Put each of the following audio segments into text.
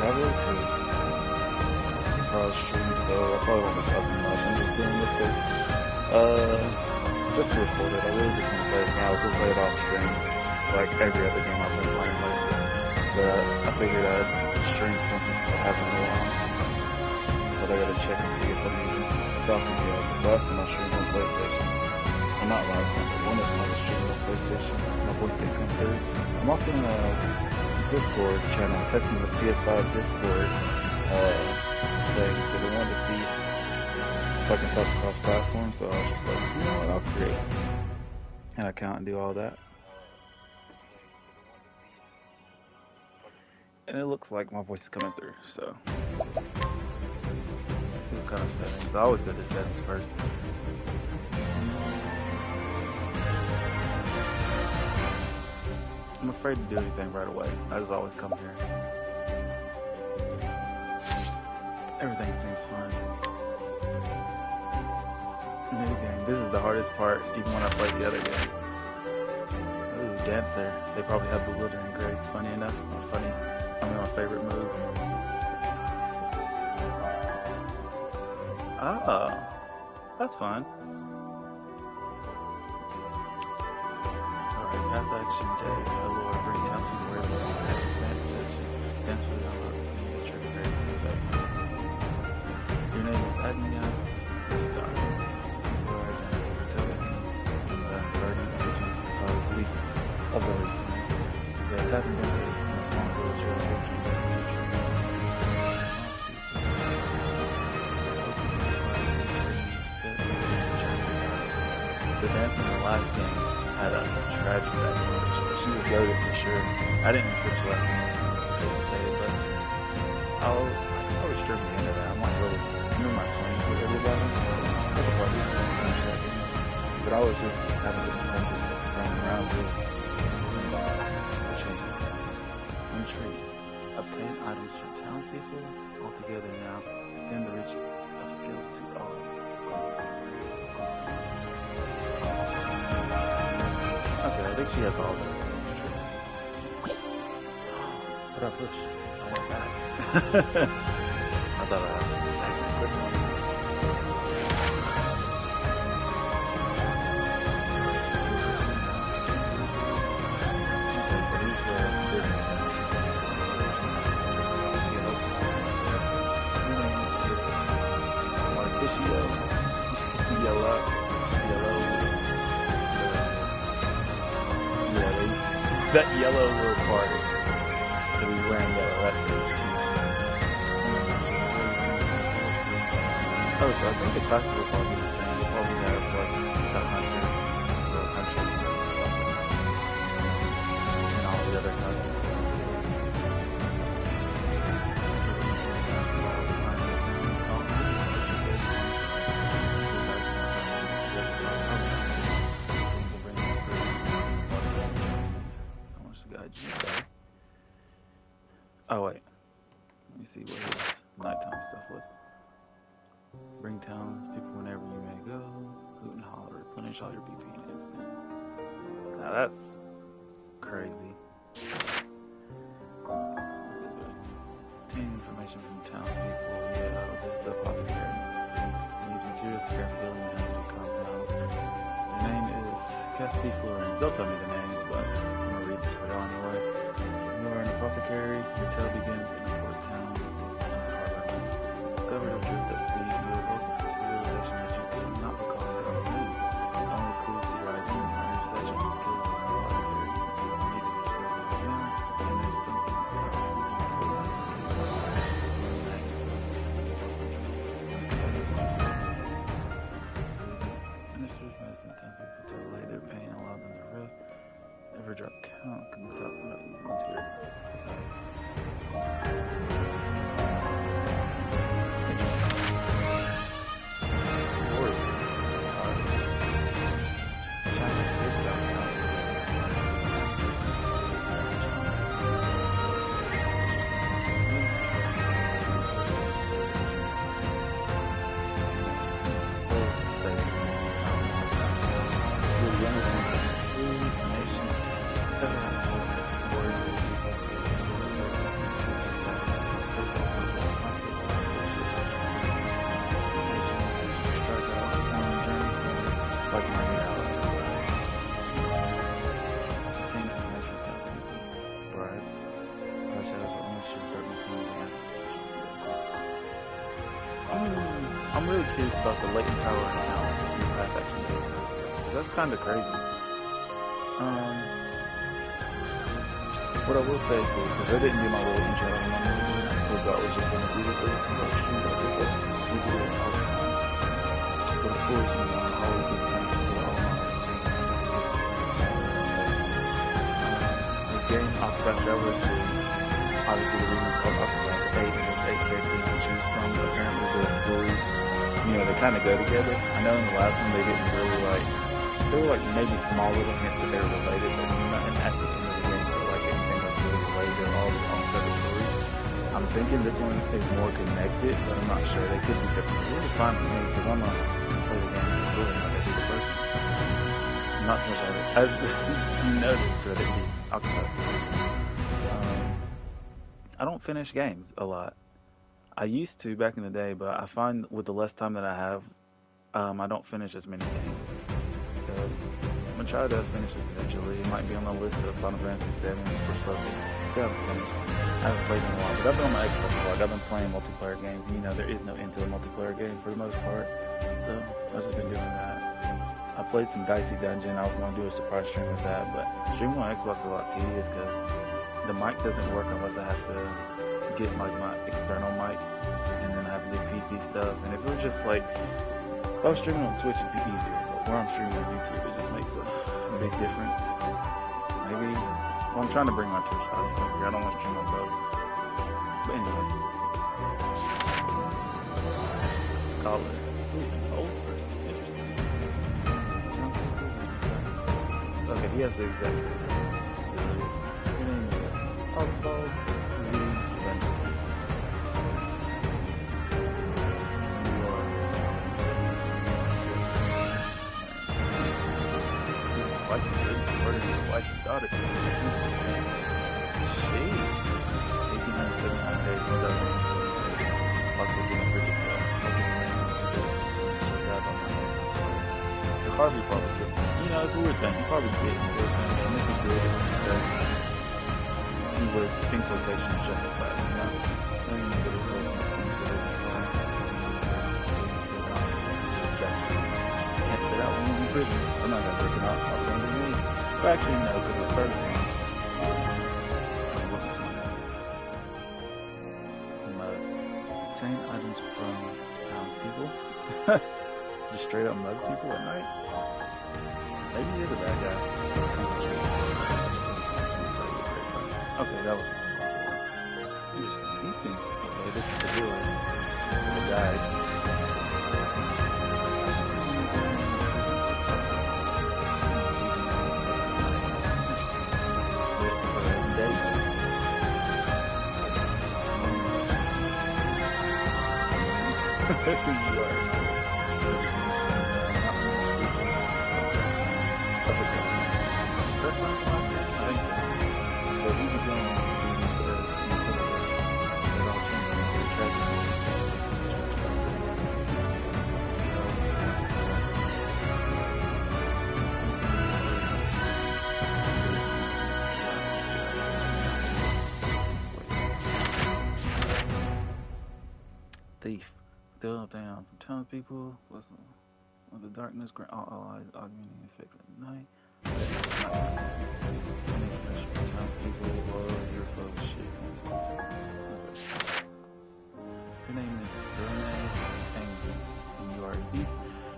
I will too. Across the stream, so I probably won't be talking much. I'm just doing this because, just to record it. I really just want to play it now. I was gonna play it off stream, like every other game I've been playing lately. But I figured I'd stream something still happening a while. But I gotta check and see if I'm even talking yet. Last time I streamed on PlayStation. Well, not last time, but one of them I was streaming on PlayStation. My voice didn't come through. I'm also in a Discord channel, testing the PS5 Discord thing, because I wanted to see if I can talk across platforms. So I was just like, you know what, I'll create an account and do all that. And it looks like my voice is coming through, so let's see what kind of settings. I always go to settings first. I'm afraid to do anything right away. I just always come here. Everything seems fine. New game. This is the hardest part, even when I played the other game. Ooh, Dancer. They probably have Bewildering Grace. Funny enough. Funny. I mean, my favorite move. Ah, that's fun. Alright, Path Action Day. Hello, bring town to where we are. Dance session. Dance with the trigger various effects. Your name is Adnia Star. Tell me the guardian agents of Leaf. Of the Leaf. The attacking dancer is a small village of the dancer in the last game had a tragic backstory. She was goated for sure. I didn't know which last game to say it, but I was sure we into that. I'm like really, I'm in my 20s with everybody. But I was just having some fun running around with changes. Intrigue. Obtain items from townspeople altogether now. Extend the reach of skills to all. Okay, I think she has all those things. What did I push? I went back. I thought I actually clicked on it. Okay, so these different yellow. That yellow little part that he's wearing yellow, that's really cute. Oh, so I think the classes will probably be the same. You'll probably have like the hunter, little hunter, something, and all the other classes. Oh wait, let me see what his nighttime stuff was. Bring townspeople whenever you may go. Hoot and holler, replenish all your BP in an instant. Now that's crazy. Obtain information from townspeople. Yeah, this is apothecary. Use materials for healing and energy compounds. Your name is Cassie Florence. They'll tell me the names, but I'm gonna read this for y'all anyway. You are an apothecary. Your tale begins in a port town. Discovered a truth at sea. You evoke the realization that you could not recall your own name. Only clues to your identity are your search and skills as an apothecary. You need to describe it again, and there's something about Ministers medicine tell people to allay their pain and allow them to rest. Never drop count without using material. I'm really curious about the Leighton Tower and how Octopath actually does this. That's kind of crazy. Um, what I will say too, because I didn't do my little intro on my movie, because I was just going to do this as a stream, but I think we do it all the time. But of course, you know, I always give thanks to all my the game Octopath Traveler is obviously the reason it's called Octopath 8, and there's 8 characters to choose from. Apparently the stories, you know, they kind of go together. I know in the last one they didn't really like, there were like maybe small little hints that they were related, but nothing at the end of the game felt like anything was really related. They're all their own separate stories. I'm thinking this one is more connected, but I'm not sure. They could be separate. It was fine for me because I'm a play the game story like I do the first one. Not so much as you noticed that it be Octopath. I don't finish games a lot. I used to back in the day, but I find with the less time that I have, I don't finish as many games. So I'm gonna try to finish this eventually. It might be on the list of Final Fantasy 7 for stuff that I haven't finished. I haven't played in a while, but I've been on my Xbox a lot. I've been playing multiplayer games. You know, there is no end to a multiplayer game for the most part, so I've just been doing that. I played some Dicey Dungeon. I was gonna do a surprise stream with that, but streaming on Xbox is a lot tedious because the mic doesn't work unless I have to get like my external mic, and then I have to do PC stuff. And if it was just like, if I was streaming on Twitch, it'd be easier. But where I'm streaming on YouTube, it just makes a big difference. Maybe, well, I'm trying to bring my Twitch audience over here. I don't want to stream on both. But anyway, scholar, an old person, interesting. Okay, he has the exact same. Oswald Lee Benson. Wife murdered his wife's daughter. Sheesh. 1879 days. What that means? Possibly getting pretty sad. So Harvey probably could. You know, it's a weird thing. He probably did. And this is good because he was in quotation justified, you know? And he could have told him that he was fine. Can't sit out when you're in prison. So I'm not gonna break it off. I'll bring it me. But actually, no, because the first thing, what's this one? Obtain items from townspeople. Just straight up mug people at night. Maybe you're the bad guy. Okay, that was interesting. He seems okay. This is the healer. The guy. You are. Thief. Still down from townspeople. Listen. When the darkness grant all allies augmenting effects at night. Townspeople or your foes shit. Your name is Renee Angus, and you are a thief.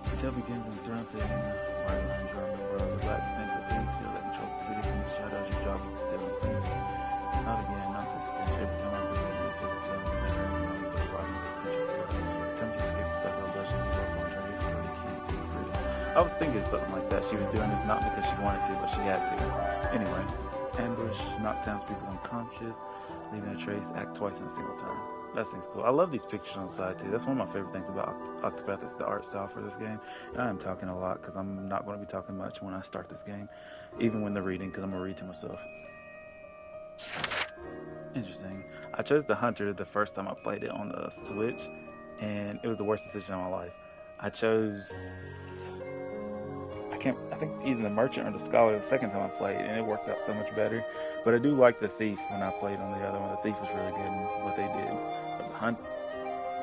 The tale begins in Durham City, right behind German world. The black things of peace feel that controls the city from the shadows. Your job is to steal and clean. Not again, not this stench. Every time I breathe, it feels the same. My hair and lungs are rotting the stench of blood. Time to escape the cycle of legend. You work on trying to get the keys to freedom. I was thinking something like that. She was doing this not because she wanted to, but she had to. Anyway, ambush, knock townspeople unconscious, leaving a trace, act twice in a single time. That seems cool. I love these pictures on the side too. That's one of my favorite things about Octopath is the art style for this game. And I am talking a lot because I'm not going to be talking much when I start this game, even when they're reading, because I'm going to read to myself. Interesting. I chose the Hunter the first time I played it on the Switch, and it was the worst decision of my life. I chose, I think either the Merchant or the Scholar the second time I played, and it worked out so much better. But I do like the Thief when I played on the other one. The Thief was really good in what they did. But the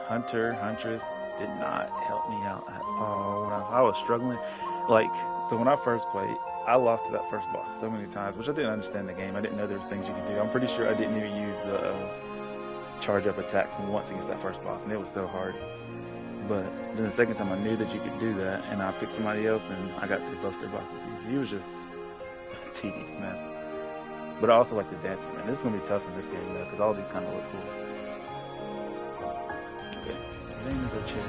Hunter, Huntress, did not help me out at all. When I was struggling, like, so when I first played, I lost to that first boss so many times, which I didn't understand the game. I didn't know there was things you could do. I'm pretty sure I didn't even use the charge up attacks once against that first boss, and it was so hard. But then the second time I knew that you could do that, and I picked somebody else, and I got through both their bosses easy. It was just a tedious mess. But I also like the dancing, man. This is going to be tough in this game, though, because all these kind of look cool. Okay. Your name is a chick.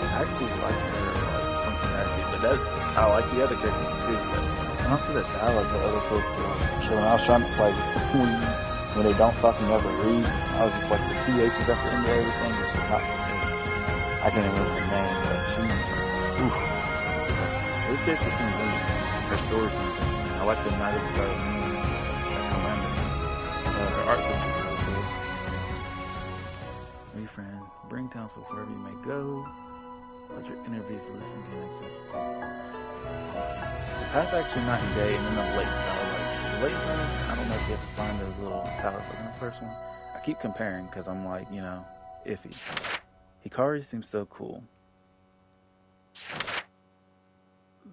I actually like her, like, something nasty, but I like the other characters too. But honestly, the dialogue the other folks when I was trying to play when they don't talk and never read, I was just like the THs at the end of everything is just not for me. I can't even remember her name, but she, oof. This character seems interesting. Her story seems interesting. I like the Night of the Scarlet Moon, that commander. Her art seems really cool. Refriend, bring townsfolk wherever you may go. Let your interviews listen to access. The path actually night and day, and then the late tower. Like the late one, I don't know if you have to find those little towers like in the first one. I keep comparing because I'm like, you know, iffy. Hikari seems so cool.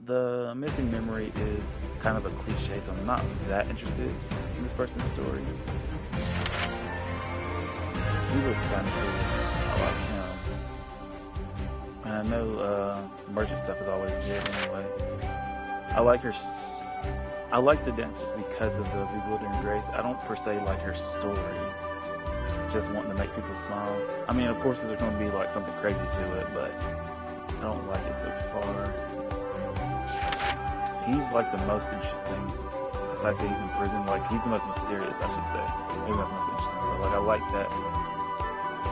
The missing memory is kind of a cliche, so I'm not that interested in this person's story. He looks kind of cool. I like him. And I know merchant stuff is always good anyway. I like her. I like the dancers because of the bewildering grace. I don't per se like her story. Just wanting to make people smile. I mean, of course, there's going to be like something crazy to it, but I don't like it so far. He's like the most interesting. The fact that he's in prison, like he's the most mysterious, I should say. Maybe that's most interesting. But like I like that.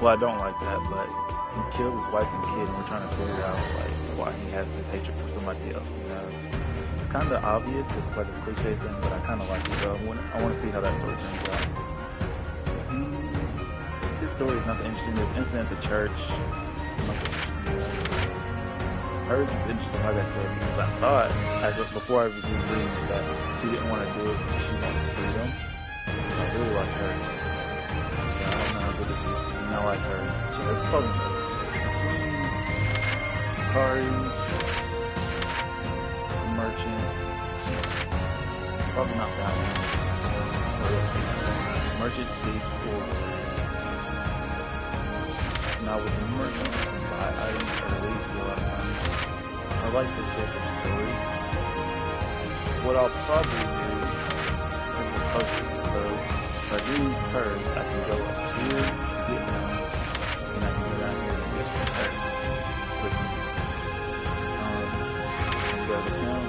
Well, I don't like that, but he killed his wife and kid, and we're trying to figure out like why he has this hatred for somebody else. You know, it's kind of obvious. It's like a cliche thing, but I kind of like it. So I want to see how that story turns out. His story is nothing interesting. There's an incident at the church. Hers is interesting, like I said, because I thought, before I was reading that she didn't want to do it because she wants freedom. I really like her. So I don't know how good it is. I like hers. It's probably between Hikari, Merchant, probably not that one. Merchant, Thief, or now with the Merchant, I can buy items or leave a lot of times. I like this character's story. What I'll probably do is the post episode. If I do hers, I can go up here, get them, and I can go down here and get her with me. And go to him.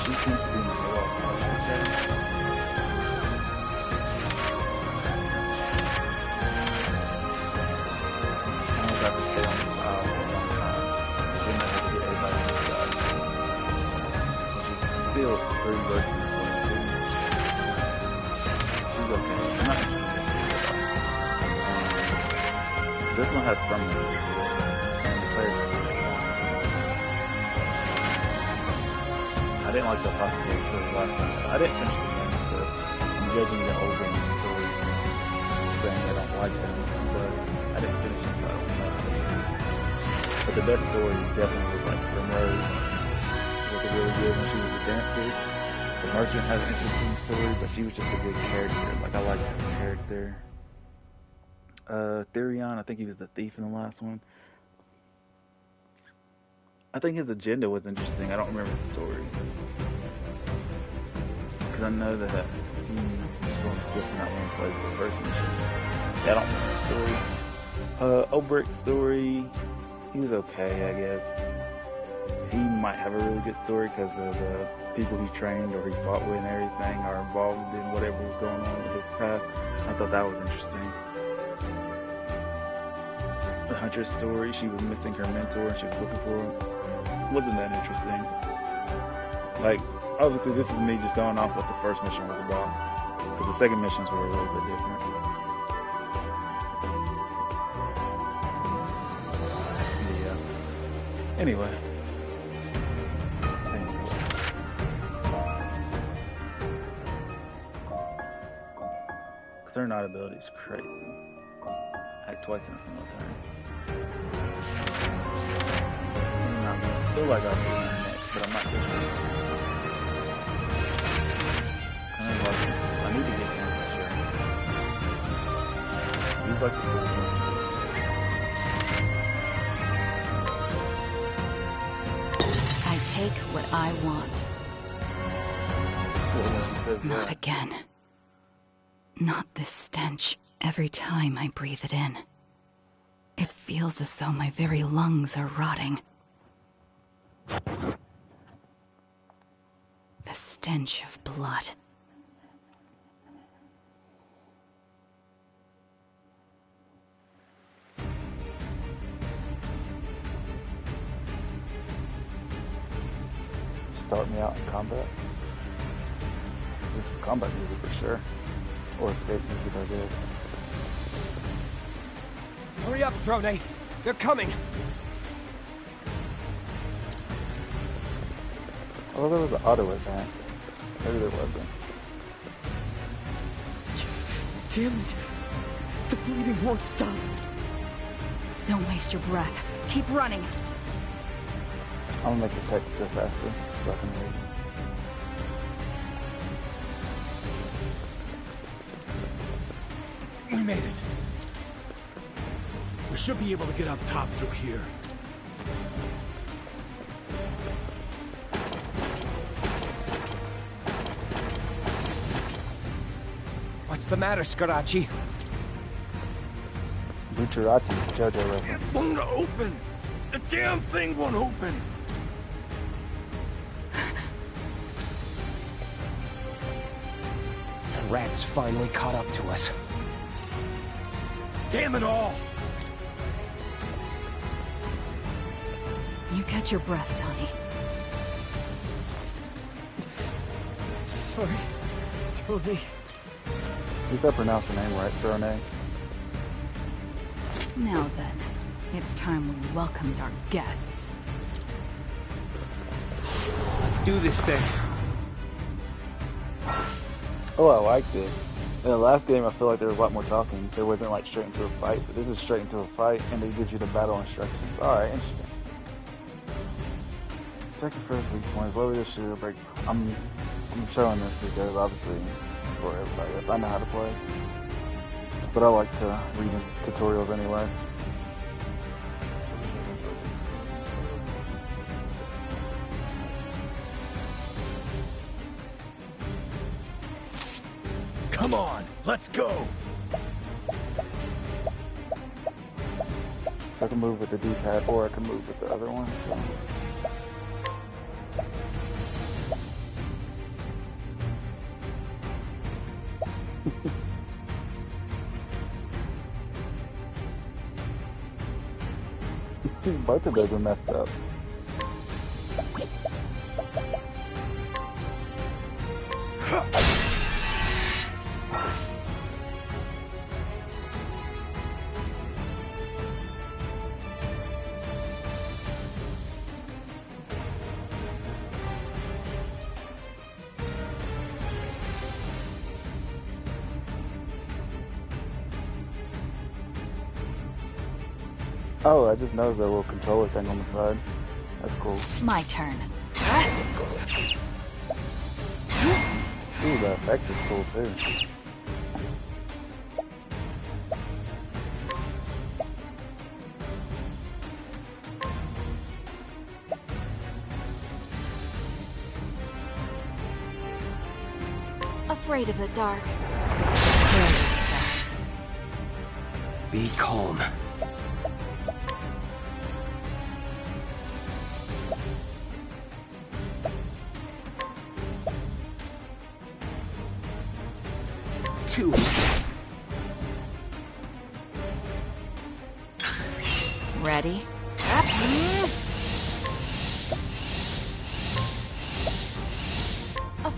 She seems to be in the middle of the still 3 verses 22. She's okay. I'm not interested. This one has some music to it, and the players are good. I didn't like the Octopath so last time. I didn't finish the game, so I'm judging the old game's story, saying I don't like them, but I didn't finish it, so I don't know. But the best story definitely was like Primrose. Really good when she was a dancer. The Merchant has an interesting story, but she was just a good character. Like I liked her character. Therion, I think he was the thief in the last one. I think his agenda was interesting. I don't remember the story. Because I know that he was going to skip from that one place the first mission. Yeah, I don't remember the story. Obrick's story, he was okay, I guess. He might have a really good story because of the people he trained or he fought with and everything are involved in whatever was going on with his path. I thought that was interesting. The Hunter's story, she was missing her mentor and she was looking for him. Wasn't that interesting? Like, Obviously, this is me just going off what the first mission was about. Because the second missions were a little bit different. Yeah. Anyway. Turn out ability is crazy. Act twice in a single turn. I feel like I'll do that next, but I'm not sure. I need to get him for sure. He's like the first one. I take what I want. Not again. Not this stench. Every time I breathe it in, it feels as though my very lungs are rotting. The stench of blood. Start me out in combat. This is combat music for sure. Or escape music, I guess. Hurry up, Throne! They're coming! Oh, there was an auto advance. Maybe there wasn't. Damn it! The bleeding won't stop! Don't waste your breath. Keep running! I'm gonna make the text go faster so I can read. We made it. We should be able to get up top through here. What's the matter, Scarachi? Bucciarati, JoJo reference. It won't open! The damn thing won't open! The rats finally caught up to us. Damn it all! You catch your breath, Tony. Sorry, Tony. At least I pronounced your name right, Throne. Now then, it's time we welcomed our guests. Let's do this thing. Oh, I like this. In the last game, I feel like there was a lot more talking. There wasn't like straight into a fight, but this is straight into a fight, and they give you the battle instructions. Alright, interesting. Check your first weak points. Lower your shield break. I'm showing this because obviously for everybody else, I know how to play. But I like to read the tutorials anyway. Come on, let's go! So I can move with the D-pad or I can move with the other one. So. Both of those are messed up. Oh, I just noticed that little controller thing on the side. That's cool. My turn. Ooh, the effect is cool too. Afraid of the dark. Prepare yourself. Be calm. Two. Ready?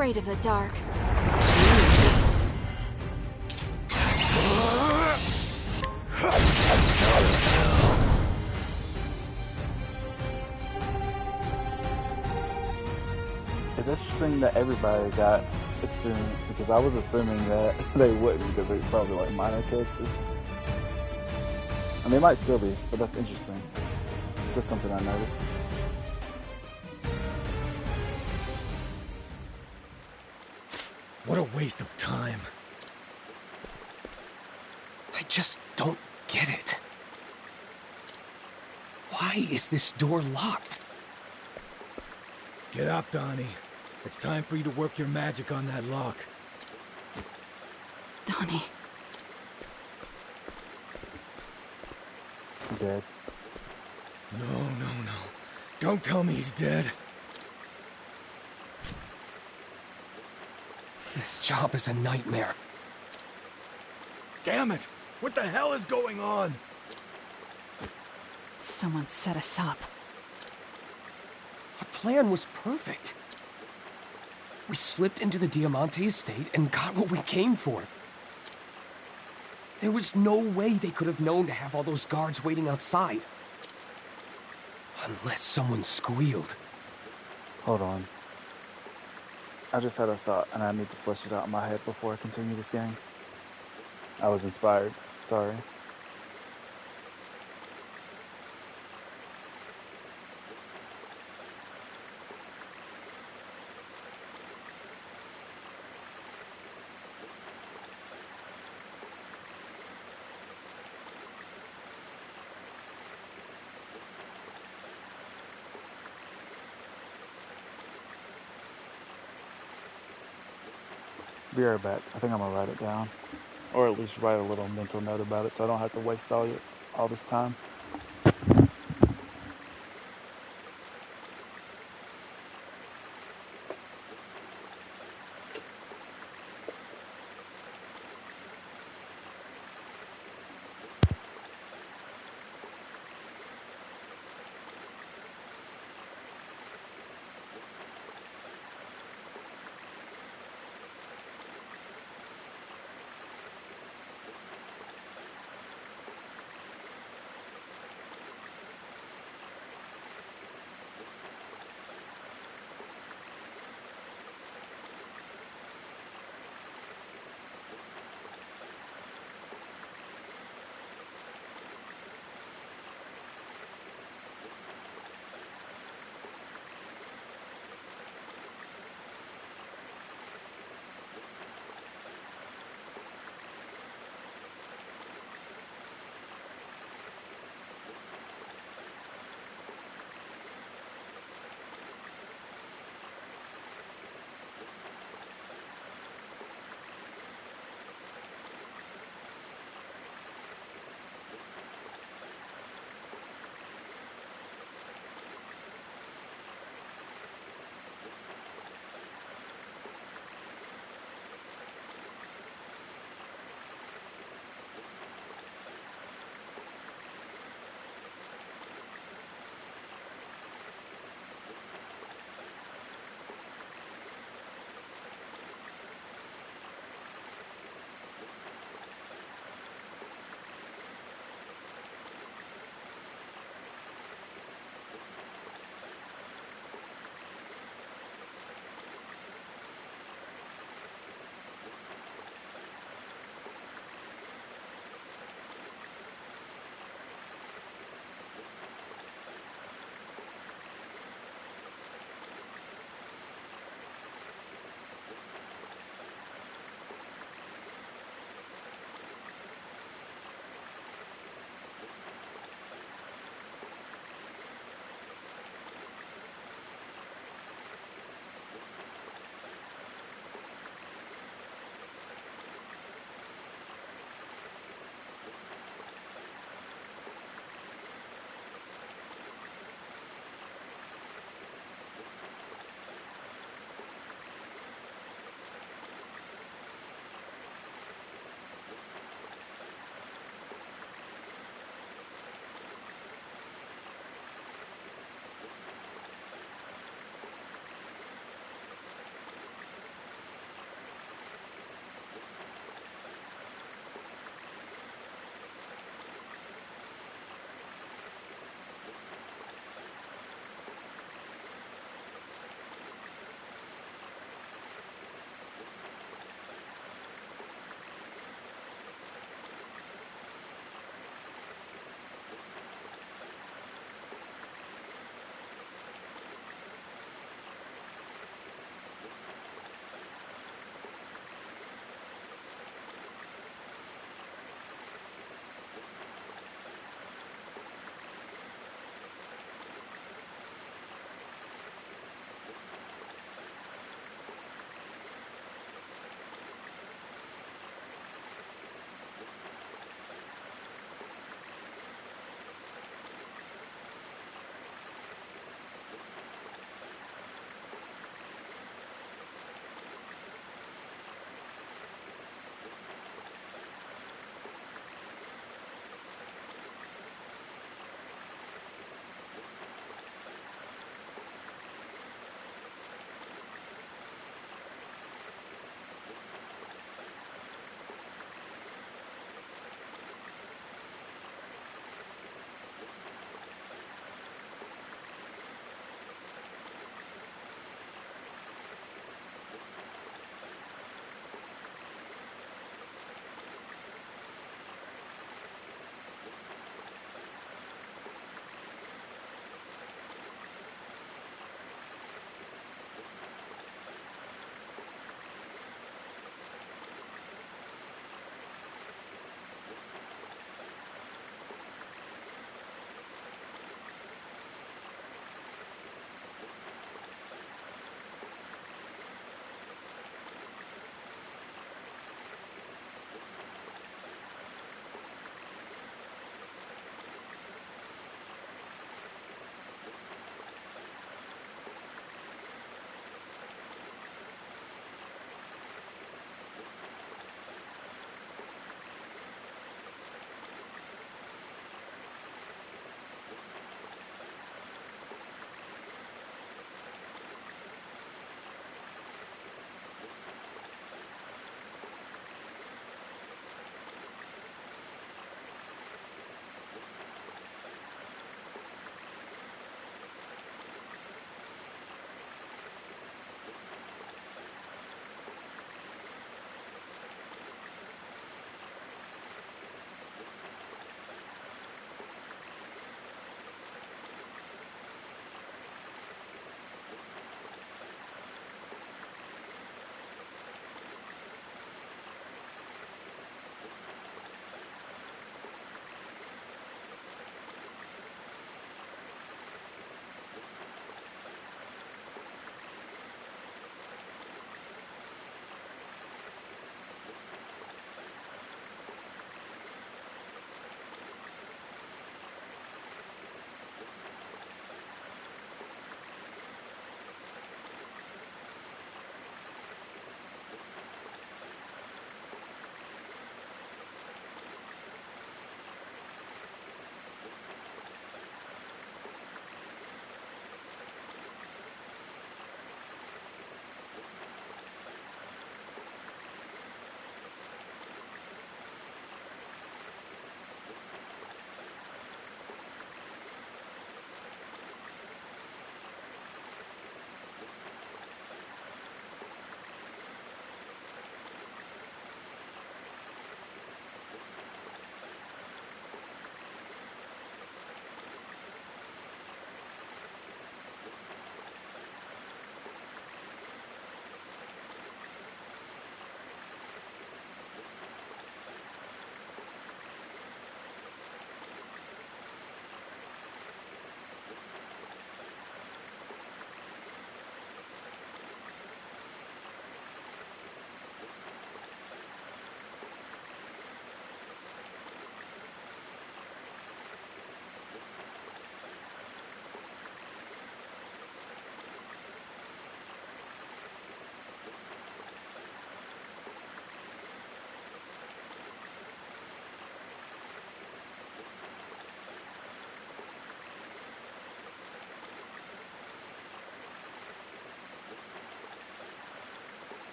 afraid of the dark. It's interesting that everybody got experience because I was assuming that they wouldn't because they're probably like minor characters. And they might still be, but that's interesting. Just something I noticed. What a waste of time. I just don't get it. Why is this door locked? Get up, Donnie. It's time for you to work your magic on that lock. Donnie. Dead. No. Don't tell me he's dead. This job is a nightmare. Damn it! What the hell is going on? Someone set us up. Our plan was perfect. We slipped into the Diamante estate and got what we came for. There was no way they could have known to have all those guards waiting outside. Unless someone squealed. Hold on. I just had a thought and I need to flesh it out in my head before I continue this game. I was inspired. Sorry. Be right back. I think I'm gonna write it down. Or at least write a little mental note about it so I don't have to waste all this time.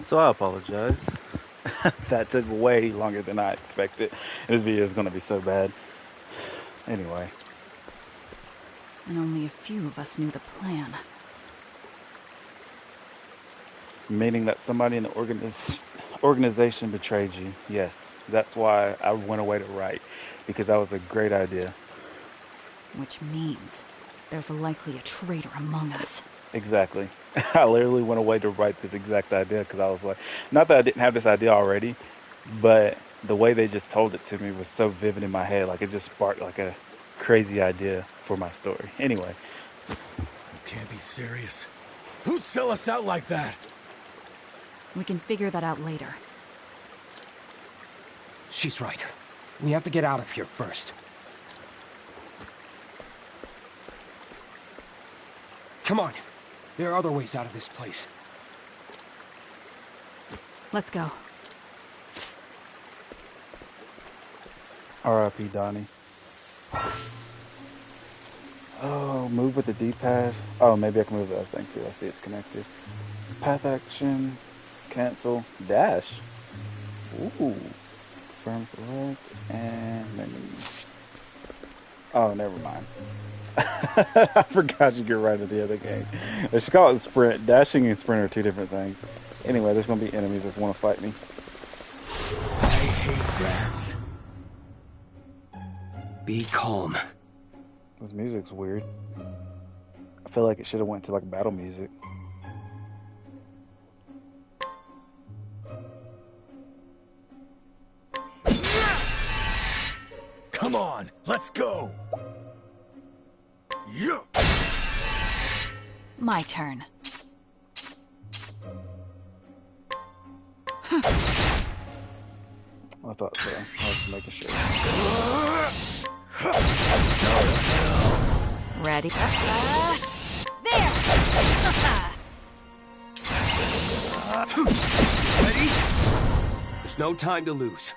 So I apologize. That took way longer than I expected. This video is gonna be so bad. Anyway, And only a few of us knew the plan. meaning that somebody in the organization betrayed you. Yes, that's why I went away to write, because that was a great idea. Which means there's likely a traitor among us. Exactly. I literally went away to write this exact idea because I was like, not that I didn't have this idea already, but the way they just told it to me was so vivid in my head. Like it just sparked like a crazy idea for my story. Anyway, You can't be serious. Who'd sell us out like that? We can figure that out later. She's right. We have to get out of here first. Come on. There are other ways out of this place. Let's go. R.I.P. Donnie. Oh, move with the D-pad. Oh, maybe I can move the other thing too. I see it's connected. Path action, cancel, dash. Ooh. Confirm select, and menu. Oh, never mind. I forgot you get right at the other game. They should call it sprint. Dashing and sprint are two different things. Anyway, there's going to be enemies that want to fight me. I hate rats. Be calm. This music's weird. I feel like it should have went to like battle music. Come on, let's go. Yeah. My turn. I thought so. I was making sure. Ready? There! Ready? There's no time to lose.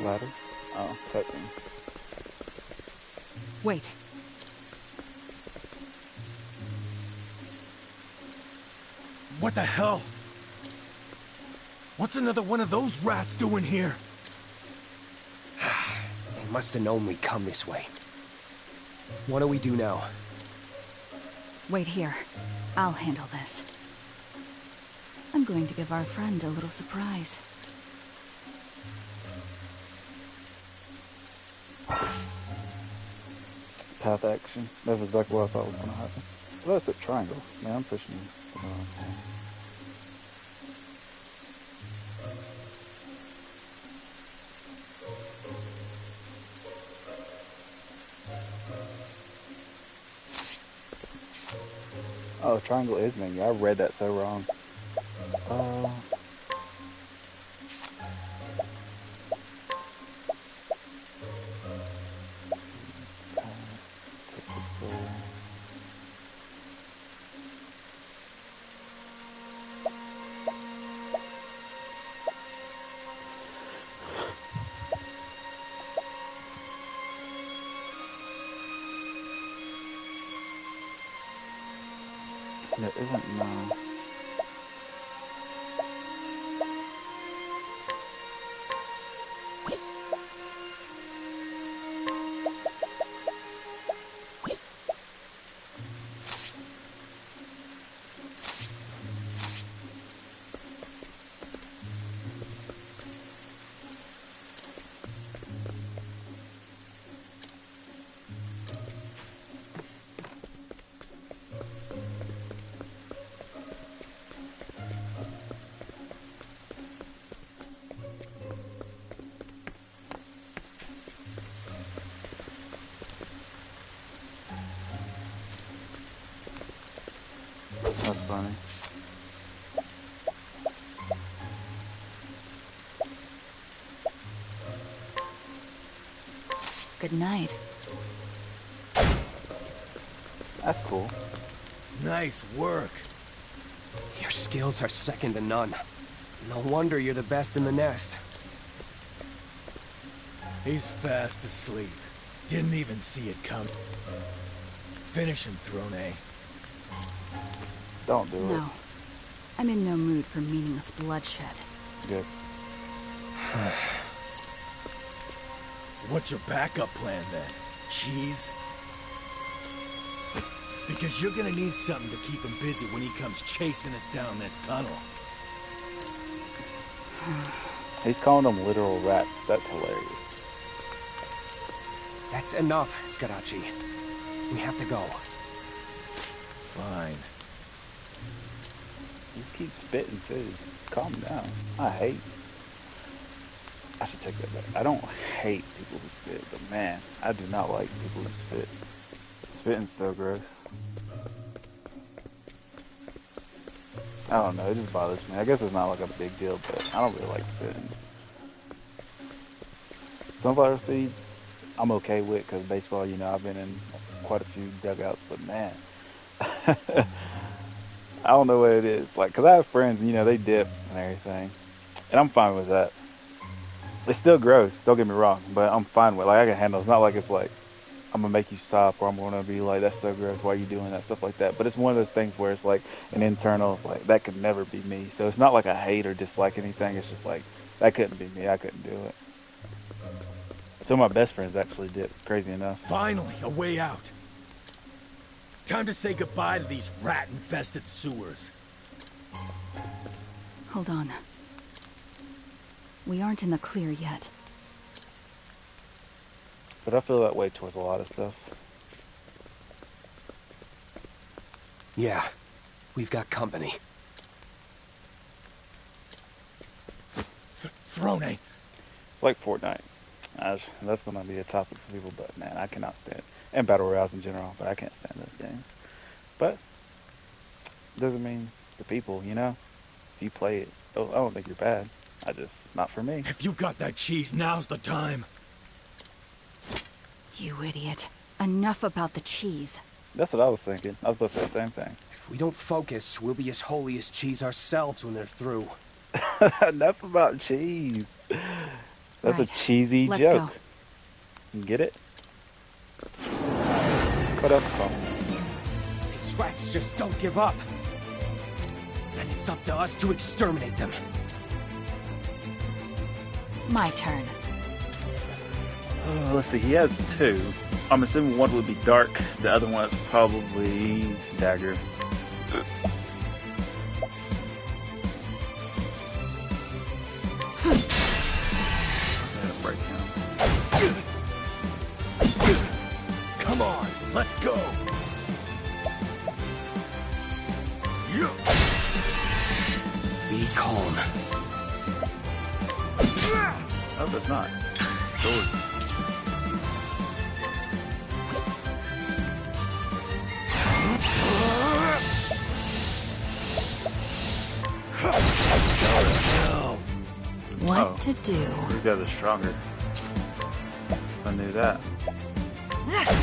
Ladder? Oh, cutscene. Wait. What the hell? What's another one of those rats doing here? They must have known we'd come this way. What do we do now? Wait here. I'll handle this. I'm going to give our friend a little surprise. Path action. That's exactly what I thought was going to happen. Well, that's a triangle. Man, I'm pushing the wrong thing. Oh, triangle is menu. I read that so wrong. Take this bowl. There isn't no. That's funny. Good night. That's cool. Nice work. Your skills are second to none. No wonder you're the best in the nest. He's fast asleep. Didn't even see it coming. Finish him, Throne. Don't do it. No. I'm in no mood for meaningless bloodshed. Good. What's your backup plan then? Cheese? Because you're gonna need something to keep him busy when he comes chasing us down this tunnel. He's calling them literal rats. That's hilarious. That's enough, Scarachi. We have to go. Fine. You keep spitting too. Calm down. I should take that back. I don't hate people who spit, but man, I do not like people who spit. Spitting's so gross. I don't know, it just bothers me. I guess it's not like a big deal, but I don't really like spitting. Sunflower seeds, I'm okay with, because baseball, you know, I've been in quite a few dugouts, but man, I don't know what it is. Like, because I have friends, you know, they dip and everything, and I'm fine with that. It's still gross, don't get me wrong, but I'm fine with it. Like, I can handle it. It's not like it's like, I'm gonna make you stop, or I'm gonna be like, that's so gross, why are you doing that, stuff like that. But it's one of those things where it's like an internal, it's like, that could never be me. So it's not like I hate or dislike anything, it's just like, that couldn't be me, I couldn't do it. Some of my best friends actually did, crazy enough. Finally, a way out. Time to say goodbye to these rat-infested sewers. Hold on. We aren't in the clear yet. But I feel that way towards a lot of stuff. Yeah, we've got company. Throne. It's like Fortnite. That's gonna be a topic for people, but man, I cannot stand it. And Battle Royales in general, but I can't stand those games. But doesn't mean the people, you know? If you play it, I don't think you're bad. Not for me. If you got that cheese, now's the time. You idiot. Enough about the cheese. That's what I was thinking. I was supposed to say the same thing. If we don't focus, we'll be as holy as cheese ourselves when they're through. Enough about cheese. That's Right. a cheesy Let's joke. go. You get it? Cut up the phone. These rats just don't give up. And it's up to us to exterminate them. My turn. Let's see, he has two. I'm assuming one would be dark, the other one is probably dagger. Break him. Come on, let's go. Be calm. Oh, that's not. Sword. What to do? These guys are stronger. I knew that. Ready?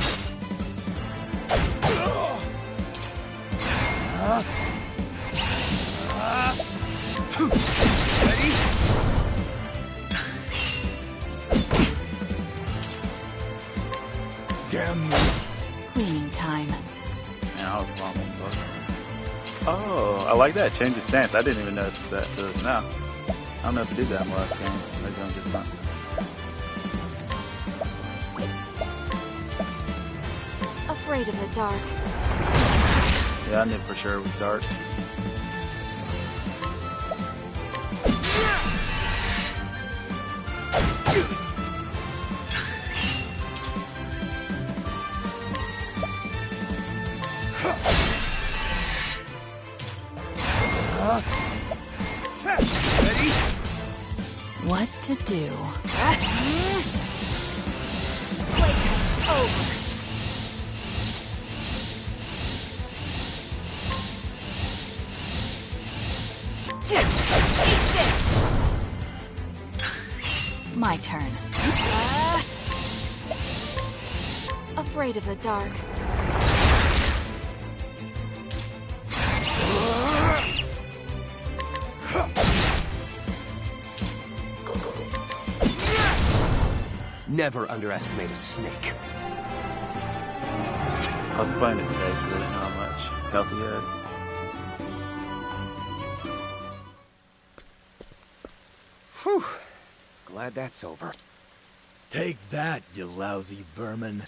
Damn you. Cleaning time. Yeah, I was wrong. Oh, I like that. Change of stance. I didn't even notice that till now. I don't know if I did that in the last game. Maybe I'm just not. Afraid of the dark. Yeah, I knew for sure it was dark. Ready? What to do? Playtime's over. Eat this! My turn. Afraid of the dark. Never underestimate a snake. I was playing it safe because I didn't know how much health he had. Whew. Glad that's over. Take that, you lousy vermin.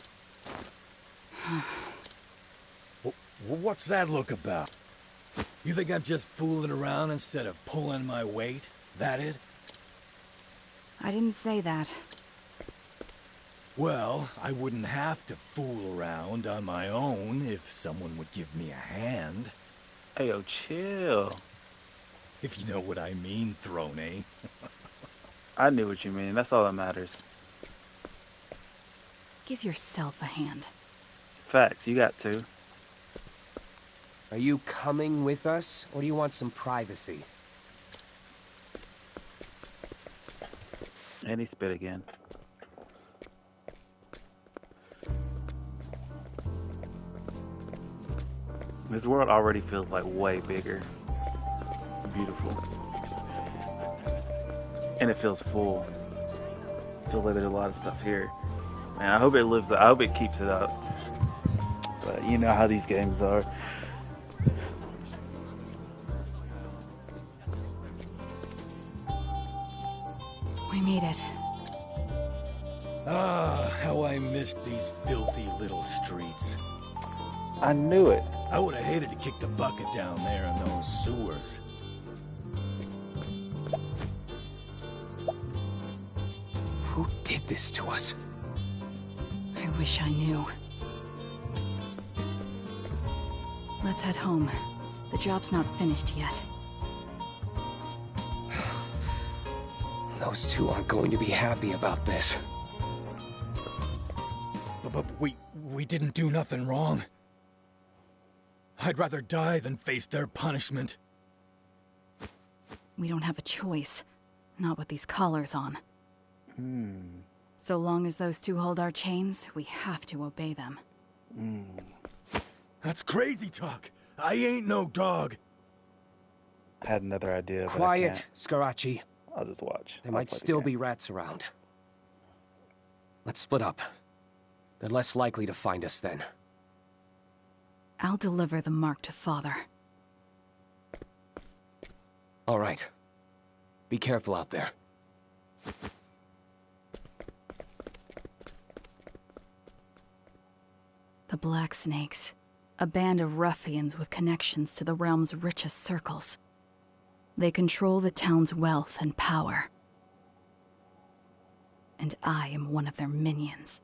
What's that look about? You think I'm just fooling around instead of pulling my weight? That it? I didn't say that. Well, I wouldn't have to fool around on my own if someone would give me a hand. Hey, yo, chill. If you know what I mean, Throne. I knew what you mean. That's all that matters. Give yourself a hand. Facts, you got to. Are you coming with us, or do you want some privacy? And he spit again. This world already feels like way bigger. Beautiful. And it feels full. I feel like there's a lot of stuff here. Man, I hope it lives up. I hope it keeps it up. But you know how these games are. We made it. Ah, how I missed these filthy little streets. I knew it. I would have hated to kick the bucket down there in those sewers. Who did this to us? I wish I knew. Let's head home. The job's not finished yet. Those two aren't going to be happy about this. But we didn't do nothing wrong. I'd rather die than face their punishment. We don't have a choice. Not with these collars on. So long as those two hold our chains, we have to obey them. That's crazy talk. I ain't no dog. I had another idea. But Quiet, Scarachi. I'll just watch. There might still be rats around. Let's split up. They're less likely to find us then. I'll deliver the mark to Father. All right. Be careful out there. The Black Snakes. A band of ruffians with connections to the realm's richest circles. They control the town's wealth and power. And I am one of their minions.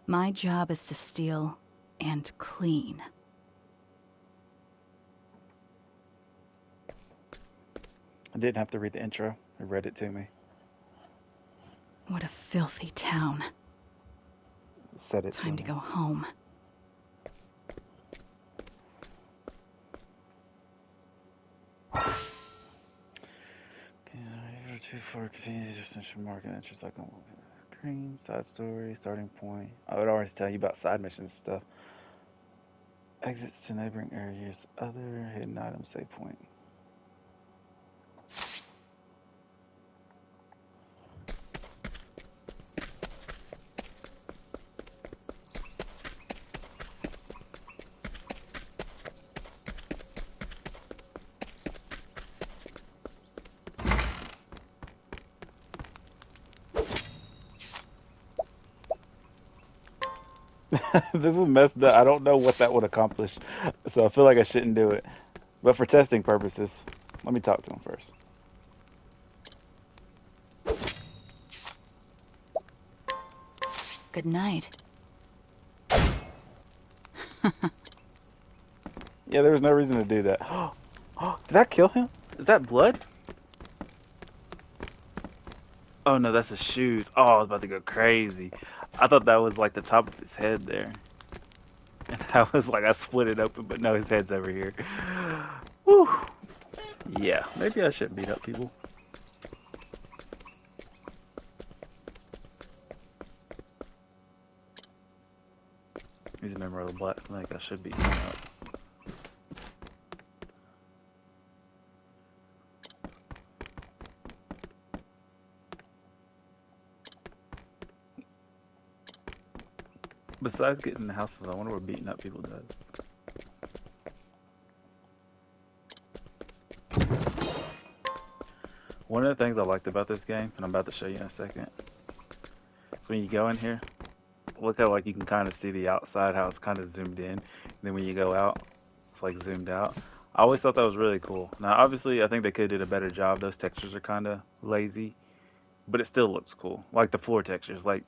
My job is to steal and clean. I didn't have to read the intro. It read it to me. What a filthy town. Said it Time to me. go home. Too far, continue destination mark and entries like on green, side story, starting point. I would always tell you about side missions and stuff. Exits to neighboring areas, other hidden items, save point. This is messed up. I don't know what that would accomplish, so I feel like I shouldn't do it. But for testing purposes, let me talk to him first. Good night. Yeah, there was no reason to do that. Did I kill him? Is that blood? Oh no, that's his shoes. Oh, I was about to go crazy. I thought that was like the top of his head there. And I was like, I split it open, but no, his head's over here. Whew. Yeah, maybe I shouldn't beat up people. He's a member of the Black Snake. I should beat him up. besides getting in the houses, I wonder what beating up people does. One of the things I liked about this game, and I'm about to show you in a second, is when you go in here, look how like you can kind of see the outside, how it's kind of zoomed in. And then when you go out, it's like zoomed out. I always thought that was really cool. Now, obviously, I think they could have did a better job. Those textures are kind of lazy, but it still looks cool. Like the floor textures. Like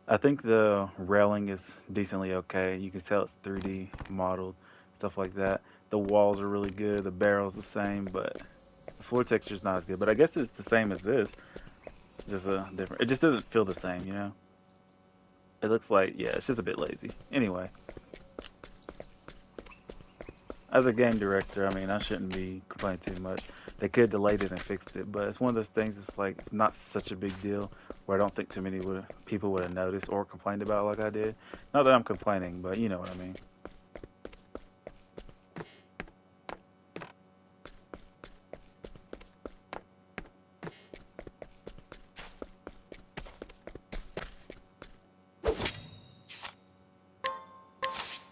I think the railing is decently okay. You can tell it's 3D modeled, stuff like that. The walls are really good. The barrel's the same, but the floor texture's not as good. But I guess it's the same as this, just a different. It just doesn't feel the same, you know. It looks like, yeah, it's just a bit lazy. Anyway, as a game director, I mean, I shouldn't be complaining too much. They could have delayed it and fixed it, but it's one of those things. It's like it's not such a big deal where I don't think too many people would have noticed or complained about like I did. Not that I'm complaining, but you know what I mean.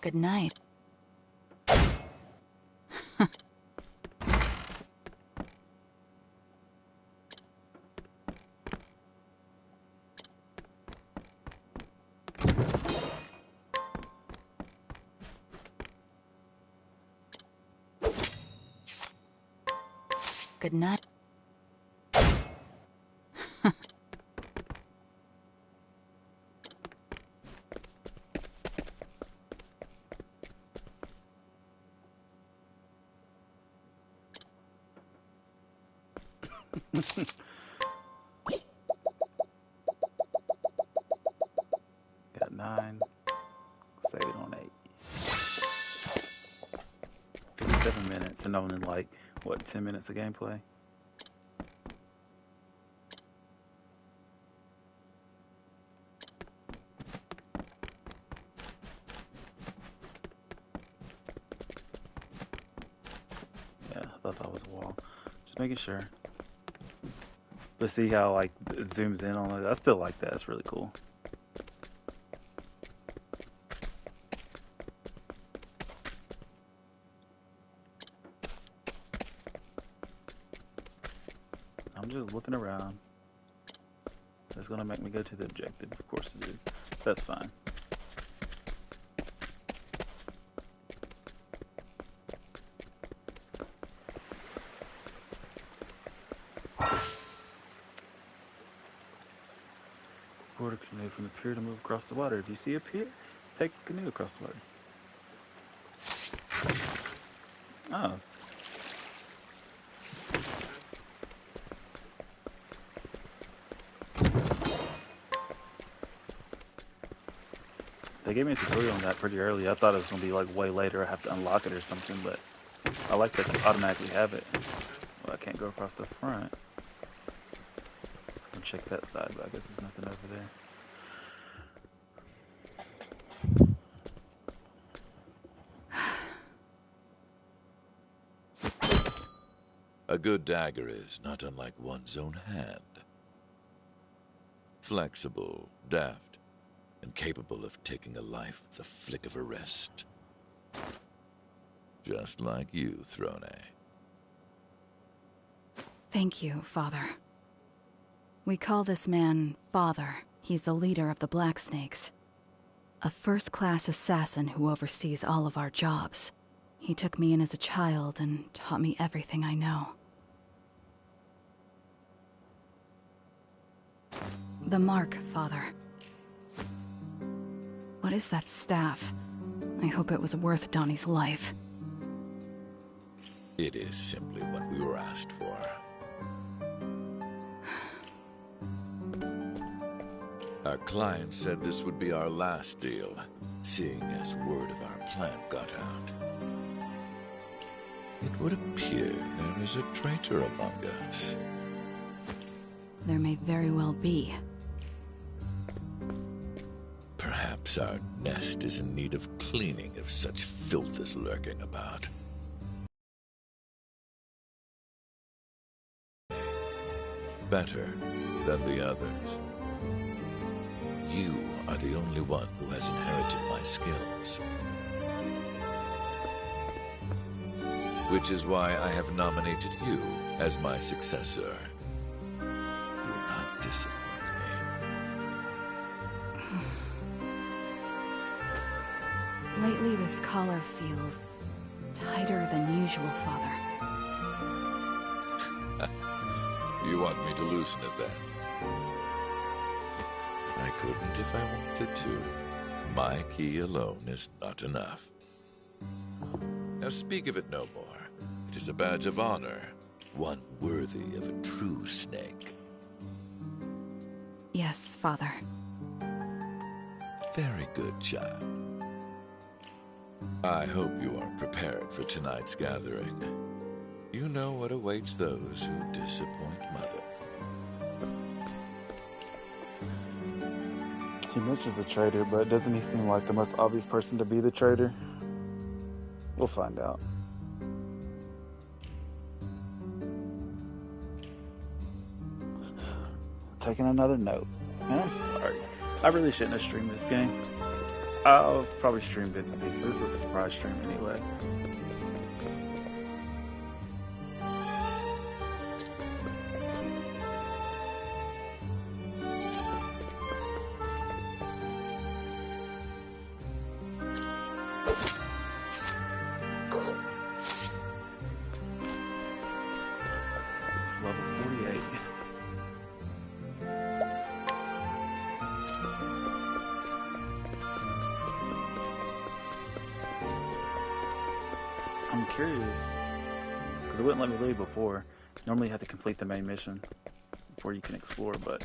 Good night. Good night. Got 9. Save it on 8. 57 minutes and only like, what, 10 minutes of gameplay? Yeah, I thought that was a wall. Just making sure. But see how like it zooms in on it? I still like that. It's really cool. I'm just looking around. That's gonna make me go to the objective. Of course it is. That's fine. Board a canoe from the pier to move across the water. Do you see a pier? Take a canoe across the water. Oh. They gave me a tutorial on that pretty early. I thought it was going to be like way later. I have to unlock it or something, but I like that you automatically have it. Well, I can't go across the front. I'll check that side, but I guess there's nothing over there. A good dagger is not unlike one's own hand. Flexible, deft, and capable of taking a life with a flick of a wrist. Just like you, Throne. Thank you, Father. We call this man Father. He's the leader of the Black Snakes. A first-class assassin who oversees all of our jobs. He took me in as a child and taught me everything I know. The mark, Father. What is that staff? I hope it was worth Donnie's life. It is simply what we were asked for. Our client said this would be our last deal, seeing as word of our plan got out. It would appear there is a traitor among us. There may very well be. Perhaps our nest is in need of cleaning if such filth is lurking about. Better than the others. You are the only one who has inherited my skills. Which is why I have nominated you as my successor. Do not disappoint me. Lately, this collar feels tighter than usual, Father. You want me to loosen it then? I couldn't if I wanted to. My key alone is not enough. Now speak of it no more. It is a badge of honor, one worthy of a true snake. Yes, Father. Very good, child. I hope you are prepared for tonight's gathering. You know what awaits those who disappoint Mother. He mentions a traitor, but doesn't he seem like the most obvious person to be the traitor? We'll find out. Taking another note. Man, I'm sorry. I really shouldn't have streamed this game. I'll probably stream bits and pieces. This is a surprise stream anyway. Level 48. I'm curious, because it wouldn't let me leave before. Normally you have to complete the main mission before you can explore, but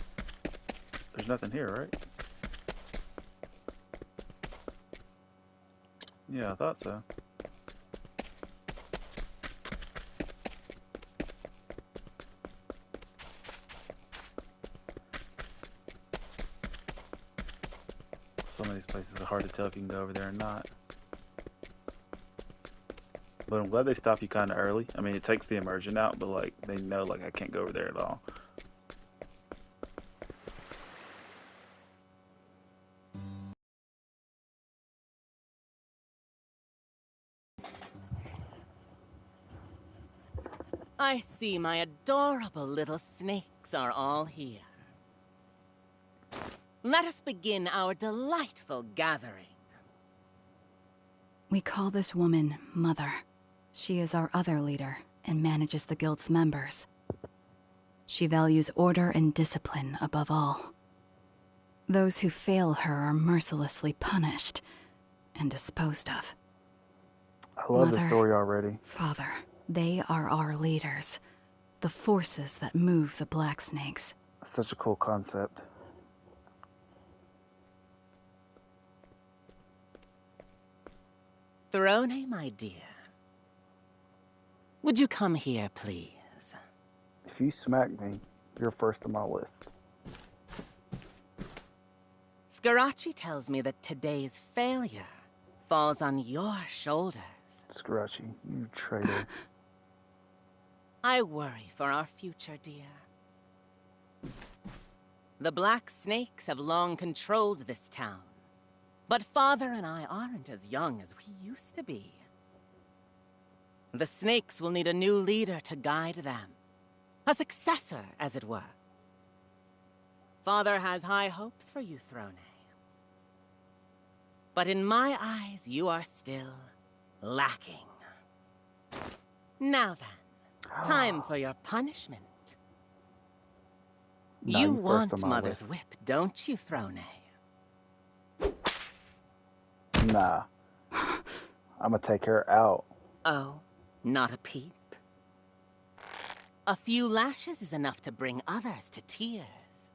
there's nothing here, right? Yeah, I thought so. Some of these places are hard to tell if you can go over there or not. But I'm glad they stop you kind of early. I mean, it takes the immersion out, but like they know like I can't go over there at all. I see my adorable little snakes are all here. Let us begin our delightful gathering. We call this woman Mother. She is our other leader and manages the guild's members. She values order and discipline above all. Those who fail her are mercilessly punished and disposed of. I love the Mother, story already. Father, they are our leaders, the forces that move the Black Snakes. Such a cool concept. Throne, my dear. Would you come here, please? If you smack me, you're first on my list. Scarachi tells me that today's failure falls on your shoulders. Scratchy, you traitor. I worry for our future, dear. The Black Snakes have long controlled this town, but Father and I aren't as young as we used to be. The Snakes will need a new leader to guide them. A successor, as it were. Father has high hopes for you, Throne. But in my eyes, you are still lacking. Now then, time for your punishment. Nah, You you first want on my Mother's list. whip, don't you, Throne? Nah. I'm gonna take her out. Oh, not a peep? A few lashes is enough to bring others to tears.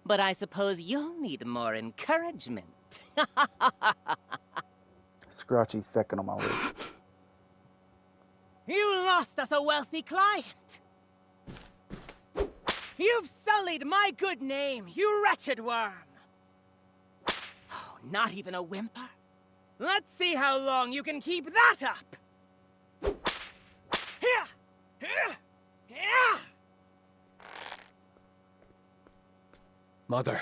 But I suppose you'll need more encouragement. Scratchy's second on my list. You lost us a wealthy client! You've sullied my good name, you wretched worm! Oh, not even a whimper? Let's see how long you can keep that up! Here! Here! Here! Mother.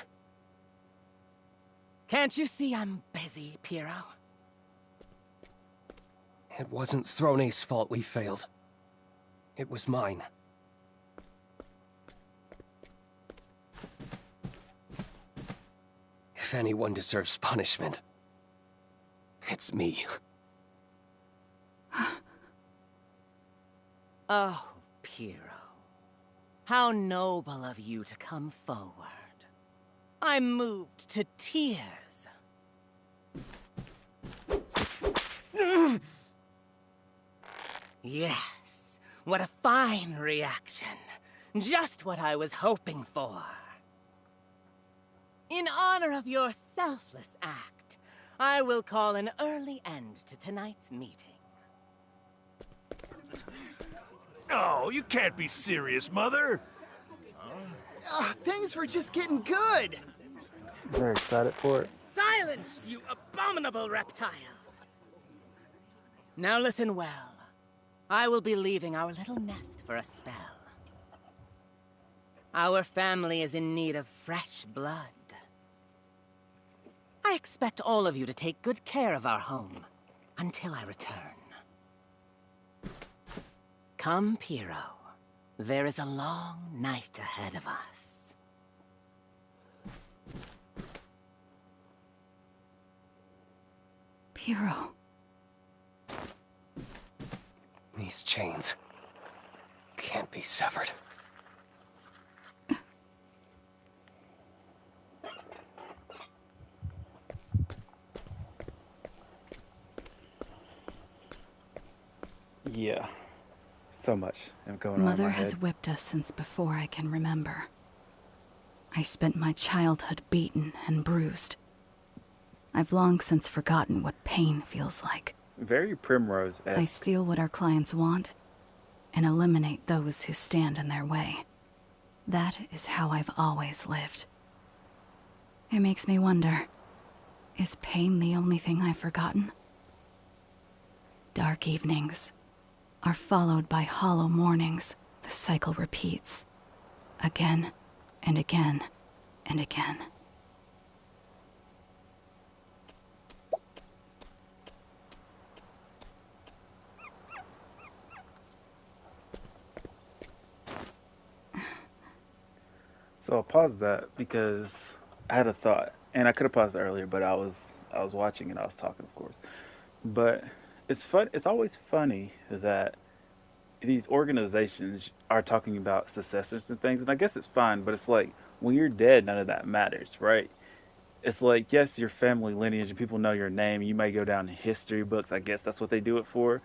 Can't you see I'm busy, Piero? It wasn't Throne's fault we failed. It was mine. If anyone deserves punishment, it's me. Oh, Piero. How noble of you to come forward. I'm moved to tears. Yes, what a fine reaction. Just what I was hoping for. In honor of your selfless act, I will call an early end to tonight's meeting. Oh, you can't be serious, Mother. Things were just getting good. Very excited for it. Silence, you abominable reptiles! Now listen well. I will be leaving our little nest for a spell. Our family is in need of fresh blood. I expect all of you to take good care of our home until I return. Come, Piero. There is a long night ahead of us. Piero. These chains can't be severed. Yeah. So much going on in Mother my has head. whipped us since before I can remember. I spent my childhood beaten and bruised. I've long since forgotten what pain feels like. Very Primrose-esque. I steal what our clients want and eliminate those who stand in their way. That is how I've always lived. It makes me wonder, is pain the only thing I've forgotten? Dark evenings are followed by hollow mornings. The cycle repeats. Again and again and again. So I'll pause that because I had a thought, and I could have paused it earlier, but I was watching and I was talking, of course. But it's fun. It's always funny that these organizations are talking about successors and things, and I guess it's fine. But it's like when you're dead, none of that matters, right? It's like, yes, your family lineage and people know your name. You may go down in history books. I guess that's what they do it for.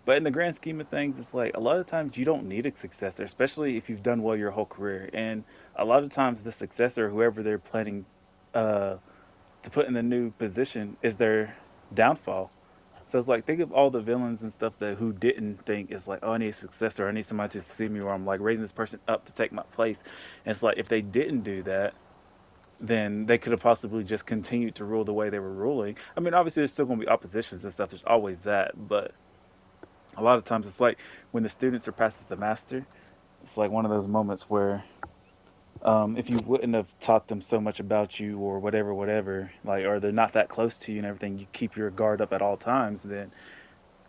But in the grand scheme of things, it's like a lot of times you don't need a successor, especially if you've done well your whole career. And a lot of times the successor, whoever they're planning to put in the new position, is their downfall. So it's like, think of all the villains and stuff that who didn't think it's like, oh, I need a successor, I need somebody to succeed me, or I'm like raising this person up to take my place. And it's like if they didn't do that, then they could have possibly just continued to rule the way they were ruling. I mean, obviously there's still going to be oppositions and stuff. There's always that, but a lot of times it's like when the student surpasses the master. It's like one of those moments where if you wouldn't have taught them so much about you or whatever, like, or they're not that close to you and everything, you keep your guard up at all times, then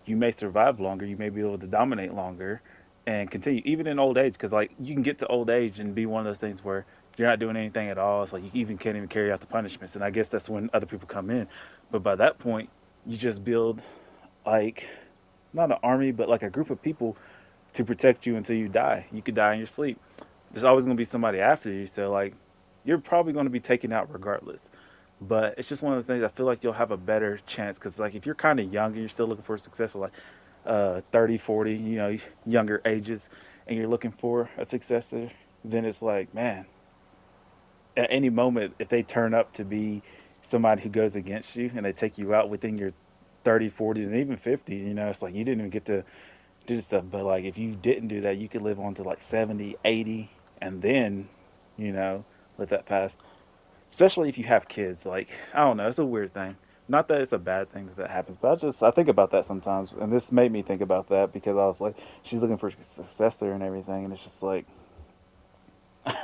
you may survive longer. You may be able to dominate longer and continue, even in old age. Because like you can get to old age and be one of those things where you're not doing anything at all. It's like you even can't even carry out the punishments. And I guess that's when other people come in. But by that point, you just build like not an army, but like a group of people to protect you until you die. You could die in your sleep. There's always going to be somebody after you, so like you're probably going to be taken out regardless. But it's just one of the things I feel like you'll have a better chance because like if you're kind of young and you're still looking for a successor, like 30, 40, you know, younger ages, and you're looking for a successor, then it's like, man, at any moment if they turn up to be somebody who goes against you and they take you out within your 30, 40s, and even 50, you know, it's like you didn't even get to do stuff. But like if you didn't do that, you could live on to like 70, 80, and then, you know, let that pass. Especially if you have kids. Like, I don't know, it's a weird thing. Not that it's a bad thing that happens, but I think about that sometimes, and this made me think about that because I was like, she's looking for a successor and everything, and it's just like,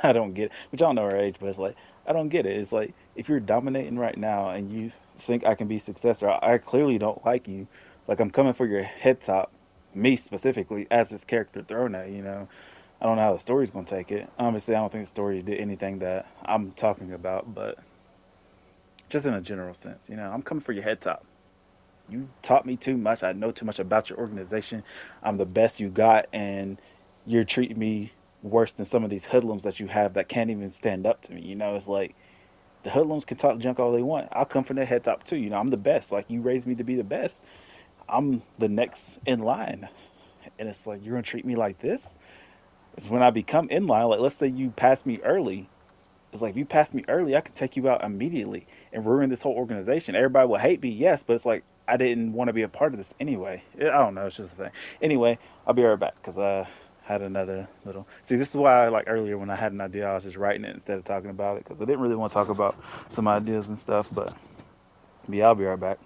I don't get it. Which I don't know her age, but it's like, I don't get it. It's like if you're dominating right now and you think I can be successor, I clearly don't like you. Like I'm coming for your head top, me specifically as this character thrown at you know. I don't know how the story's gonna take it. Obviously, I don't think the story did anything that I'm talking about, but just in a general sense, you know, I'm coming for your head top. You taught me too much. I know too much about your organization. I'm the best you got, and you're treating me worse than some of these hoodlums that you have that can't even stand up to me. You know, it's like the hoodlums can talk junk all they want. I'll come from their head top too. You know, I'm the best. Like you raised me to be the best. I'm the next in line, and it's like you're gonna treat me like this. It's when I become in line. Like let's say you pass me early. It's like if you pass me early, I could take you out immediately and ruin this whole organization. Everybody will hate me, yes, but it's like I didn't want to be a part of this anyway. I don't know. It's just a thing. Anyway, I'll be right back because I had another little. See, this is why, like earlier, when I had an idea, I was just writing it instead of talking about it because I didn't really want to talk about some ideas and stuff. But yeah, I'll be right back.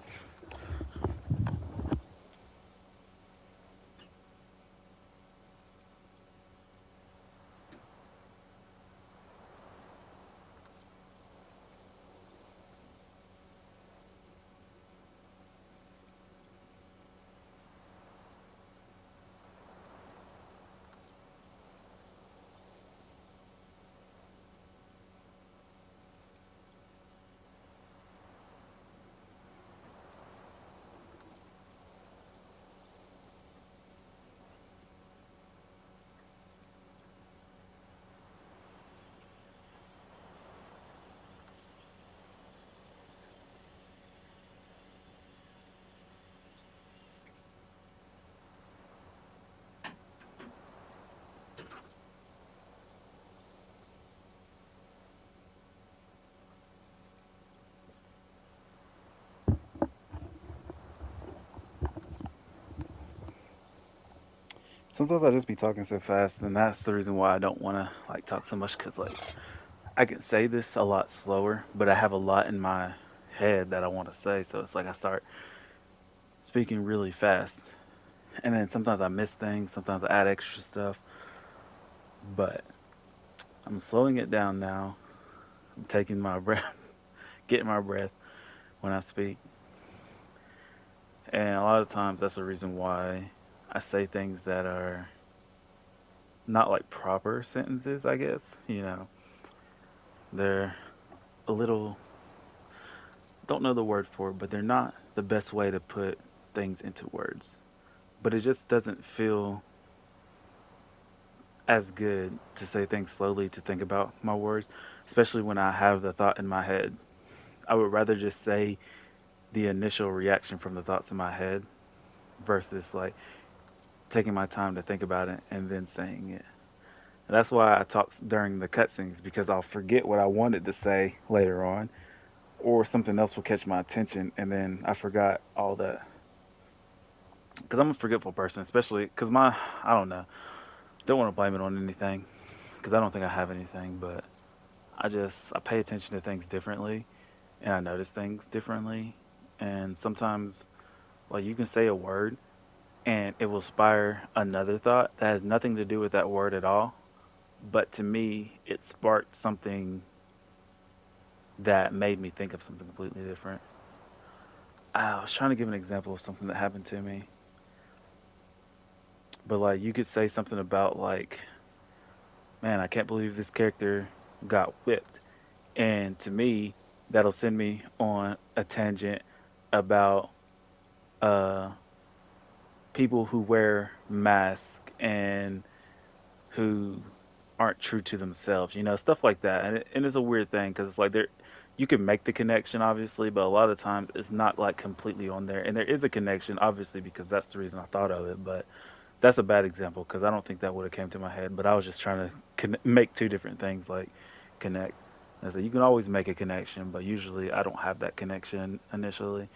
Sometimes I just be talking so fast, and that's the reason why I don't want to like talk so much. Cause like I can say this a lot slower, but I have a lot in my head that I want to say. So it's like I start speaking really fast, and then sometimes I miss things. Sometimes I add extra stuff, but I'm slowing it down now. I'm taking my breath, getting my breath when I speak, and a lot of times that's the reason why I say things that are not like proper sentences. I guess you know they're a little don't know the word for it, but they're not the best way to put things into words. But it just doesn't feel as good to say things slowly to think about my words, especially when I have the thought in my head. I would rather just say the initial reaction from the thoughts in my head versus like taking my time to think about it and then saying it. And that's why I talk during the cutscenes because I'll forget what I wanted to say later on, or something else will catch my attention and then I forgot all that. Because I'm a forgetful person, especially because I don't know, don't want to blame it on anything because I don't think I have anything, but I pay attention to things differently and I notice things differently. And sometimes, like, you can say a word and it will inspire another thought that has nothing to do with that word at all. But to me, it sparked something that made me think of something completely different. I was trying to give an example of something that happened to me, but like, you could say something about, like, man, I can't believe this character got whipped. And to me, that'll send me on a tangent about uh, people who wear masks and who aren't true to themselves, you know, stuff like that. And it's a weird thing because it's like you can make the connection, obviously, but a lot of times it's not like completely on there. And there is a connection, obviously, because that's the reason I thought of it. But that's a bad example because I don't think that would have came to my head. But I was just trying to make two different things like connect. And so you can always make a connection, but usually I don't have that connection initially.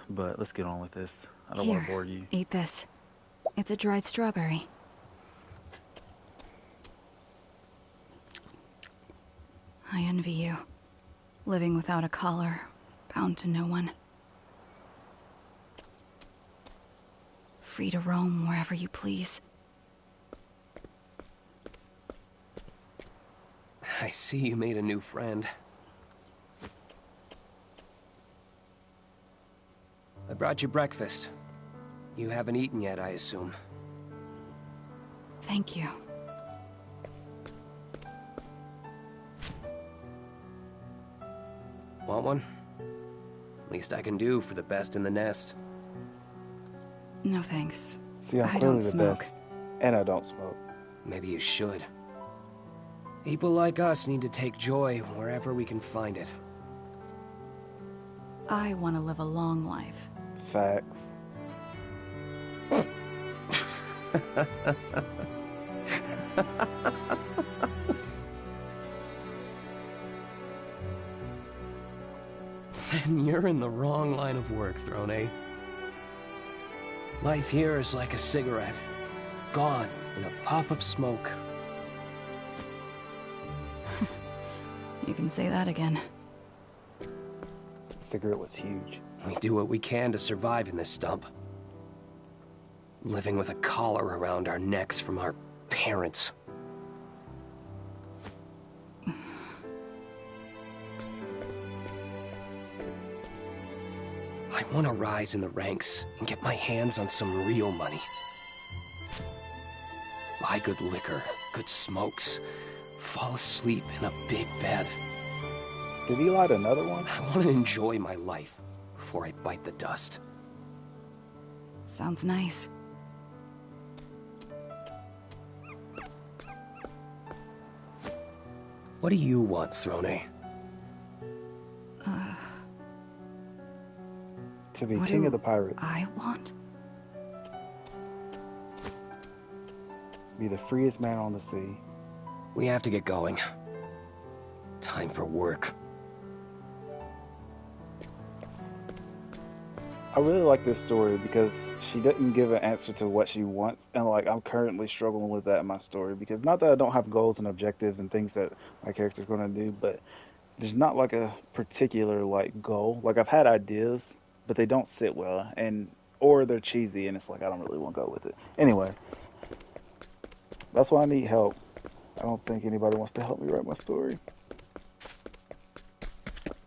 But let's get on with this. I don't want to Here, bore you. eat this. It's a dried strawberry. I envy you. Living without a collar, bound to no one. Free to roam wherever you please. I I see you made a new friend. I brought you breakfast. You haven't eaten yet, I assume. Thank you. Want one? Least I can do for the best in the nest. No thanks. See, I'm I clearly don't the smoke. best, and I don't smoke. Maybe you should. People like us need to take joy wherever we can find it. I want to live a long life. Facts. Then you're in the wrong line of work, Throne. Life here is like a cigarette. Gone in a puff of smoke. You can say that again. Cigarette was huge. We do what we can to survive in this stump. Living with a collar around our necks from our parents. I want to rise in the ranks and get my hands on some real money. Buy good liquor, good smokes, fall asleep in a big bed. Did he light another one? I want to enjoy my life before I bite the dust. Sounds nice. What do you want, Throne? To be What king do of the pirates. I want? Be the freest man on the sea. We have to get going. Time for work. I really like this story because she didn't give an answer to what she wants, and like I'm currently struggling with that in my story because not that I don't have goals and objectives and things that my character's going to do, but there's not like a particular like goal. Like I've had ideas, but they don't sit well, and or they're cheesy, and it's like I don't really want to go with it. Anyway, that's why I need help. I don't think anybody wants to help me write my story,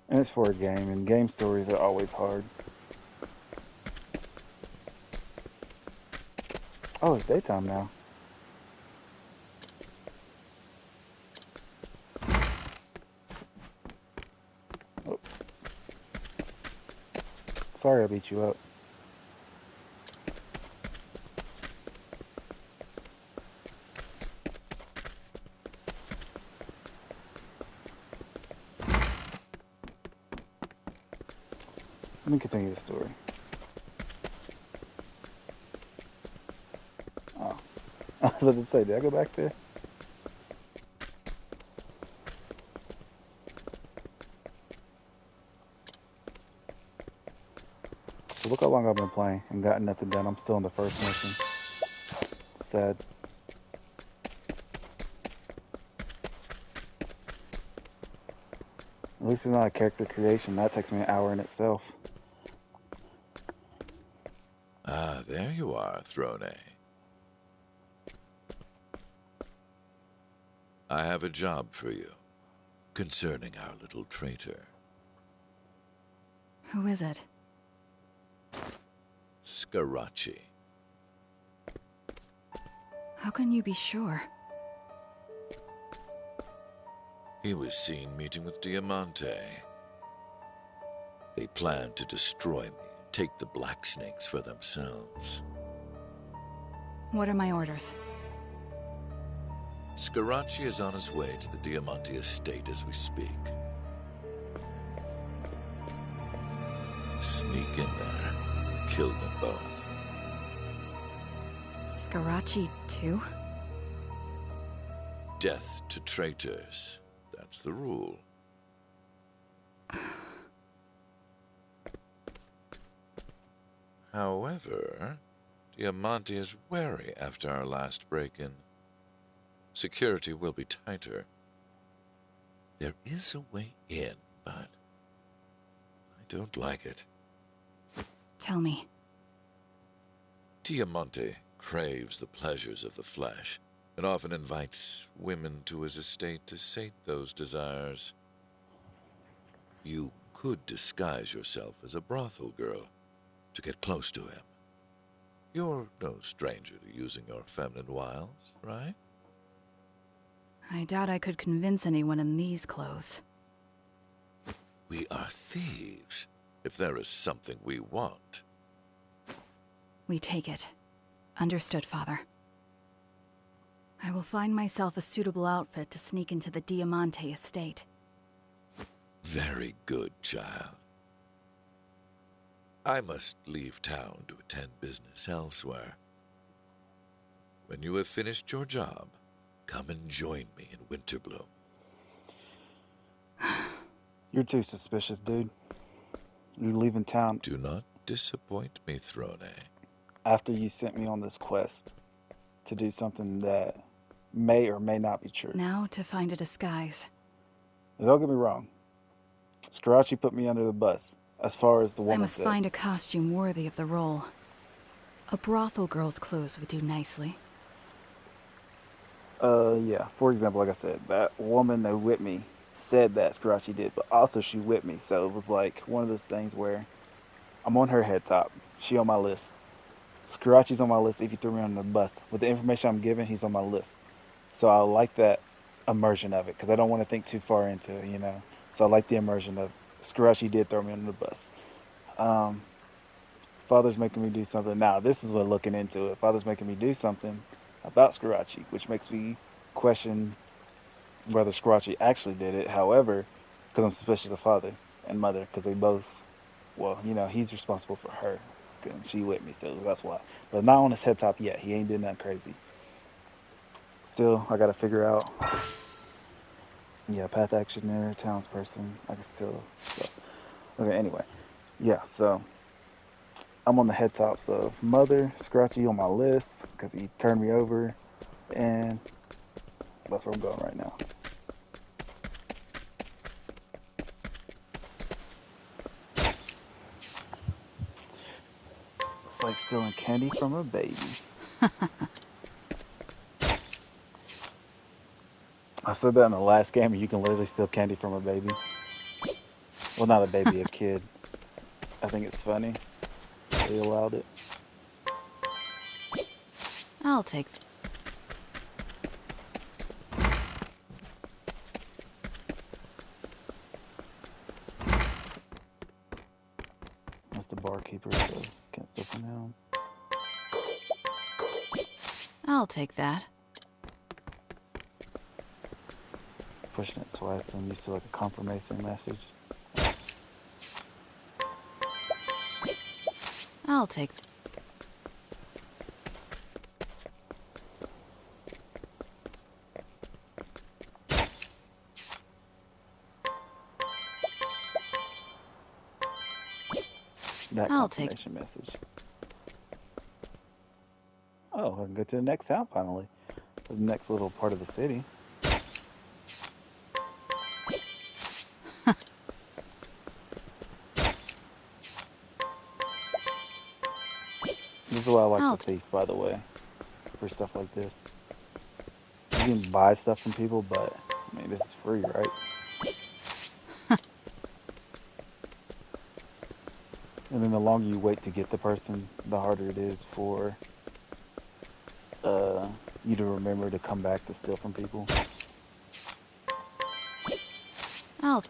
and it's for a game, and game stories are always hard. Oh, it's daytime now. Oh. Sorry I beat you up. Let me continue the story. Oh. I was about to say, did I go back there? So look how long I've been playing and gotten nothing done. I'm still in the first mission. Sad. At least it's not a character creation. That takes me an hour in itself. Ah, there you are, Throne. I have a job for you, concerning our little traitor. Who is it? Scarachi. How can you be sure? He was seen meeting with Diamante. They planned to destroy me and take the Black Snakes for themselves. What are my orders? Scarachi is on his way to the Diamante estate as we speak. Sneak in there, kill them both. Scarachi too? Death to traitors. That's the rule. However, Diamante is wary after our last break-in. Security will be tighter. There is a way in, but I don't like it. Tell me. Diamante craves the pleasures of the flesh and often invites women to his estate to sate those desires. You could disguise yourself as a brothel girl to get close to him. You're no stranger to using your feminine wiles, right? I doubt I could convince anyone in these clothes. We are thieves. If there is something we want. We take it. Understood, Father. I will find myself a suitable outfit to sneak into the Diamante estate. Very good, child. I must leave town to attend business elsewhere. When you have finished your job, come and join me in Winterbloom. You're too suspicious, dude. You're leaving town Do not disappoint me, Throne. after you sent me on this quest to do something that may or may not be true. Now to find a disguise. Now, don't get me wrong. Scarachi put me under the bus, as far as the I woman must said. find a costume worthy of the role. A brothel girl's clothes would do nicely. Yeah. For example, like I said, that woman that whipped me said that Scarachi did, but also she whipped me. So it was like one of those things where I'm on her head top. She on my list. Scarachi's on my list if you threw me on the bus. With the information I'm given, he's on my list. So I like that immersion of it, because I don't want to think too far into it, you know. So I like the immersion of Scarachi did throw me on the bus. Father's making me do something. Now, this is what looking into it. Father's making me do something about Scarachi, which makes me question whether Scarachi actually did it. However, because I'm suspicious of father and mother, because they both, well, you know, he's responsible for her. And she with me, so that's why. But not on his head top yet. He ain't doing nothing crazy. Still, I gotta figure out. Yeah, path actioner, townsperson. I can still. So. Okay, anyway. Yeah, so I'm on the head tops of mother, Scratchy on my list because he turned me over, and that's where I'm going right now. It's like stealing candy from a baby. I said that in the last game, and you can literally steal candy from a baby. Well, not a baby, a kid. I think it's funny. They allowed it. I'll take That's the barkeeper, so can't steal from him. I'll take that. Pushing it twice, I'm used to like a confirmation message. I'll take That I'll take- confirmation message. Oh, I can go to the next town finally. The next little part of the city. This is why I like the thief, by the way, for stuff like this. You can buy stuff from people, but I mean, this is free, right? And then the longer you wait to get the person, the harder it is for you to remember to come back to steal from people. I'll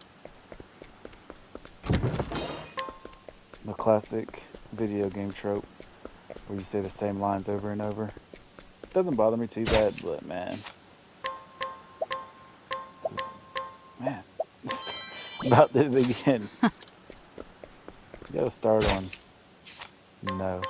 The classic video game trope where you say the same lines over and over. Doesn't bother me too bad, but man. Oops. Man. About to begin. You gotta start on no.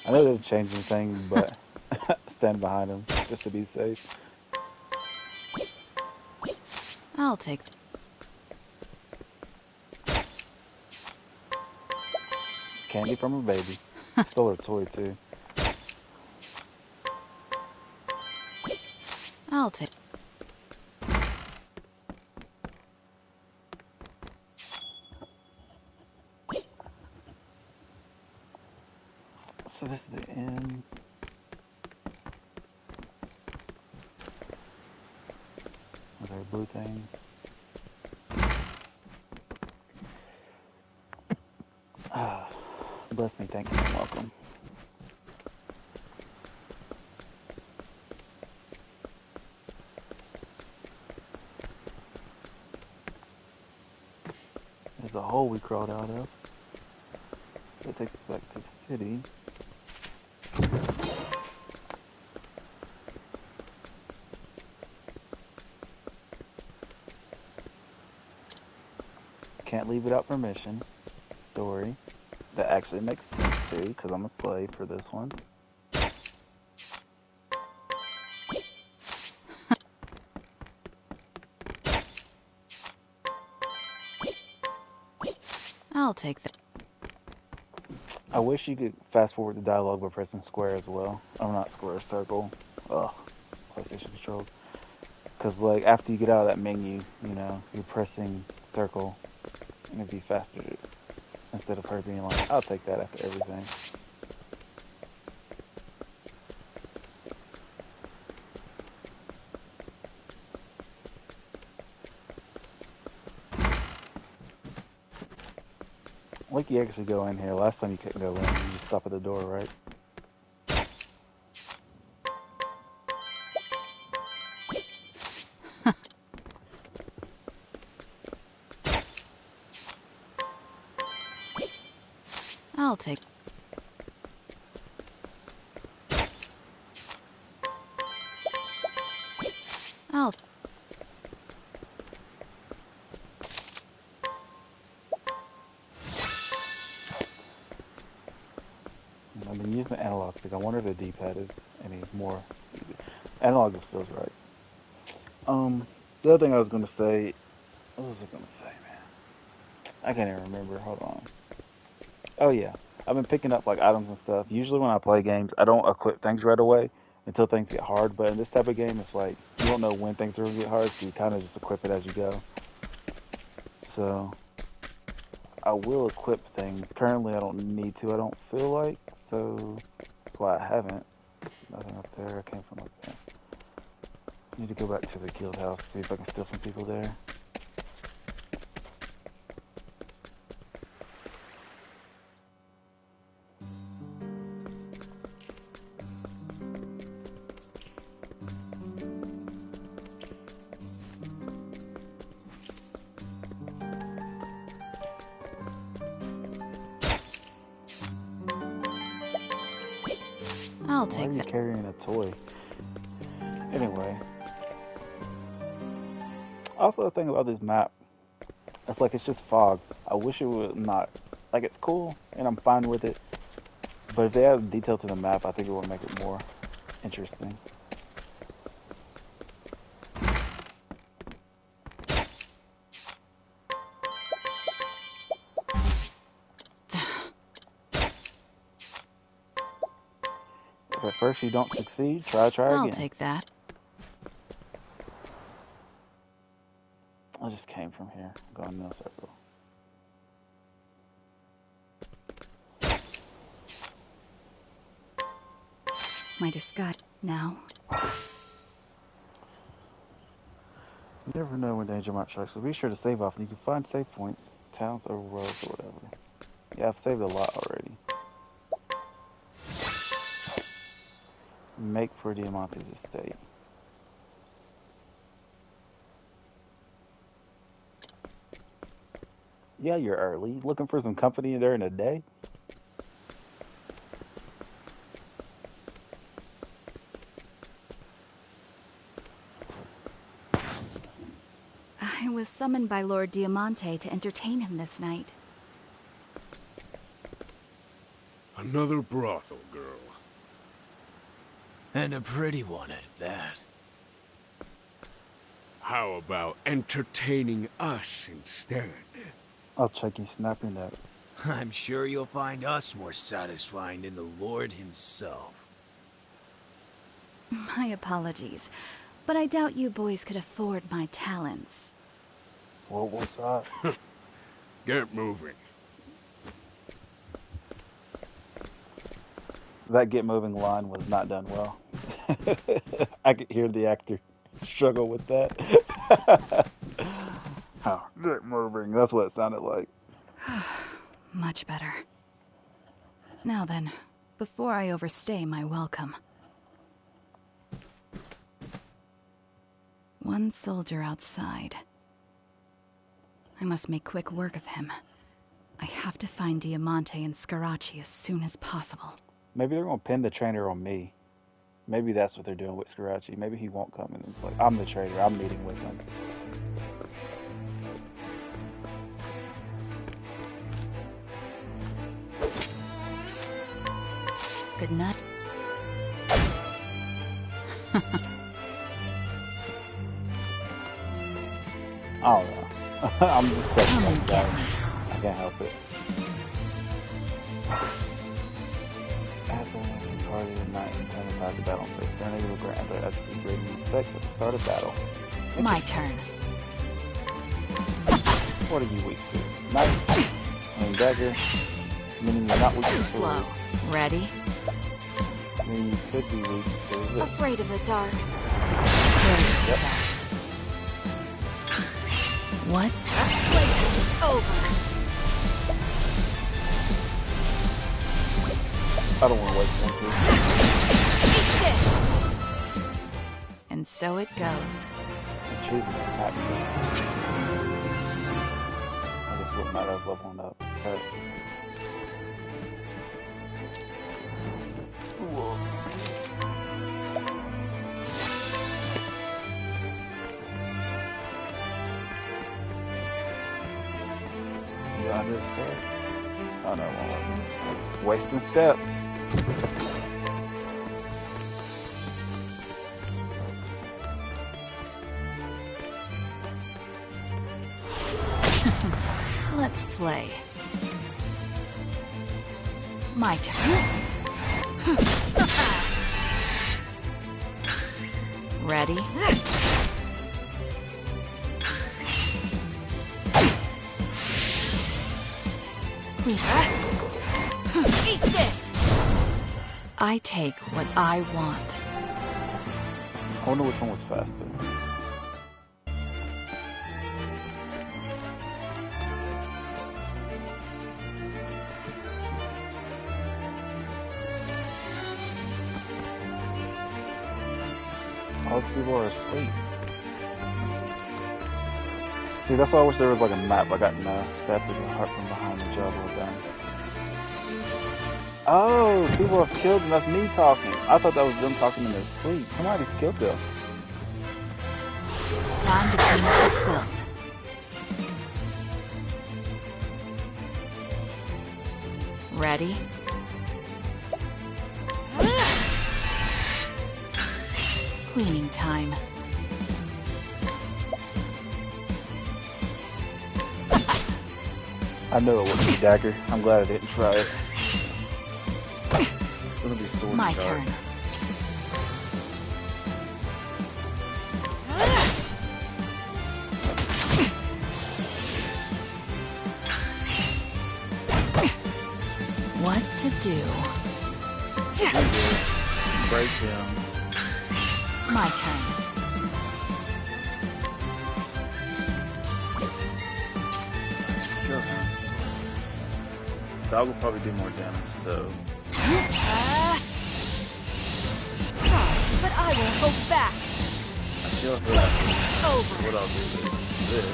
I know they've changed anything, but stand behind them just to be safe. I'll take Candy from a baby. Stole her toy too. I'll take blue thing. Bless me, thank you, and welcome. There's a hole we crawled out of. That takes us back to the city. Can't leave without permission. Story. That actually makes sense too, because I'm a slave for this one. I'll take that. I wish you could fast forward the dialogue by pressing square as well. Oh, not square, circle. Ugh, PlayStation controls. Because, like, after you get out of that menu, you know, you're pressing circle, and it'd be faster instead of her being like, I'll take that after everything. Like, you actually go in here. Last time you couldn't go in, you just stop at the door, right? I'll take. I'll. I've been using the analog stick. I wonder if the D-pad is any more. Analog just feels right. The other thing I was gonna say, what was I gonna say, man? I can't even remember. Hold on. Oh yeah, I've been picking up like items and stuff. Usually when I play games, I don't equip things right away until things get hard. But in this type of game, it's like you don't know when things are gonna get hard, so you kind of just equip it as you go. So I will equip things. Currently, I don't need to. I don't feel like, so that's why I haven't. Nothing up there. I came from up there. Need to go back to the guild house, see if I can steal some people there. I'll Why are take you that. carrying a toy? Anyway. Also, the thing about this map, it's like it's just fog. I wish it would not. Like, it's cool, and I'm fine with it. But if they add detail to the map, I think it would make it more interesting. If at first you don't succeed, try I'll again. take that. I just came from here, going no circle. My disguise now. You never know when danger might strike, so be sure to save often. You can find save points, towns, or roads, or whatever. Yeah, I've saved a lot already. Make for Diamante's estate. Yeah, you're early. Looking for some company during the day? I was summoned by Lord Diamante to entertain him this night. Another brothel girl. And a pretty one at that. How about entertaining us instead? I'll check you snapping that. I'm sure you'll find us more satisfying than the Lord himself. My apologies, but I doubt you boys could afford my talents. What was that? Get moving. That get moving line was not done well. I could hear the actor. struggle with that. Oh, Jack murdering. That's what it sounded like. Much better. Now then, before I overstay my welcome. One soldier outside. I must make quick work of him. I have to find Diamante and Scarachi as soon as possible. Maybe they're gonna pin the trainer on me. Maybe that's what they're doing with Scarachi. Maybe he won't come and it's like, I'm the traitor, I'm meeting with him. Good night. I don't know. I'm disgusted Come like and that. get me. I can't help it. After the party of the night and sanitize the battle phase, then they will grant their attribute rating effects at the start of battle. My turn. What are you weak to? Knife and dagger, meaning you're not weak to Too sword. slow. Ready? Meaning you could be weak to this. Afraid of the dark. Prepare yourself. What? Playtime is over. I don't want to waste one too. Eat this! And so it goes. Achievement, not good. I guess what matters is leveling up. But... Whoa. You under the stairs? Oh no, it won't let me. Wasting steps. Let's play. My turn. Ready? Eat this! I take what I want. I wonder which one was faster. All these people are asleep. See, that's why I wish there was like a map. I got stabbed through the heart from behind the job well done. Oh, people have killed and that's me talking. I thought that was them talking in their sleep. Somebody's killed them. Time to clean up the filth. Ready? Cleaning time. I knew it wouldn't be dagger. I'm glad I didn't try it. It's gonna be sword My and dart. turn. What to do? Break him. My turn. Sure. Dog will probably do more damage, so. Sorry, but I won't hold back. I feel like Over. what I'll do is this.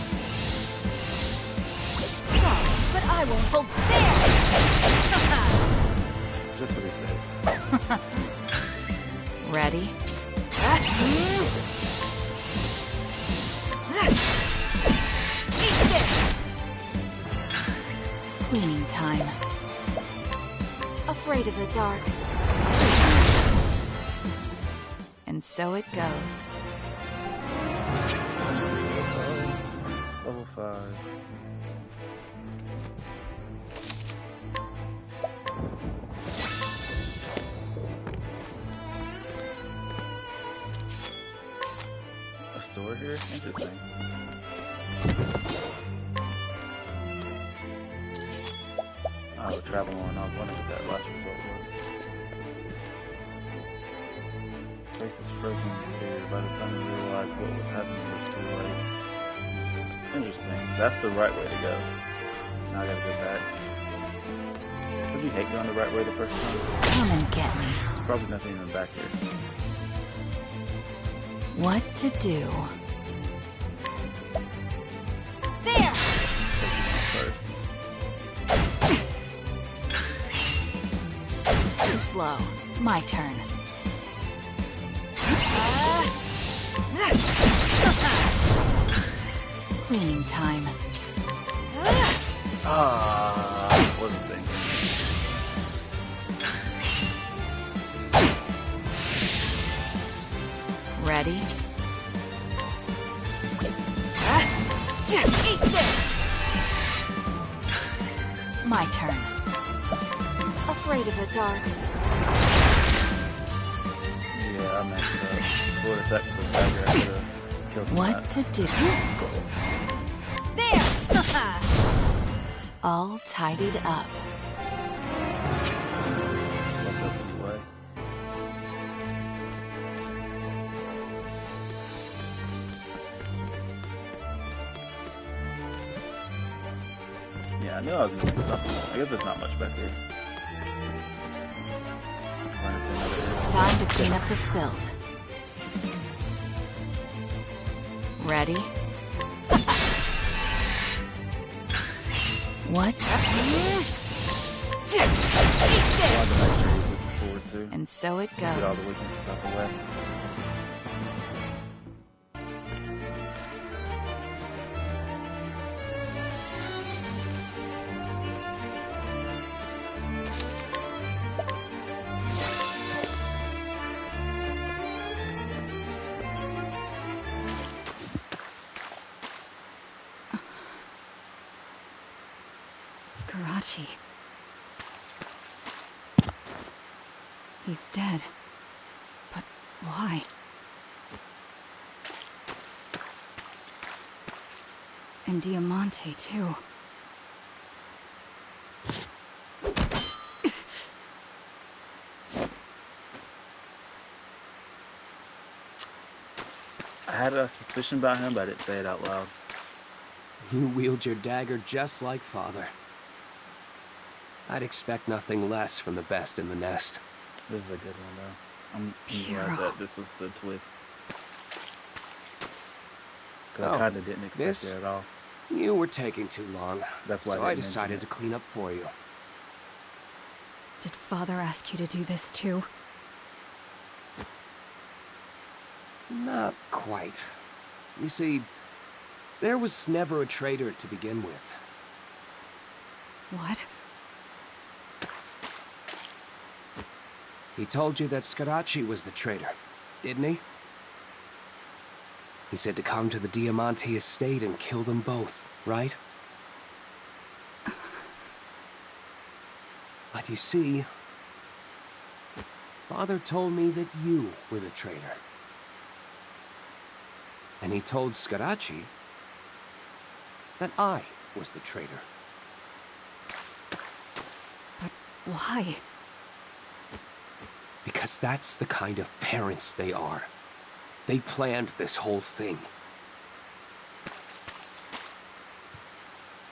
Sorry, but I won't hold there. Just to be safe. Ready? Eat this! Cleaning time. Afraid of the dark. And so it goes. Level 5. A store here? Interesting. Oh, we're traveling on. I was wondering what that last result was. face is frozen in fear. By the time he realized what was happening, it was too late. Interesting. That's the right way to go. Now I gotta go back. Would you hate going the right way the first time? Come and get me. There's probably nothing even back here. What to do? There! First. Too slow. My turn. Cleaning time. Wasn't thinking. Ready? Eat this! My turn. Afraid of the dark. Yeah, I messed up. For a second, the dagger, I could've killed him. What to do? There! All tidied up. Left up anyway. Yeah, I knew I was missing something. I guess there's not much back here. Run into another area. Time to clean up the filth. Ready? What? I wanted to make sure he's with the sword too. And so it Get all the goes. weaknesses out the way. Scarachi. He's dead. But why? And Diamante, too. I had a suspicion about him, but I didn't say it out loud. You wield your dagger just like father. I'd expect nothing less from the best in the nest. This is a good one, though. I'm Hero. glad that this was the twist. Because Oh, I kind of didn't expect this? it at all. You were taking too long. That's why so I I didn't decided mention to clean up for you. Did Father ask you to do this, too? Not quite. You see, there was never a traitor to begin with. What? He told you that Scarachi was the traitor, didn't he? He said to come to the Diamante estate and kill them both, right? But you see, Father told me that you were the traitor. And he told Scarachi that I was the traitor. But why? Because that's the kind of parents they are. They planned this whole thing.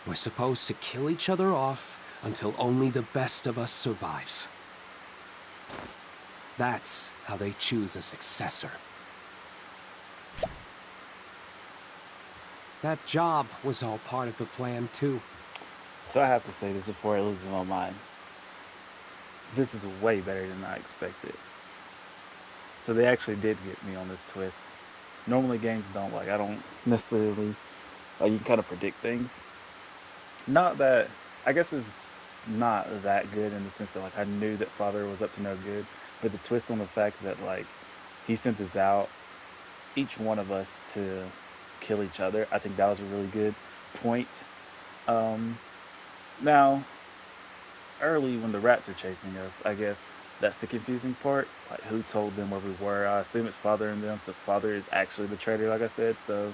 We're supposed to kill each other off until only the best of us survives. That's how they choose a successor. That job was all part of the plan, too. So I have to say this before it loses my mind. This is way better than I expected. So they actually did get me on this twist. Normally games don't, like, I don't necessarily, like, you can kind of predict things. Not that, I guess it's not that good in the sense that, like, I knew that Father was up to no good, but the twist on the fact that, like, he sent this out, each one of us to kill each other, I think that was a really good point. Now, early when the rats are chasing us, I guess that's the confusing part. Like, who told them where we were? I assume it's Father and them, so Father is actually the traitor, like I said, so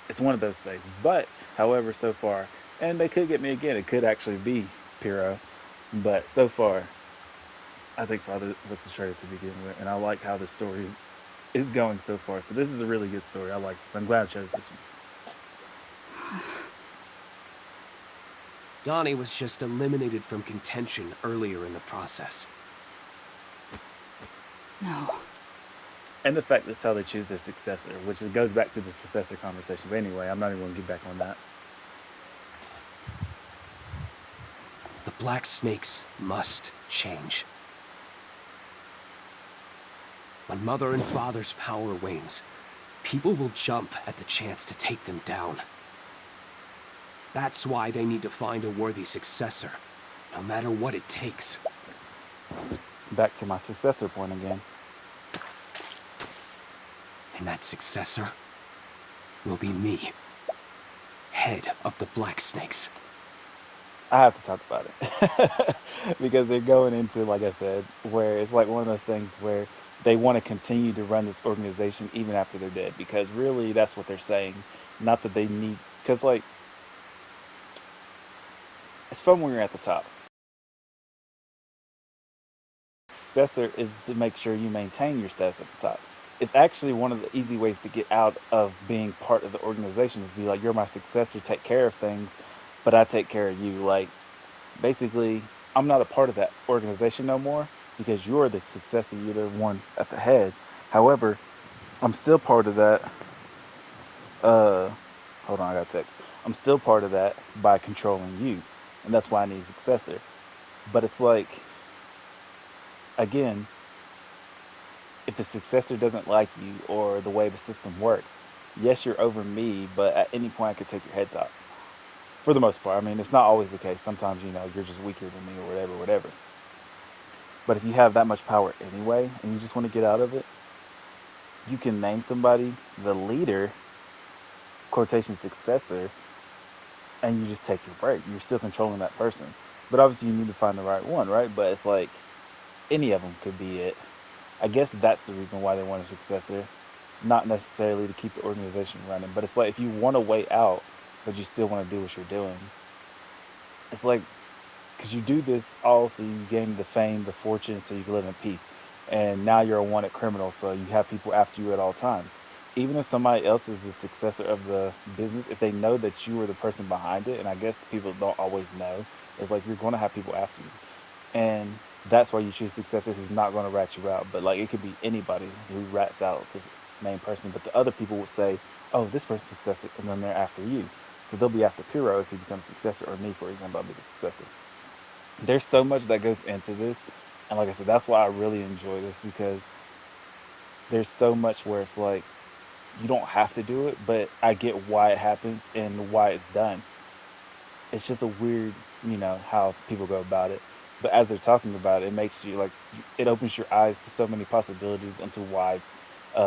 it's one of those things. But, however, so far, and they could get me again, it could actually be Piro, but so far, I think Father was the traitor to begin with, and I like how the story is going so far. So this is a really good story. I like this. I'm glad I chose this one. Donnie was just eliminated from contention earlier in the process. No. And the fact that's how they choose their successor, which goes back to the successor conversation. But anyway, I'm not even going to get back on that. The Black Snakes must change. When Mother and Father's power wanes, people will jump at the chance to take them down. That's why they need to find a worthy successor, no matter what it takes. Back to my successor point again. And that successor will be me, head of the Black Snakes. I have to talk about it. Because they're going into, like I said, where it's like one of those things where they want to continue to run this organization even after they're dead. Because really, that's what they're saying. Not that they need... Because, like, it's fun when you're at the top. Successor is to make sure you maintain your status at the top. It's actually one of the easy ways to get out of being part of the organization is be like, you're my successor, take care of things, but I take care of you. Like, basically, I'm not a part of that organization no more because you're the successor, you're the one at the head. However, I'm still part of that. Hold on, I got a text. I'm still part of that by controlling you, and that's why I need a successor. But it's like, again, if the successor doesn't like you or the way the system works, yes, you're over me, but at any point I could take your heads off. For the most part. I mean, it's not always the case. Sometimes, you're just weaker than me or whatever. But if you have that much power anyway, and you just want to get out of it, you can name somebody the leader, quotation successor, and you just take your break. You're still controlling that person. But obviously you need to find the right one, right? But it's like, any of them could be it. I guess that's the reason why they want a successor. Not necessarily to keep the organization running. But it's like, if you want a way out, but you still want to do what you're doing, it's like, because you do this all so you gain the fame, the fortune, so you can live in peace. And now you're a wanted criminal, so you have people after you at all times. Even if somebody else is the successor of the business, if they know that you were the person behind it, and I guess people don't always know, it's like you're going to have people after you. And that's why you choose a successor who's not going to rat you out. But like, it could be anybody who rats out this main person, but the other people would say, oh, this person's successor, and then they're after you. So they'll be after Piro if he becomes a successor, or me, for example, I'll be the successor. There's so much that goes into this, and like I said, that's why I really enjoy this, because there's so much where it's like, you don't have to do it, but I get why it happens and why it's done. It's just a weird, how people go about it. But as they're talking about it, it makes you like, it opens your eyes to so many possibilities into why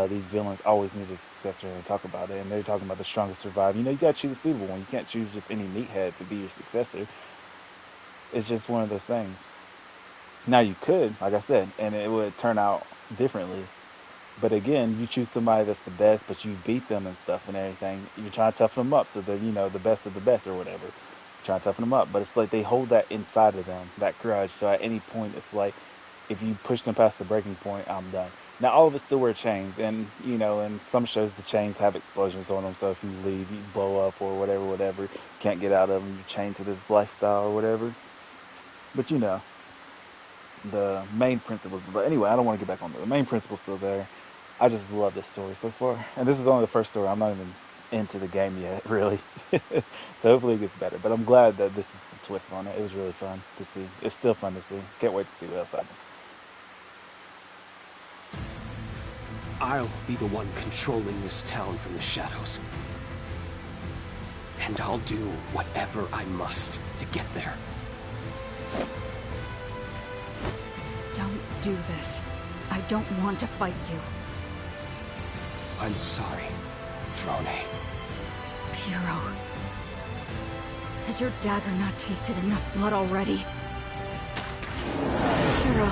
these villains always need a successor, and they talk about it. And they're talking about the strongest survive. You gotta choose a suitable one. You can't choose just any meathead to be your successor. It's just one of those things. Now you could, like I said, and it would turn out differently. But again, you choose somebody that's the best, but you beat them and stuff and everything. You're trying to toughen them up so they're, the best of the best or whatever. Trying to toughen them up. But it's like they hold that inside of them, that grudge. So at any point, it's like, if you push them past the breaking point, I'm done. Now, all of us still wear chains. And, in some shows, the chains have explosions on them. So if you leave, you blow up or whatever. Can't get out of them. You're chained to this lifestyle or whatever. But, the main principles. But anyway, I don't want to get back on that. The main principle's still there. I just love this story so far. And this is only the first story. I'm not even into the game yet, really. So hopefully it gets better. But I'm glad that this is the twist on it. It was really fun to see. It's still fun to see. Can't wait to see what else happens. I'll be the one controlling this town from the shadows. And I'll do whatever I must to get there. Don't do this. I don't want to fight you. I'm sorry, Throne. Piro. Has your dagger not tasted enough blood already? Piro.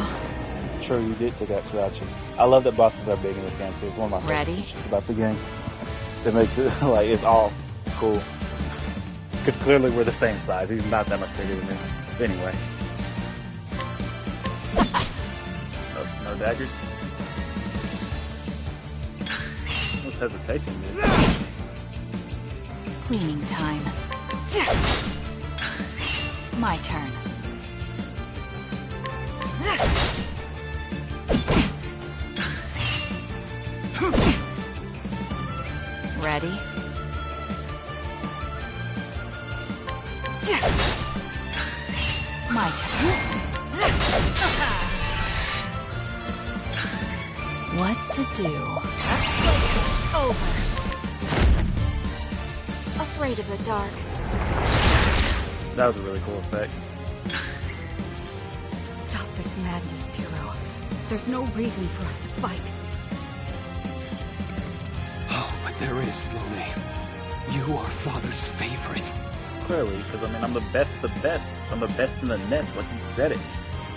Sure, you did take out Shhhh. I love that bosses are big in this game too. It's one of my Ready? favorite things about the game. It makes it like it's all cool. Because clearly we're the same size. He's not that much bigger than me. But anyway. No daggers? What's hesitation, dude? Cleaning time. My turn. Ready? My turn. What to do? Over. Afraid of the dark. That was a really cool effect. Stop this madness, Piero. There's no reason for us to fight. Oh, but there is, Throne. You are Father's favorite. Clearly, because I mean, I'm the best of the best. I'm the best in the nest, like you said it.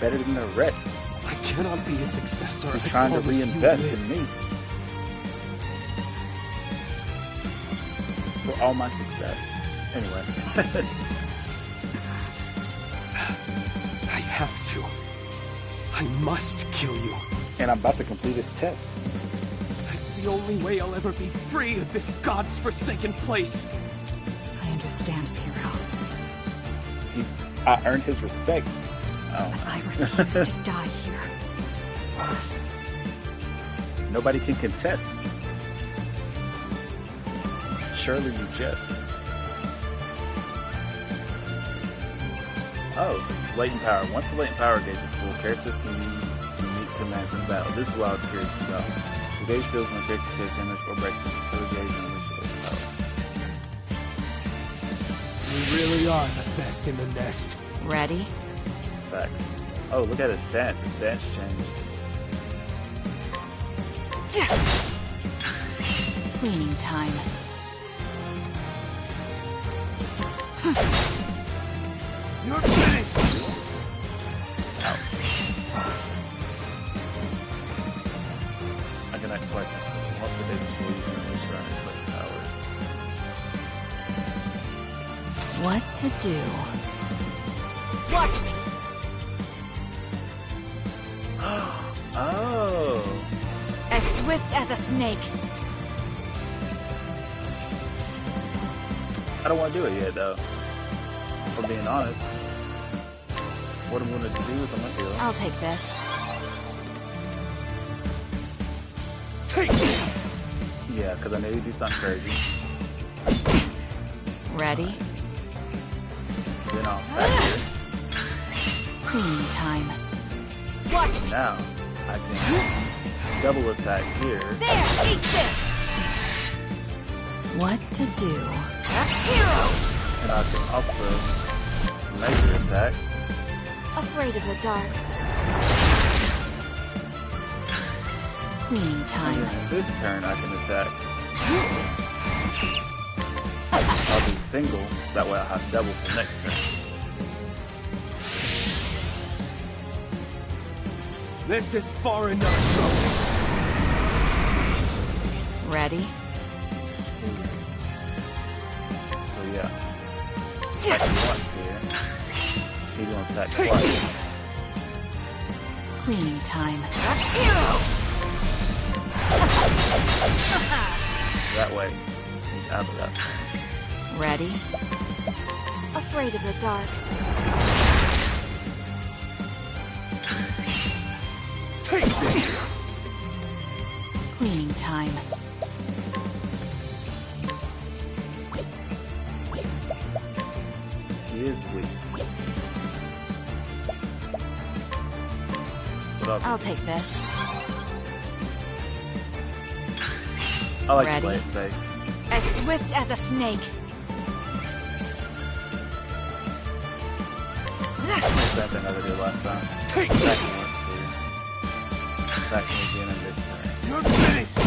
Better than the rest. I cannot be a successor You're as trying to long as you reinvest live. in me. For all my success. Anyway. I have to. I must kill you. And I'm about to complete this test. It's the only way I'll ever be free of this God's forsaken place. I understand, Piero. I earned his respect. But I refuse to die here. Nobody can contest. Surely you just. Oh, latent power. Once the latent power gauge is full, characters can use unique commands in battle. This is what I was curious about. The gauge fills when characters take damage or breaks the gauge in which it is power. You really are the best in the nest. Ready? Facts. Oh, look at his stance. His stance changed. Cleaning time. You're finished! I can act twice. Once a day before you can unleash around his latent power. What to do? Watch me. Oh. As swift as a snake. I don't want to do it yet, though. If I'm being honest. What I'm going to do is I'm going to do it. I'll take this. Take this! Yeah, because I know you do something crazy. Ready? Then I'll back here. Cleaning time. Watch me. Now, I can double attack here. There, eat this. What to do? A hero. And I can also measure attack. Afraid of the dark. Cleaning And time. then this turn I can attack. I'll do single, that way I'll have double for next turn. This is far enough, Throne. Ready? So yeah. Attack once here. He's gonna attack twice. Cleaning time. A hero. That way, he's out of that. Ready? Afraid of the dark. Take this! Cleaning time. He is weak. But I'll take this. I like to Ready? play it safe. As swift as a snake. Same thing I did last time. Take Attack this! him once here. Attack him again in this turn. You're finished!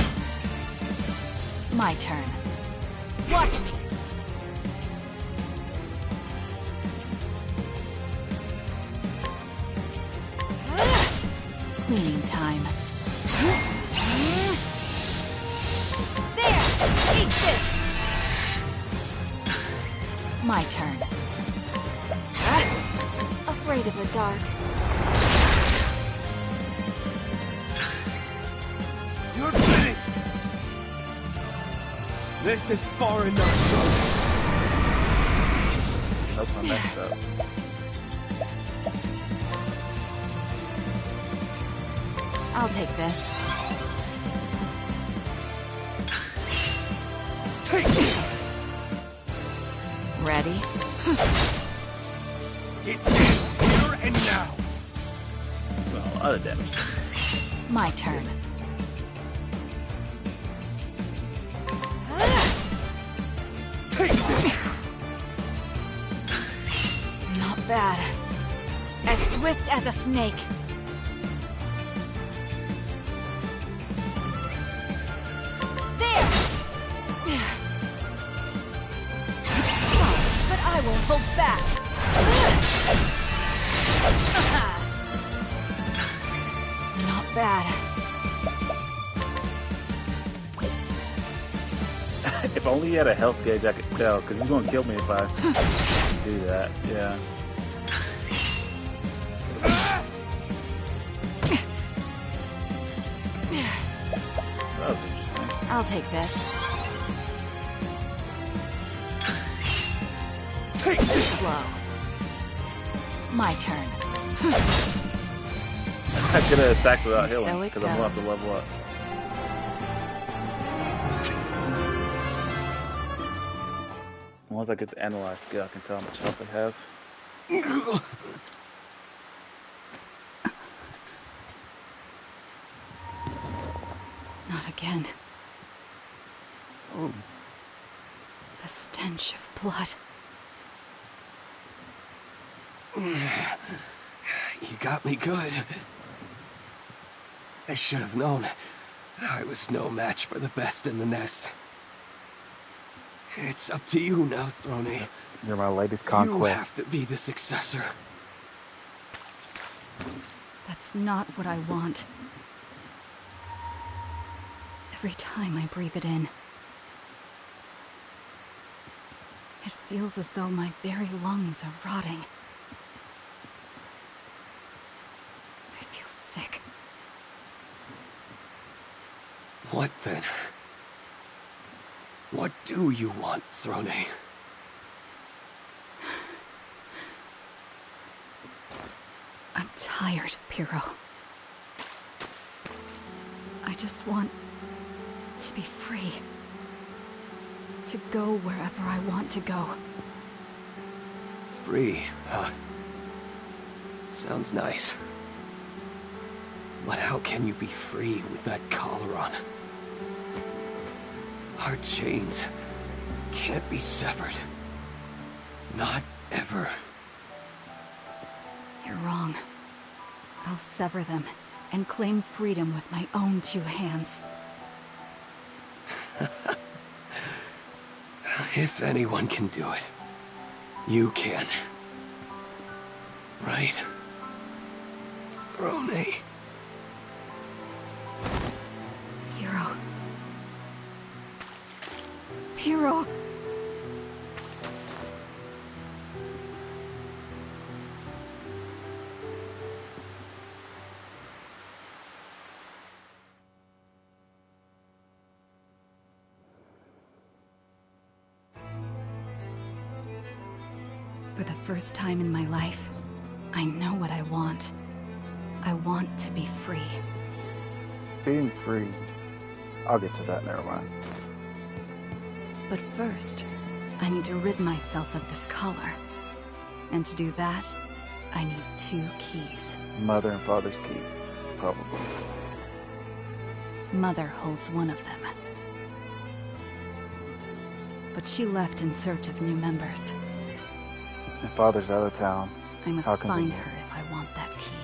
My turn. Watch me. Cleaning time. There, eat this. My turn. Afraid of the dark. This is far enough, Nope, I messed up. I'll take this. Take this! Ready? It ends here and now. Well, other damage. My turn. Take this! Not bad. As swift as a snake. There! But I won't hold back. Not bad. If only he had a health gauge, I could tell, because he's going to kill me if I do that. Yeah. That was interesting. I'll take this. Take this! Slow. My turn. I could have attacked without healing, So it because I'm going to have goes. to level up. Once I get the analyze skill, I can tell how much health I have. Not again. Ooh. The stench of blood. You got me good. I should have known. I was no match for the best in the nest. It's up to you now, Throne. You're my latest You conquest. have to be the successor. That's not what I want. Every time I breathe it in, it feels as though my very lungs are rotting. I feel sick. What then? What do you want, Throne? I'm tired, Piro. I just want to be free. To go wherever I want to go. Free, huh? Sounds nice. But how can you be free with that collar on? Our chains can't be severed. Not ever. You're wrong. I'll sever them and claim freedom with my own two hands. If anyone can do it, you can. Right? Throne. Piro. Piro. For the first time in my life, I know what I want. I want to be free. Being free. I'll get to that, never mind. But first, I need to rid myself of this collar. And to do that, I need 2 keys. Mother and father's keys, probably. Mother holds one of them. But she left in search of new members. And father's out of town. I must How find convenient. her if I want that key.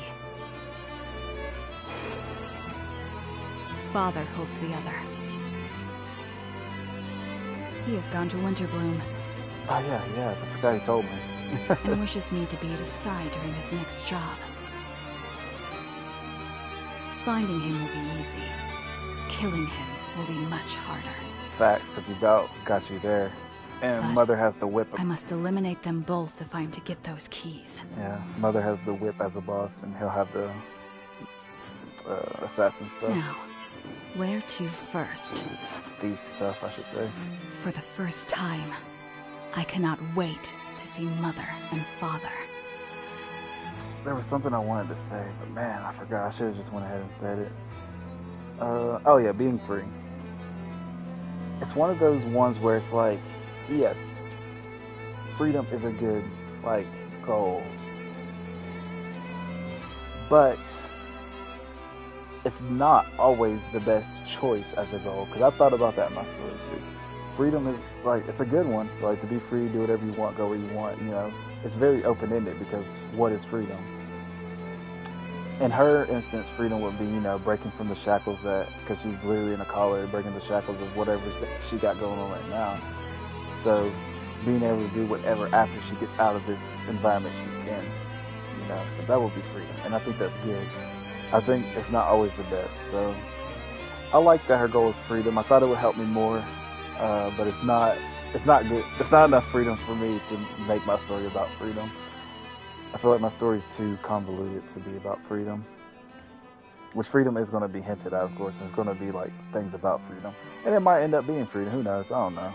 Father holds the other. He has gone to Winterbloom Oh yeah, yes, I forgot he told me. and wishes me to be at his side during his next job. Finding him will be easy. Killing him will be much harder. Facts, because he got you there. And But Mother has the whip. I must eliminate them both if I'm to get those keys. Yeah, Mother has the whip as a boss, and he'll have the assassin stuff. Now, Where to first? Thief stuff, I should say. For the first time, I cannot wait to see Mother and Father. There was something I wanted to say, but man, I forgot. I should have just went ahead and said it. Oh yeah, being free. It's one of those ones where it's like, yes, freedom is a good, like, goal. But it's not always the best choice as a goal, because I thought about that in my story too. Freedom is, like, it's a good one, like, to be free, do whatever you want, go where you want, you know. It's very open-ended, because what is freedom? In her instance, freedom would be, you know, breaking from the shackles that, because she's literally in a collar, breaking the shackles of whatever she got going on right now. So, being able to do whatever after she gets out of this environment she's in, you know, so that would be freedom, and I think that's good. I think it's not always the best, so I like that her goal is freedom. I thought it would help me more, but it's not good. It's not enough freedom for me to make my story about freedom. I feel like my story is too convoluted to be about freedom. Which freedom is going to be hinted at, of course, and it's going to be like things about freedom. And it might end up being freedom, who knows, I don't know.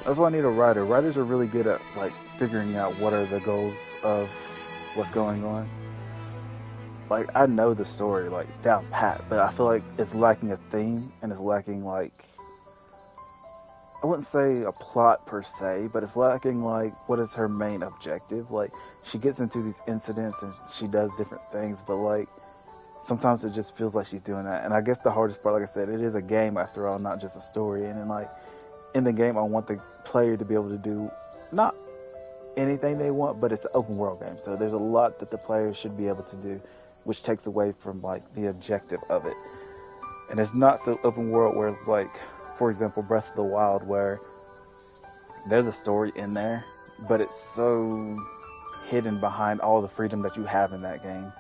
That's why I need a writer. Writers are really good at like figuring out what are the goals of what's going on. Like, I know the story like down pat, but I feel like it's lacking a theme, and it's lacking like, I wouldn't say a plot per se, but it's lacking like, what is her main objective? Like, she gets into these incidents and she does different things, but like, sometimes it just feels like she's doing that. And I guess the hardest part, like I said, it is a game after all, not just a story. And then like, in the game, I want the player to be able to do not anything they want, but it's an open world game. So there's a lot that the player should be able to do, which takes away from like the objective of it. And it's not so open world where it's like, for example, Breath of the Wild, where there's a story in there, but it's so hidden behind all the freedom that you have in that game.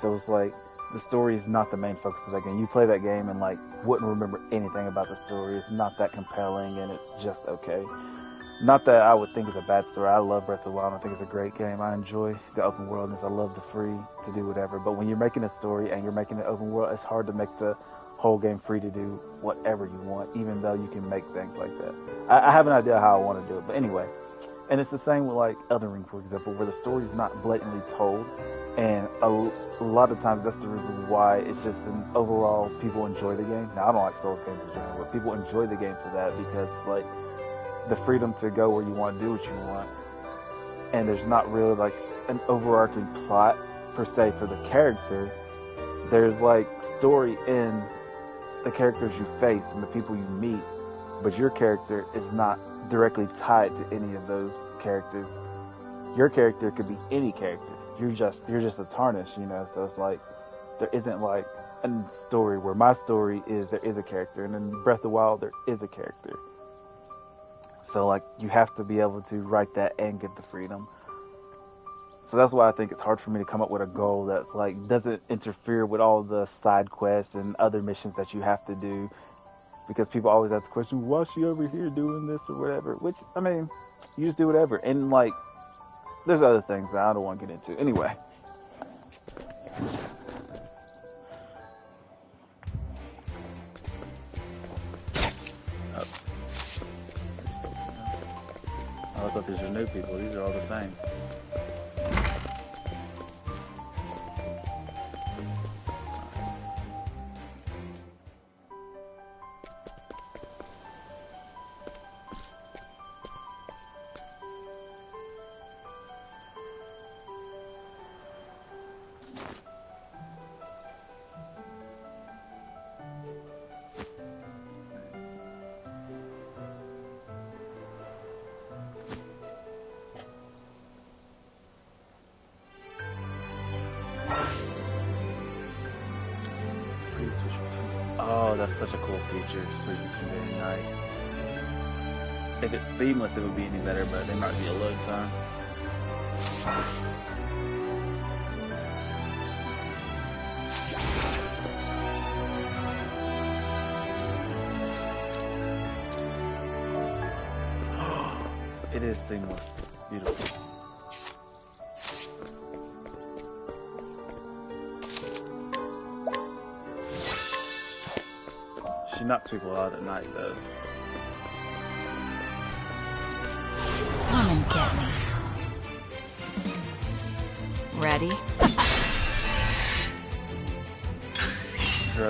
So it's like, the story is not the main focus of that game. You play that game and like wouldn't remember anything about the story. It's not that compelling, and it's just okay. Not that I would think it's a bad story. I love Breath of the Wild. I think it's a great game. I enjoy the open worldness. I love the free to do whatever. But when you're making a story and you're making an open world, it's hard to make the whole game free to do whatever you want, even though you can make things like that. I have an idea how I want to do it, but anyway. And it's the same with like Elden Ring, for example, where the story is not blatantly told, and a lot of times that's the reason why it's just an overall people enjoy the game. Now, I don't like Souls games in general, but people enjoy the game for that, because like the freedom to go where you want, to do what you want, and there's not really like an overarching plot per se for the character. There's like story in the characters you face and the people you meet, but your character is not directly tied to any of those characters. Your character could be any character. You're just a tarnish, you know. So it's like there isn't like a story where my story is there is a character, and in Breath of the Wild there is a character. So like you have to be able to write that and get the freedom. So that's why I think it's hard for me to come up with a goal that's like doesn't interfere with all the side quests and other missions that you have to do, because people always ask the question, why is she over here doing this or whatever? Which, I mean, you just do whatever. And like, there's other things that I don't want to get into. Anyway. Oh, I thought these were new people. These are all the same. Oh, that's such a cool feature, switch between day and night. If it's seamless, it would be any better, but there might be a load time. It is seamless. Beautiful. She knocks people out at night, though. Come and get me. Ready?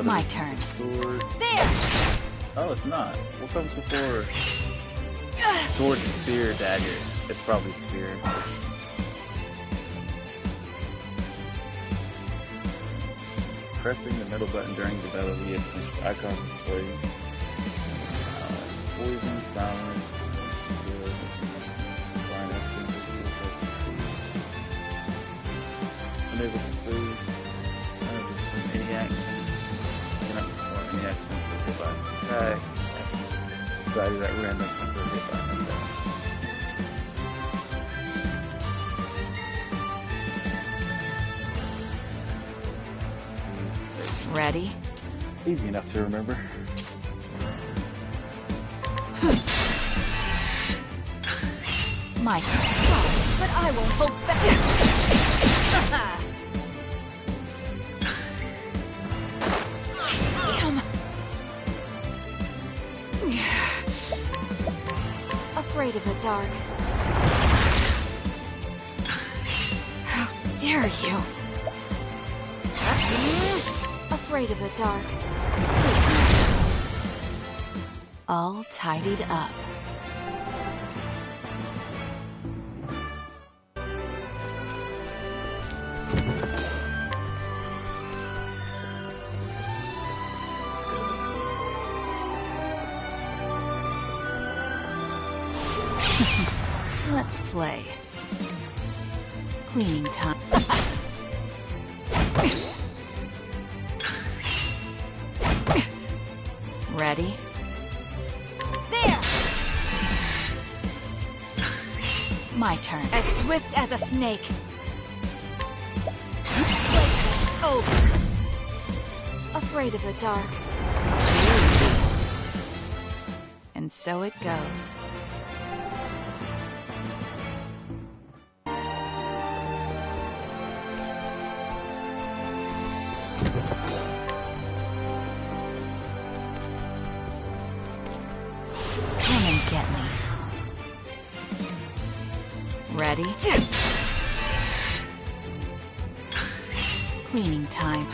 My turn. Sword. There! Oh, it's not. What comes before sword, spear, dagger? It's probably spear. Pressing the middle button during the battle will change icons display. Poison, silence, skill, flying accents, unable to boost, any action, cannot perform any actions that hit by an attack, decided at random until hit by an attack. Ready? Easy enough to remember. My turn. But I won't hold back. Damn! Afraid of the dark. How dare you? Afraid of the dark. Who's next? All tidied up. Let's play. Cleaning time. Ready? There! My turn. As swift as a snake. Playtime's over. Afraid of the dark. And so it goes. Come and get me. Ready? Cleaning time.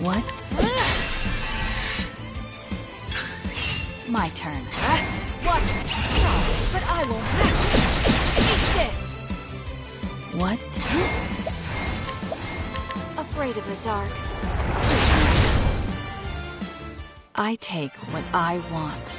What? My turn. Watch it. But I won't. Eat this! What? Afraid of the dark. I take what I want.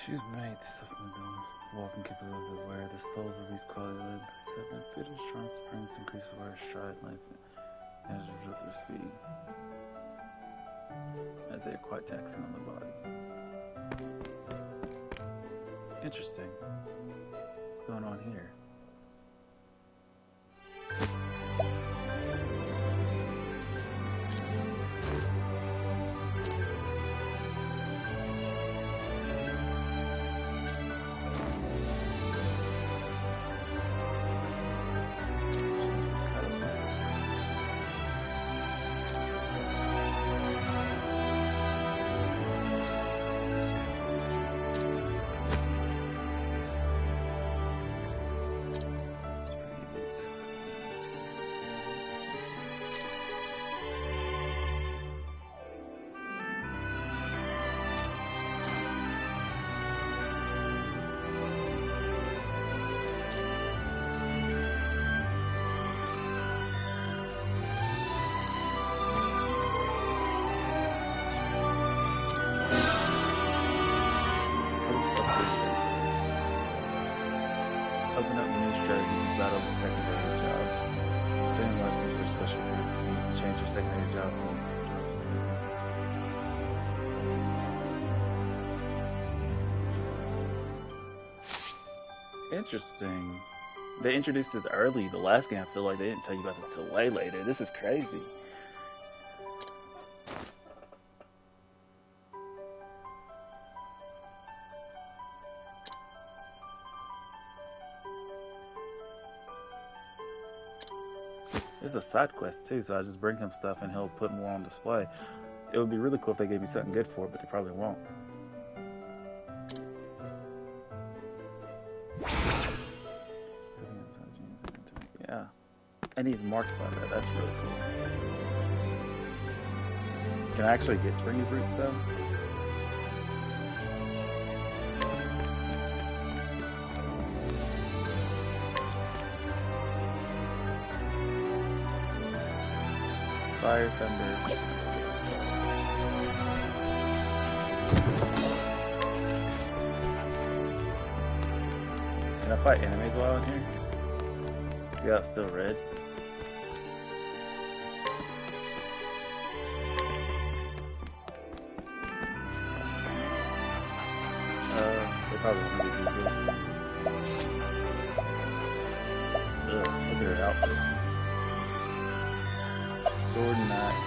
She was made to supplement them, walking capability where the souls of these quality live, said that fit and strong springs increase wear stride length and as a result of their speed, as they are quite taxing on the body. Interesting. What's going on here? Open up new strategies and battle the secondary jobs. Training lessons for special group. You can change your secondary job. Interesting. They introduced this early. The last game, I feel like they didn't tell you about this till way later. This is crazy. It's a side quest too, so I just bring him stuff and he'll put more on display. It would be really cool if they gave me something good for it, but they probably won't. Yeah. And he's marked by that. That's really cool. Can I actually get Springy Brutes though? Fire, thunder. Can I fight enemies while in here? Yeah, it's still red. They probably want me to do this. Ugh, look at her outfit. Sword and knife.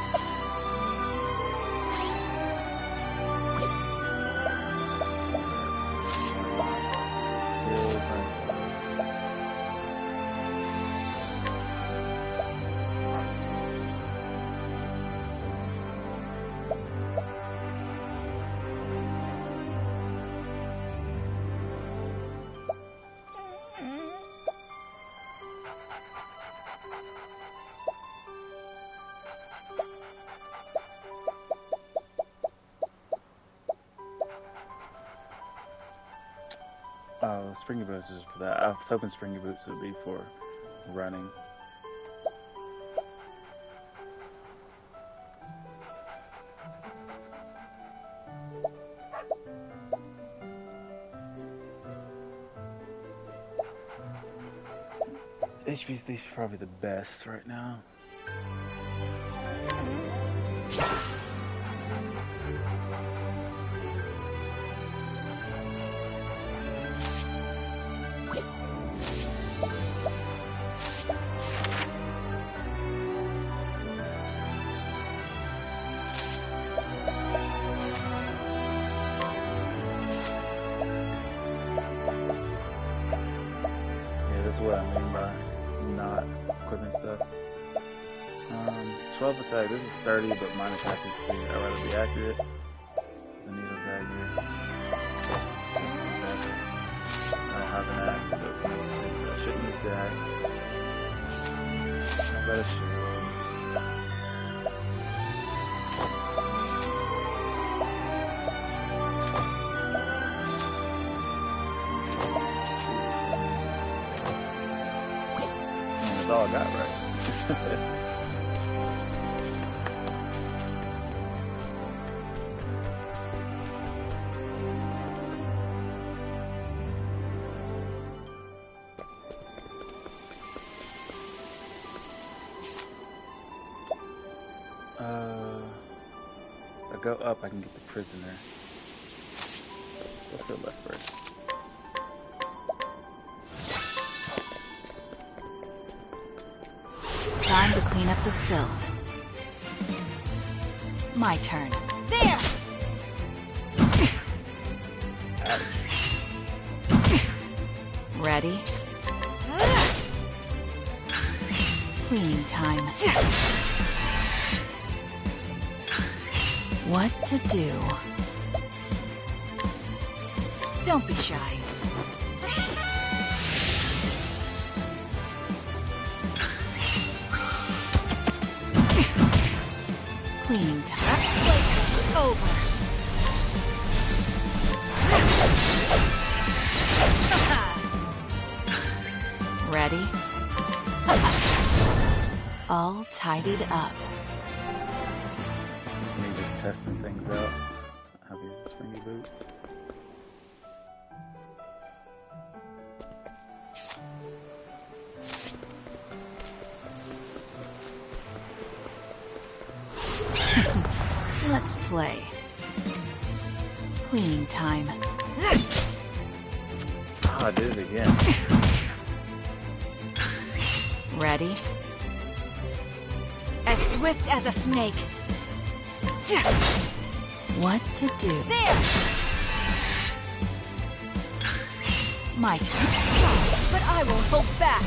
Oh, Springy Boots is for that. I was hoping Springy Boots would be for running. HP's is probably the best right now. What I mean by not equipping stuff. 12 attack, this is 30, but minus accuracy. I'd rather be accurate. The needle dagger. I don't have an axe, so it's not so I shouldn't use the axe. I bet I should. That's all I got, right? If I go up, I can get the prisoner. Let's go left first. Time to clean up the filth. My turn. There! Ready? Cleaning time. What to do? Don't be shy. Cleaning time. Playtime's over. Ready? All tidied up. Me just testing things out. How these Springy Boots. Let's play. Cleaning time. Oh, I did it again. Ready? As swift as a snake. What to do? There! My turn. But I won't hold back.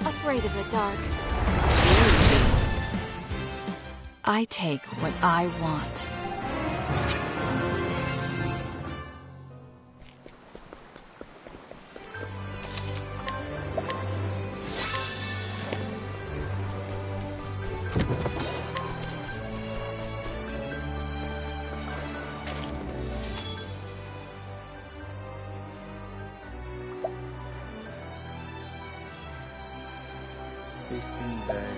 Afraid of the dark. I take what I want. Feasting Bay.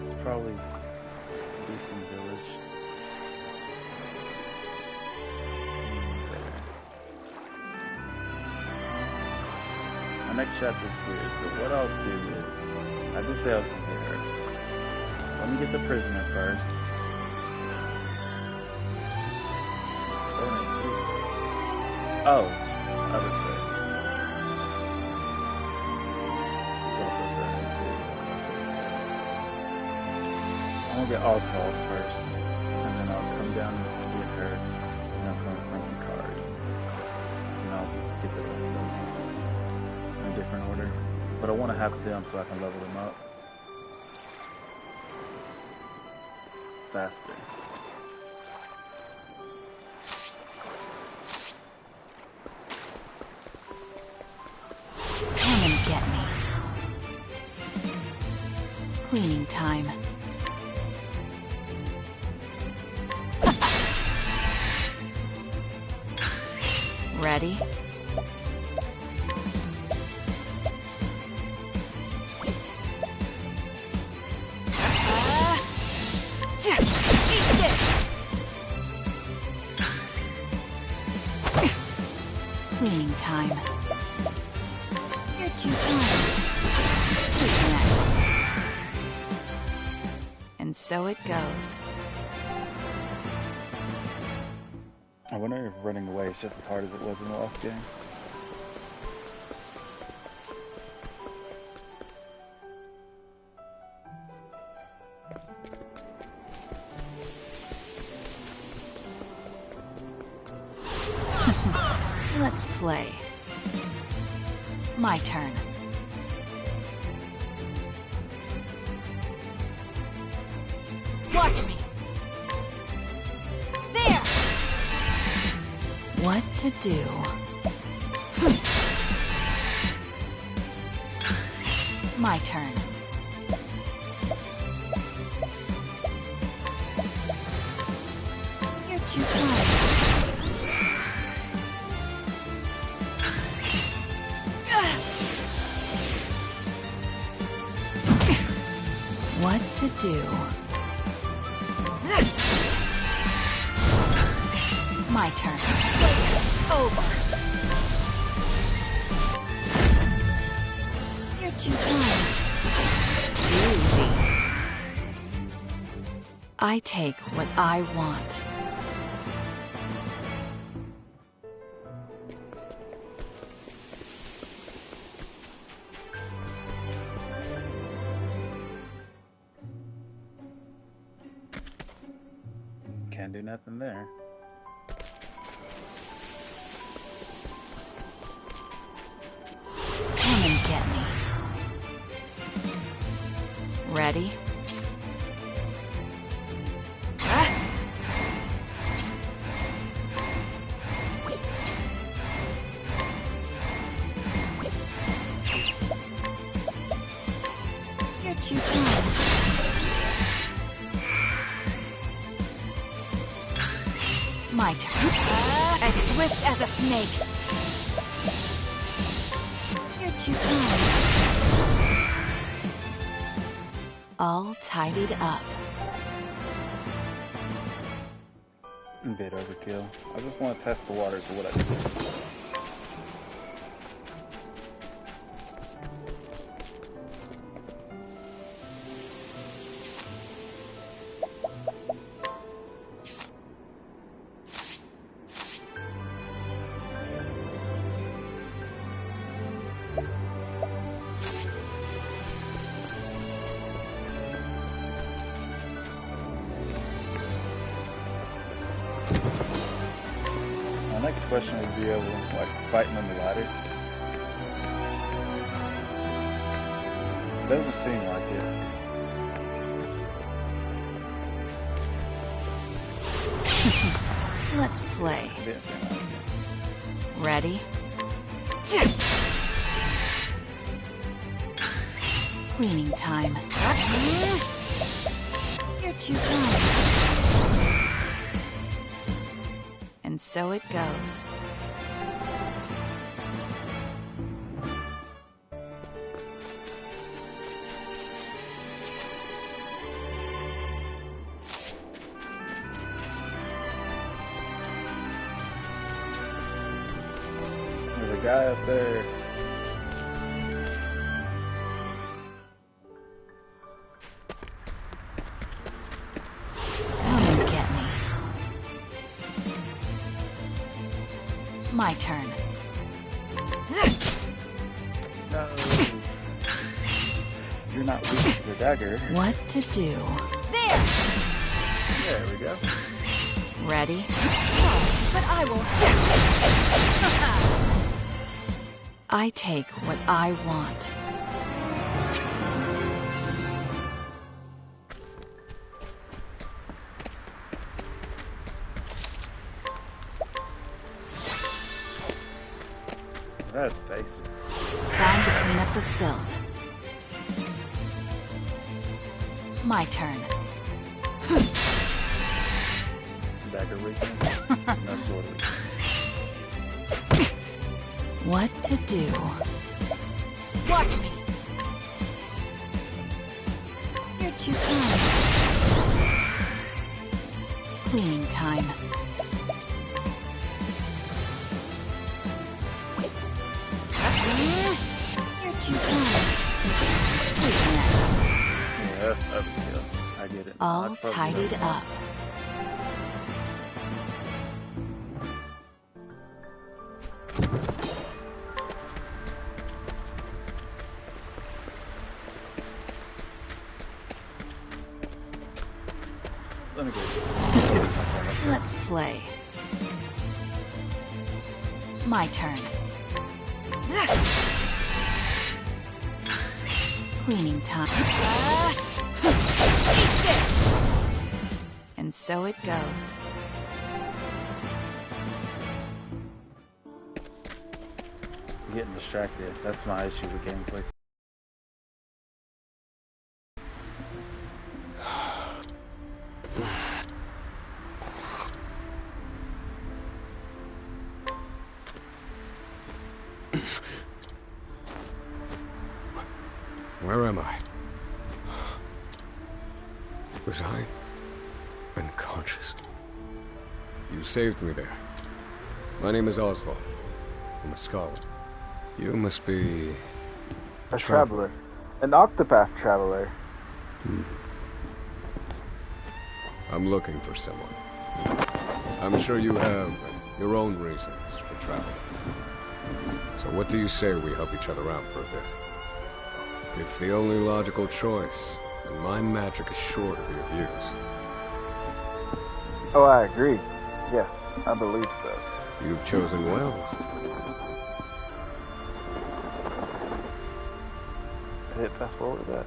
It's probably a decent village. My next chapter is here, so what I'll do is, I did say I was gonna get her. Let me get the prisoner first. Oh, other stuff. It's also burning too. I'm gonna get alcohol first, and then I'll come down and get her, and I'll come from the card, and I'll get the rest of them in a different order. But I want to have them so I can level them up faster. Come and get me. Cleaning time. Ready? Eat this! Cleaning time. You're too kind. Who's next? And so it goes. I wonder if running away is just as hard as it was in the last game. Let's play. My turn. Watch me. There! What to do? My turn. You're too kind. What to do? My turn. Over. You're too kind. Easy. I take what I want. Can't do nothing there. Come and get me. Ready? You're too kind. My turn. As swift as a snake. You're too kind. All tidied up. A bit overkill. I just want to test the waters of what I do. question would be able to like fight him on the ladder. Doesn't seem like it. Let's play. Didn't seem like it. Ready? Cleaning time. You're too kind. And so it goes. There's a guy up there. Come and get me. My turn. No. You're not weak to the dagger. What to do? There! There we go. Ready? But I won't. I take what I want. That's faces. Time to clean up the filth. My turn. Dagger weakness. No sword weakness. What to do? Watch me. You're too kind. Cleaning time. You're too kind. Who's next? Yeah, that's uphill. I get it. All That's probably tidied better. up. Let me get it. Let's play. My turn. Cleaning time. Eat this! And so it goes. I'm getting distracted. That's my issue with games like Where am I? Was I unconscious? You saved me there. My name is Oswald. I'm a scholar. You must be... a traveler. An Octopath traveler. I'm looking for someone. I'm sure you have your own reasons for traveling. So what do you say we help each other out for a bit? It's the only logical choice, and my magic is sure to be of use. Oh, I agree. Yes, I believe so. You've chosen well. Hit fast forward to that.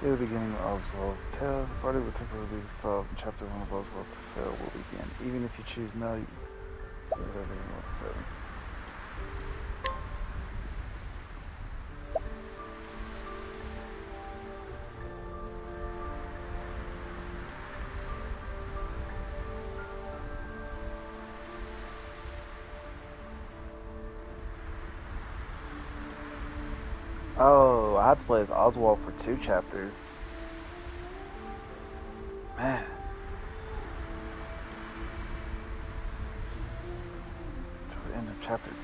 At the beginning of Oswald's tale, the party will temporarily be solved in chapter 1 of Oswald's tale will begin. Even if you choose no, you... Oh, I had to play as Oswald for 2 chapters. Man. To the end of chapter 2.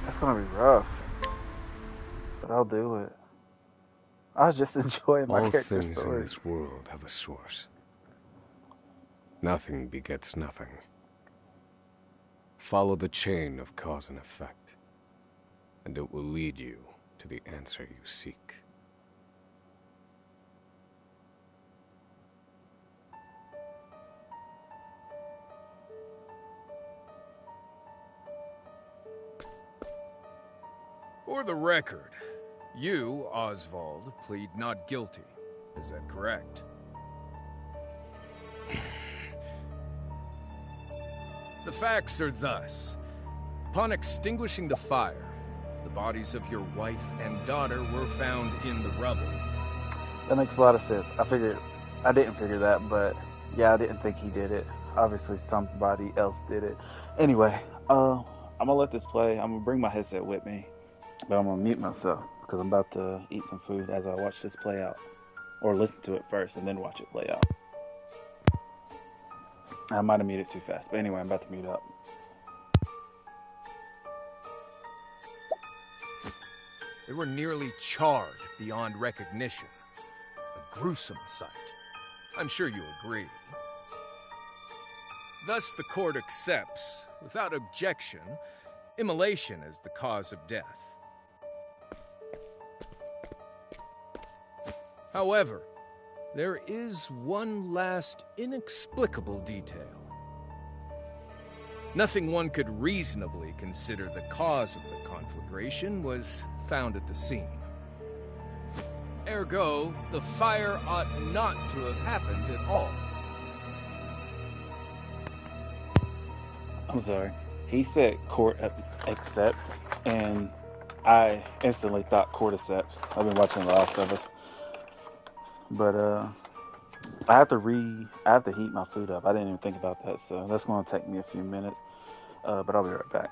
That's gonna be rough. But I'll do it. I was just enjoying my All character's things story. in this world have a source. Nothing begets nothing. Follow the chain of cause and effect, and it will lead you to the answer you seek. For the record, you, Oswald, plead not guilty. Is that correct? The facts are thus. Upon extinguishing the fire, the bodies of your wife and daughter were found in the rubble. That makes a lot of sense. I didn't figure that, but yeah, I didn't think he did it. Obviously, somebody else did it. Anyway, I'm gonna let this play. I'm gonna bring my headset with me, but I'm gonna mute myself because I'm about to eat some food as I watch this play out, or listen to it first and then watch it play out. I might have muted too fast, but anyway, I'm about to mute up. They were nearly charred beyond recognition. A gruesome sight. I'm sure you agree. Thus, the court accepts, without objection, immolation as the cause of death. However, there is one last inexplicable detail. Nothing one could reasonably consider the cause of the conflagration was found at the scene. Ergo, the fire ought not to have happened at all. I'm sorry. He said court accepts, and I instantly thought cordyceps. I've been watching The Last of Us. But I have to heat my food up. I didn't even think about that, so that's going to take me a few minutes. But I'll be right back.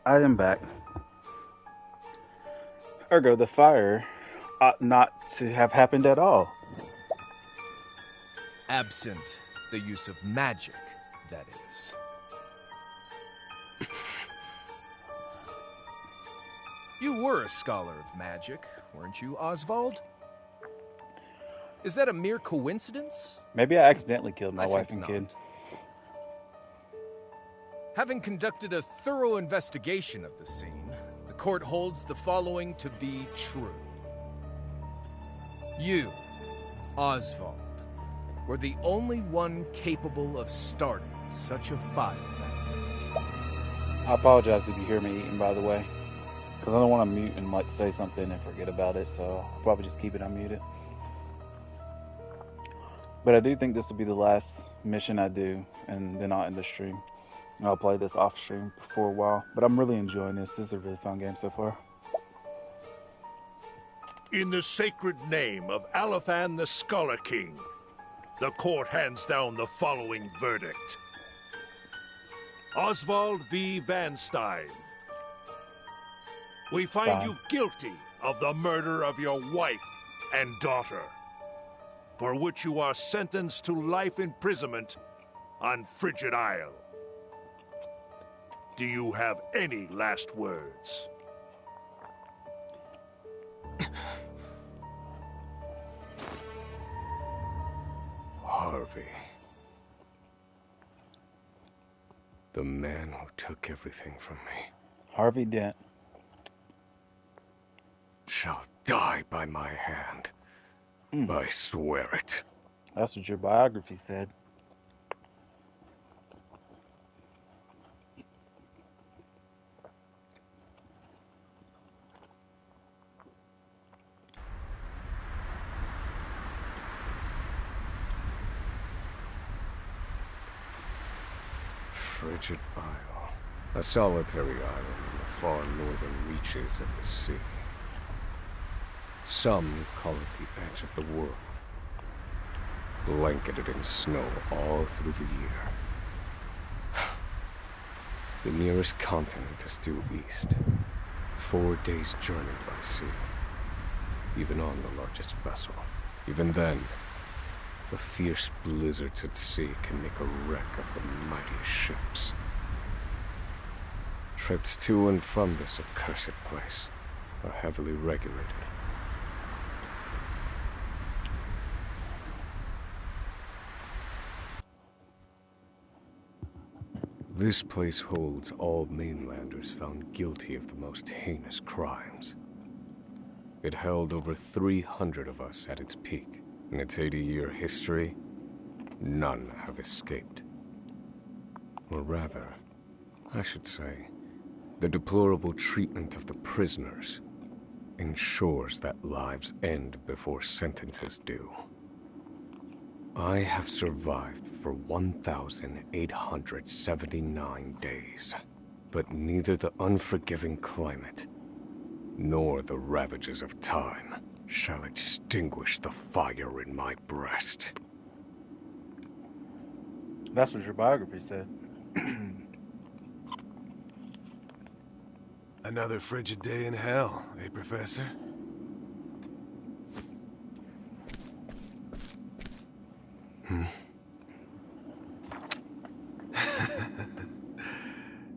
I am back. Ergo, the fire ought not to have happened at all. Absent the use of magic, that is. You were a scholar of magic, weren't you, Oswald? Is that a mere coincidence? Maybe I accidentally killed my I wife think and kid. not. Having conducted a thorough investigation of the scene, the court holds the following to be true. You, Oswald, were the only one capable of starting such a fire that night. I apologize if you hear me eating, by the way, because I don't want to mute and like say something and forget about it, so I'll probably just keep it unmuted. But I do think this will be the last mission I do, and then I'll end the stream. And I'll play this off stream for a while, but I'm really enjoying this. This is a really fun game so far. In the sacred name of Alephan the Scholar King, the court hands down the following verdict. Oswald V. Van Stein. We find you guilty of the murder of your wife and daughter, for which you are sentenced to life imprisonment on Frigid Isle. Do you have any last words? Harvey. The man who took everything from me. Harvey Dent. Shall die by my hand. I swear it. That's what your biography said. Frigid Isle. A solitary island in the far northern reaches of the sea. Some call it the edge of the world. Blanketed in snow all through the year. The nearest continent is due east. 4 days' journey by sea. Even on the largest vessel. Even then, the fierce blizzards at sea can make a wreck of the mightiest ships. Trips to and from this accursed place are heavily regulated. This place holds all mainlanders found guilty of the most heinous crimes. It held over 300 of us at its peak. In its 80-year history, none have escaped. Or rather, I should say, the deplorable treatment of the prisoners ensures that lives end before sentences do. I have survived for 1,879 days, but neither the unforgiving climate nor the ravages of time shall extinguish the fire in my breast. That's what your biography said. Another frigid day in hell, eh, Professor?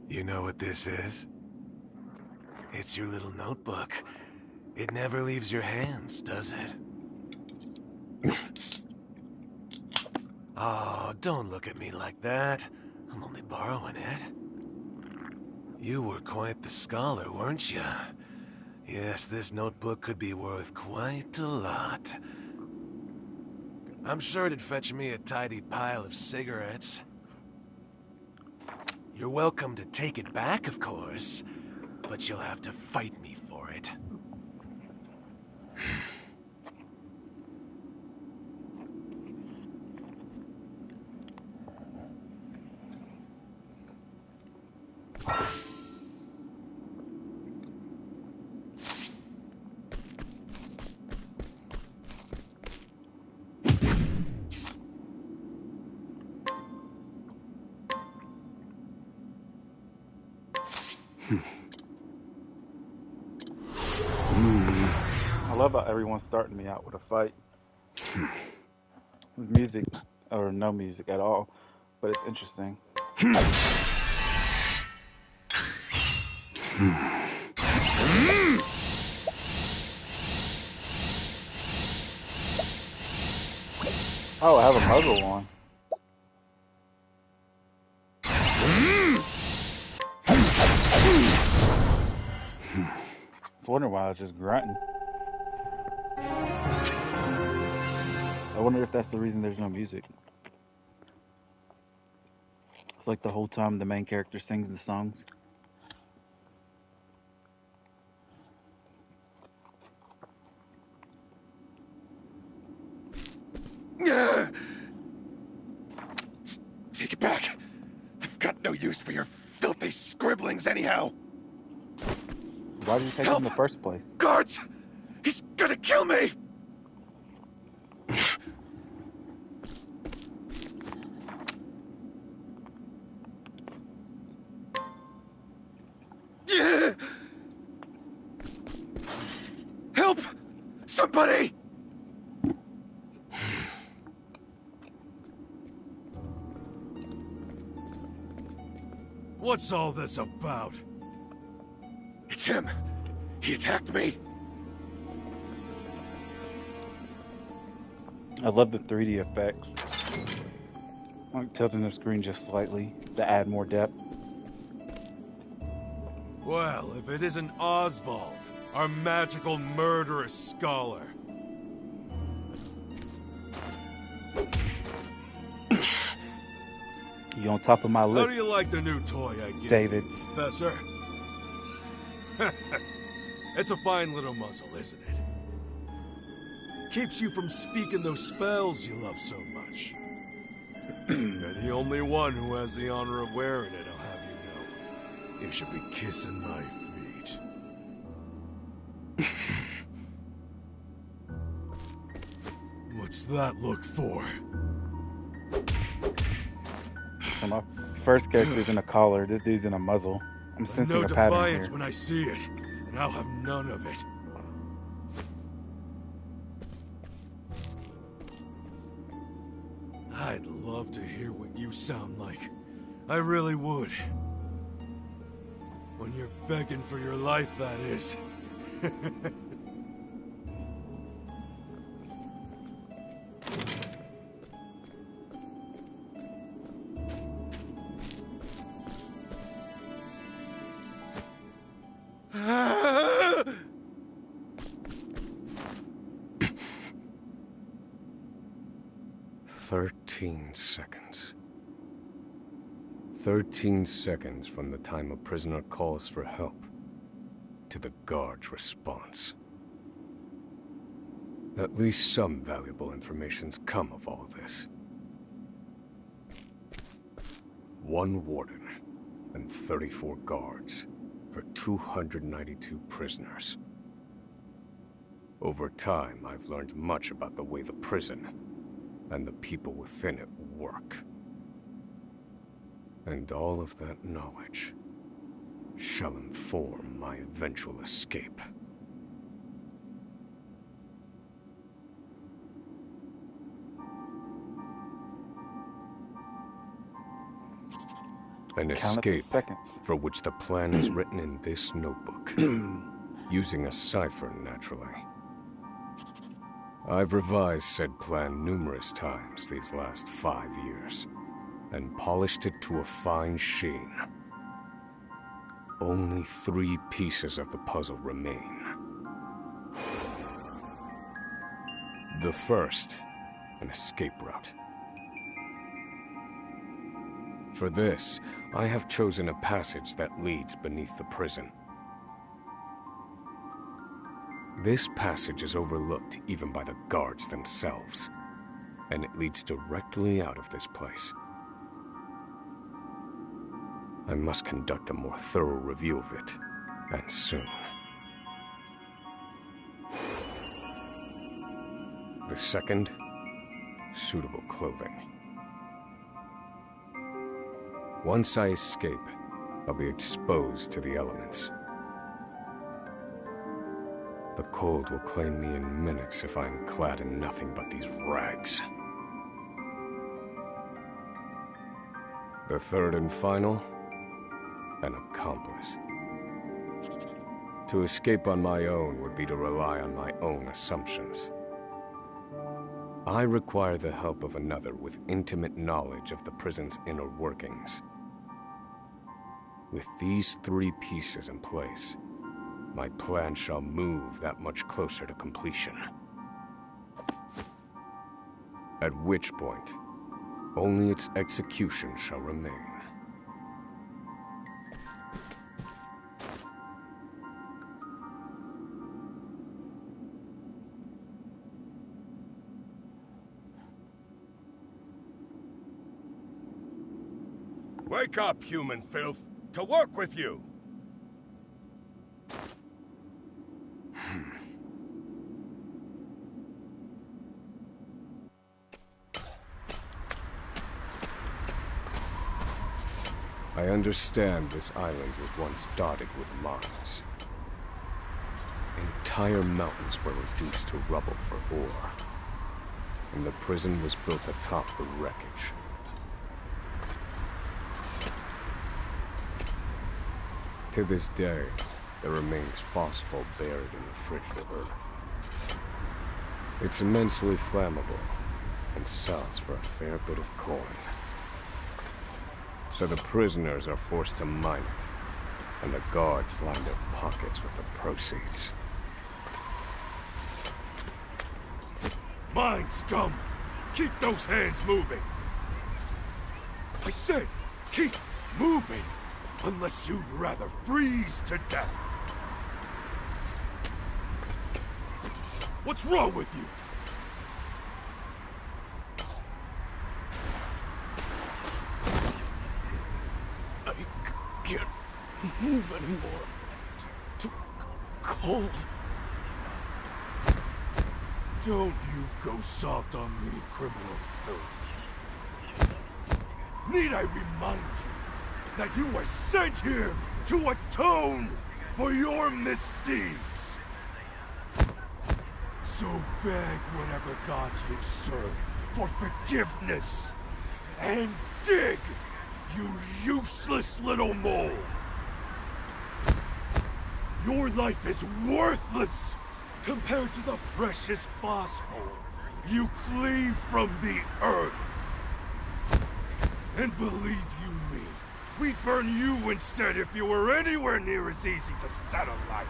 You know what this is? It's your little notebook. It never leaves your hands, does it? Oh, don't look at me like that. I'm only borrowing it. You were quite the scholar, weren't you? Yes, this notebook could be worth quite a lot. I'm sure it'd fetch me a tidy pile of cigarettes. You're welcome to take it back, of course, but you'll have to fight me for it. love how everyone's starting me out with a fight. With music, or no music at all, but it's interesting. Oh, I have a muzzle on. I was wondering why I was just grunting. I wonder if that's the reason there's no music. It's like the whole time the main character sings the songs. Take it back. I've got no use for your filthy scribblings anyhow. Why did you take him in the first place? Guards! He's gonna kill me! Help! Somebody! What's all this about? It's him. He attacked me. I love the 3D effects. Like tilting the screen just slightly to add more depth. Well, if it isn't Oswald, our magical murderous scholar. You on top of my list. How do you like the new toy I gave David. you, Professor? It's a fine little muzzle, isn't it? Keeps you from speaking those spells you love so much. You're the only one who has the honor of wearing it, I'll have you know. You should be kissing my feet. What's that look for? So my first character's in a collar, this dude's in a muzzle. I'm sensing No a pattern defiance here. when I see it, and I'll have none of it. I'd love to hear what you sound like. I really would. When you're begging for your life, that is. Seconds. 13 seconds from the time a prisoner calls for help to the guard's response. At least some valuable information's come of all this. 1 warden and 34 guards for 292 prisoners. Over time, I've learned much about the way the prison and the people within it work. And all of that knowledge shall inform my eventual escape. An escape for which the plan is written in this notebook, using a cipher, naturally. I've revised said plan numerous times these last 5 years, and polished it to a fine sheen. Only 3 pieces of the puzzle remain. The first, an escape route. For this, I have chosen a passage that leads beneath the prison. This passage is overlooked even by the guards themselves, and it leads directly out of this place. I must conduct a more thorough review of it, and soon. The second, suitable clothing. Once I escape, I'll be exposed to the elements. The cold will claim me in minutes if I am clad in nothing but these rags. The third and final, an accomplice. To escape on my own would be to rely on my own assumptions. I require the help of another with intimate knowledge of the prison's inner workings. With these three pieces in place, my plan shall move that much closer to completion. At which point, only its execution shall remain. Wake up, human filth! To work with you! I understand this island was once dotted with mines. Entire mountains were reduced to rubble for ore, and the prison was built atop the wreckage. To this day, there remains phosphor buried in the frigid earth. It's immensely flammable, and sells for a fair bit of coin. So the prisoners are forced to mine it, and the guards line their pockets with the proceeds. Mine, scum! Keep those hands moving! I said, keep moving! Unless you'd rather freeze to death! What's wrong with you? I can't move anymore. Too cold. Don't you go soft on me, criminal filth. Need I remind you that you were sent here to atone for your misdeeds? So beg whatever gods you serve for forgiveness, and dig, you useless little mole! Your life is worthless compared to the precious phosphor you cleave from the earth. And believe you me, we'd burn you instead if you were anywhere near as easy to set alight.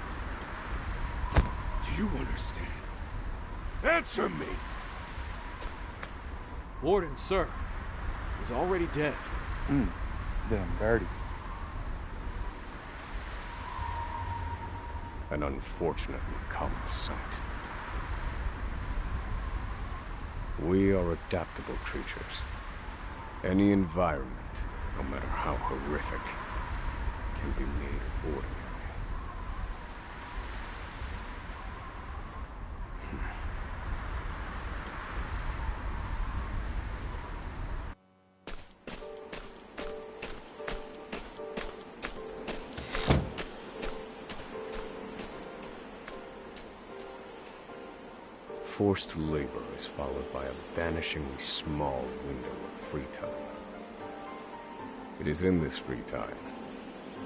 Do you understand? Answer me! Warden, sir, is already dead. Damn dirty. An unfortunately common sight. We are adaptable creatures. Any environment, no matter how horrific, can be made ordinary. Forced labor is followed by a vanishingly small window of free time. It is in this free time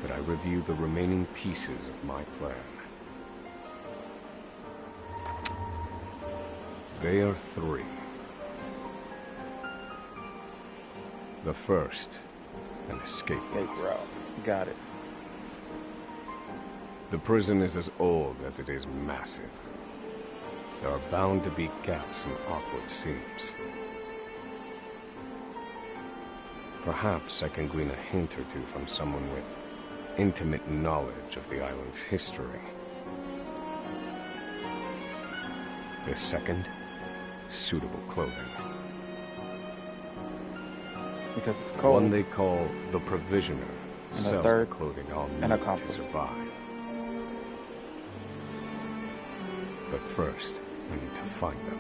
that I review the remaining pieces of my plan. They are three. The first, an escape route. Escape route. Got it. The prison is as old as it is massive. There are bound to be gaps and awkward seams. Perhaps I can glean a hint or two from someone with intimate knowledge of the island's history. The second, suitable clothing. Because it's cold. One they call the Provisioner sells the third, clothing I'll an need to accomplice. survive. But first, I need to find them.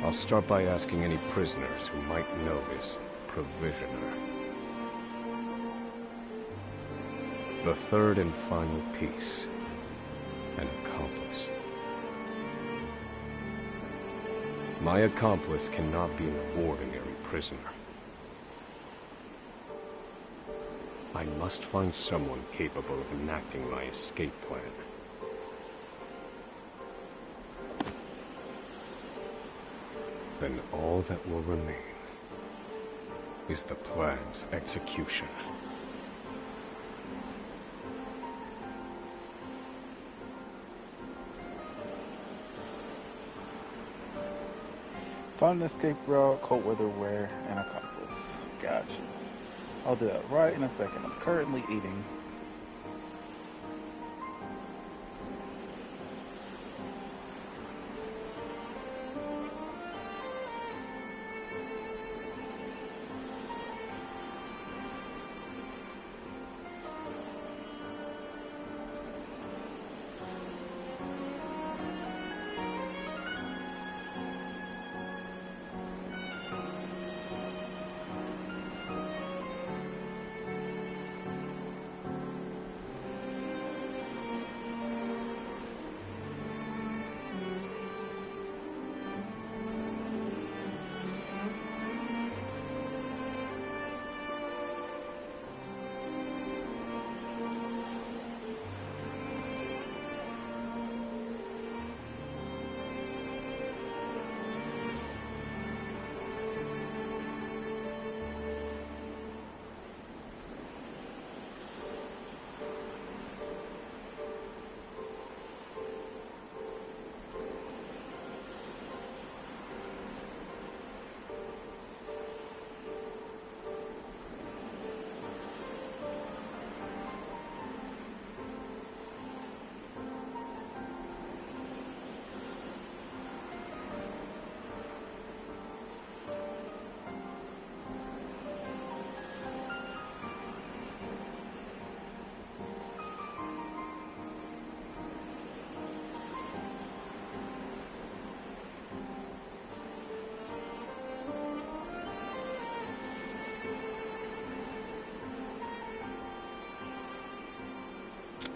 I'll start by asking any prisoners who might know this Provisioner. The third and final piece. An accomplice. My accomplice cannot be an ordinary prisoner. I must find someone capable of enacting my escape plan. Then all that will remain is the plan's execution. Find an escape route, cold weather wear, and accomplice. Gotcha. I'll do that right in a second. I'm currently eating.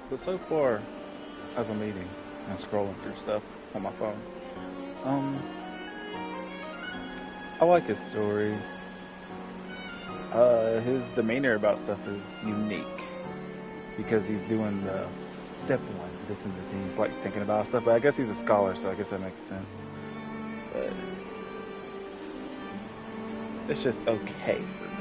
But so far, as I'm eating and scrolling through stuff on my phone, I like his story. His demeanor about stuff is unique because he's doing the step one, this and this, and he's like thinking about stuff. But I guess he's a scholar, so I guess that makes sense. But it's just okay for me.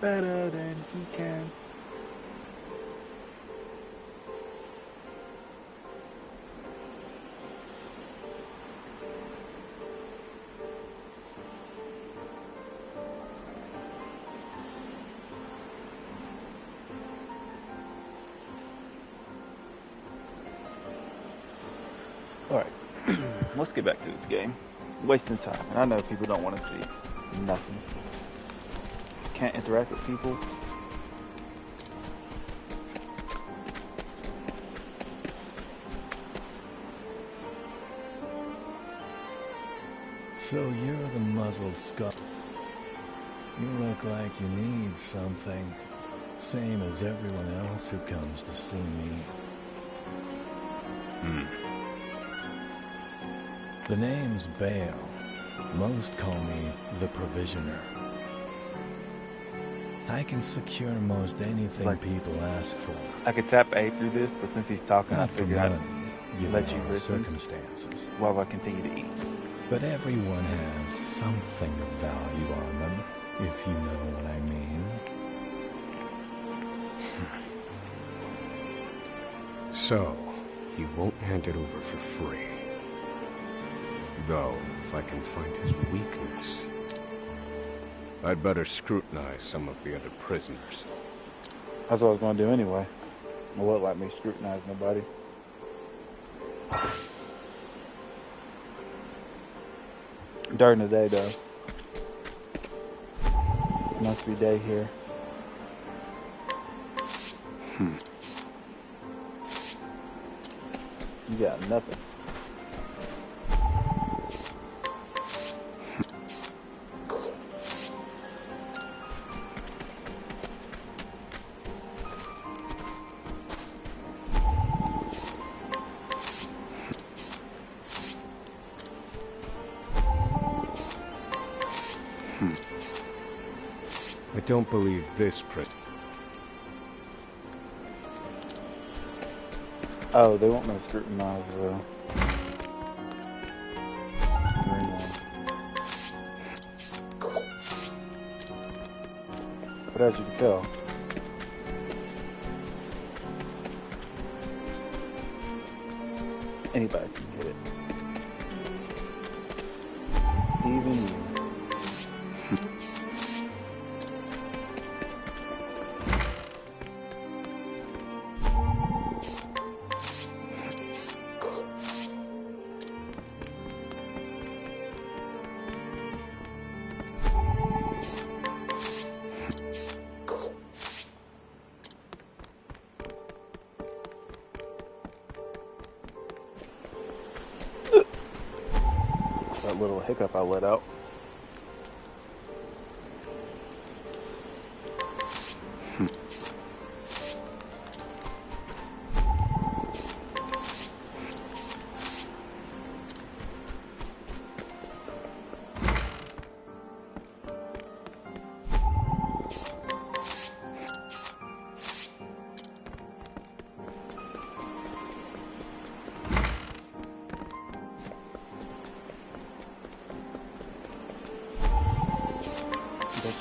Better than he can. Alright, let's get back to this game. Wasting time, and I know people don't want to see nothing. Can't interact with people. So you're the muzzled skull. You look like you need something. Same as everyone else who comes to see me. The name's Bale. Most call me the Provisioner. I can secure most anything people ask for. I could tap A through this, but since he's talking, I Not for figured I'd money, let given you our listen circumstances. while I continue to eat. But everyone has something of value on them, if you know what I mean. So, he won't hand it over for free. Though, if I can find his weakness, I'd better scrutinize some of the other prisoners. That's what I was going to do anyway. It won't let me scrutinize nobody. During the day, though. Must be day here. You got nothing. I don't believe this Oh, they want me to scrutinize the green ones. But as you can tell, anybody can get it. Even you. That little hiccup I let out.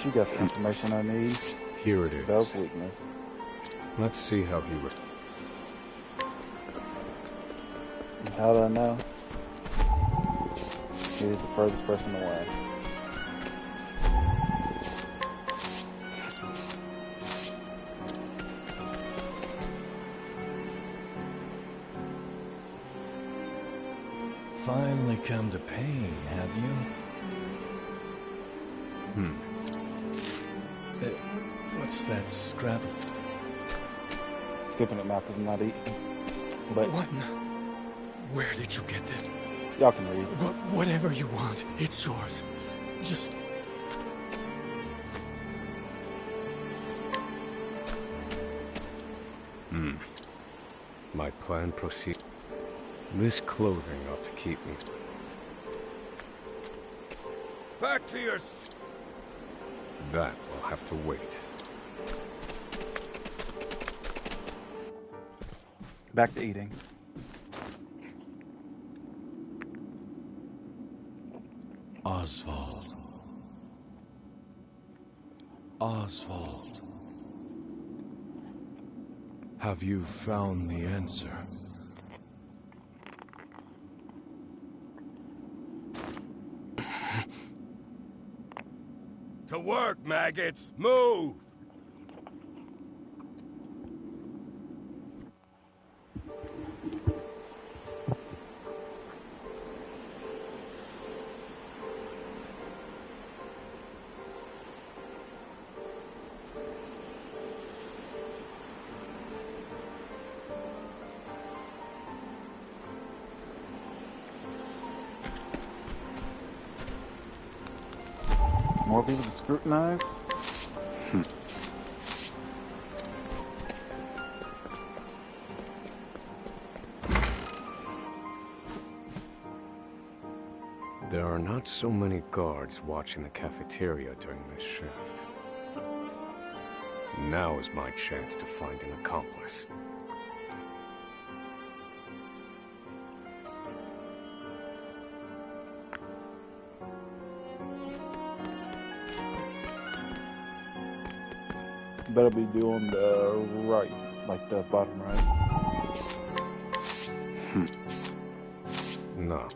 You got the information I need. Here it is. Bell's weakness. Let's see how he How do I know? He is the furthest person away. Finally come to pay, have you? What's that scrap? Skipping it now because I'm not eating. But What? Where did you get that? y'all can read. Whatever you want, it's yours. Just... My plan proceeds. This clothing ought to keep me. Back to your... That will have to wait. Back to eating. Oswald. Oswald. Have you found the answer? To work, maggots! Move! More people to scrutinize? There are not so many guards watching the cafeteria during this shift. Now is my chance to find an accomplice. Better be doing the right, like the bottom right. No.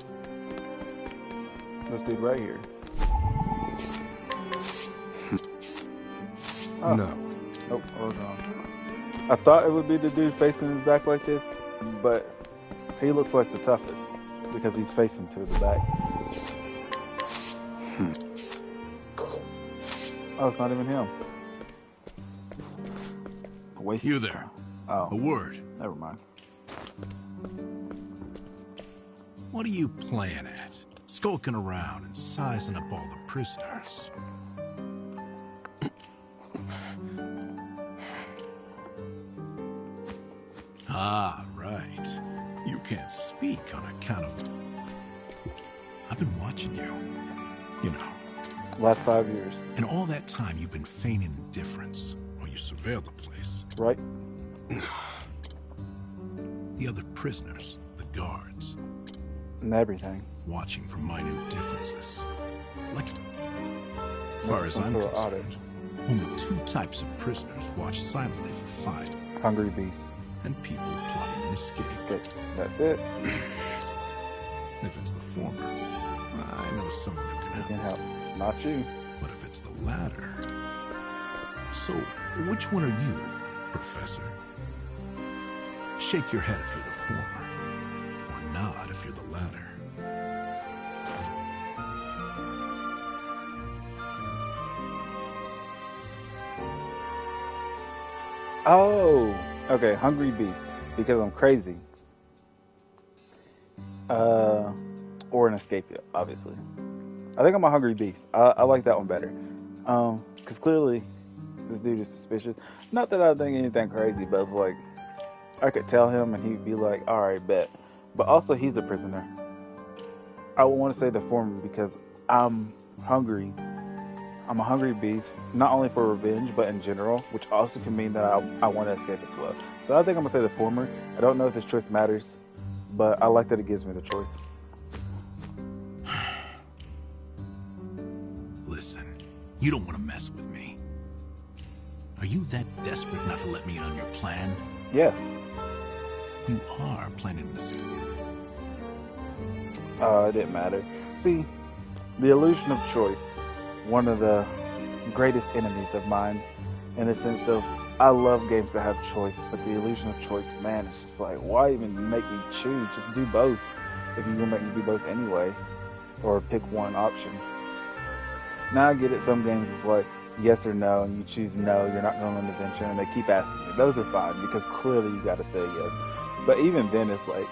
This dude right here. Oh. No. Oh, I was wrong. I thought it would be the dude facing his back like this, but he looks like the toughest because he's facing to the back. Oh, it's not even him. You there. Oh. A word. Never mind. What are you playing at? Skulking around and sizing up all the prisoners. Ah, right. You can't speak on account of... I've been watching you. You know. Last 5 years. And all that time you've been feigning indifference while you surveilled the place. Right. The other prisoners, the guards. And everything. Watching for minute differences. Like, as far as I'm concerned, only 2 types of prisoners watch silently for 5. Hungry beasts. And people plotting an escape. Okay, that's it. If it's the former, I know someone who can help. Not you. But if it's the latter... So, which one are you, Professor? Shake your head if you're the former, or nod if you're the latter. Oh, okay, hungry beast, because I'm crazy. Or an escape, obviously. I think I'm a hungry beast. I like that one better. Because clearly, this dude is suspicious. Not that I think anything crazy, but it's like, I could tell him and he'd be like, alright, bet. But also, he's a prisoner. I would want to say the former because I'm hungry. I'm a hungry beast, not only for revenge, but in general, which also can mean that I want to escape as well. So I think I'm going to say the former. I don't know if this choice matters, but I like that it gives me the choice. Listen, you don't want to mess with me. Are you that desperate not to let me in on your plan? Yes. You are planning this. It didn't matter. See, the illusion of choice, one of the greatest enemies of mine, in the sense of, I love games that have choice, but the illusion of choice, man, it's just like, why even make me choose? Just do both, if you're going to make me do both anyway, or pick one option. Now I get it, some games it's like, yes or no, and you choose no, you're not going on an adventure, and they keep asking you. Those are fine, because clearly you got to say yes. But even then, it's like,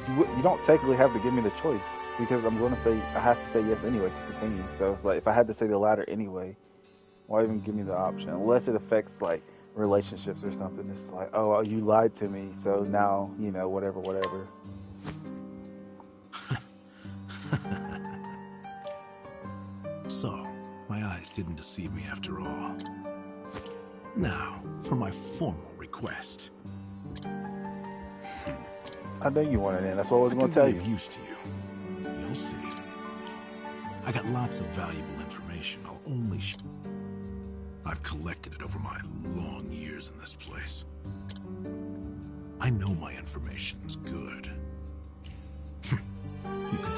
you don't technically have to give me the choice, because I'm going to say, I have to say yes anyway to continue. So it's like, if I had to say the latter anyway, why even give me the option? Unless it affects, like, relationships or something. It's like, oh, you lied to me, so now, you know, whatever. So, my eyes didn't deceive me after all. Now, for my formal request. I know you want it in. That's what I was going to tell you. I'm used to you. You'll see. I got lots of valuable information. I'll only I've collected it over my long years in this place. I know my information's good. You can...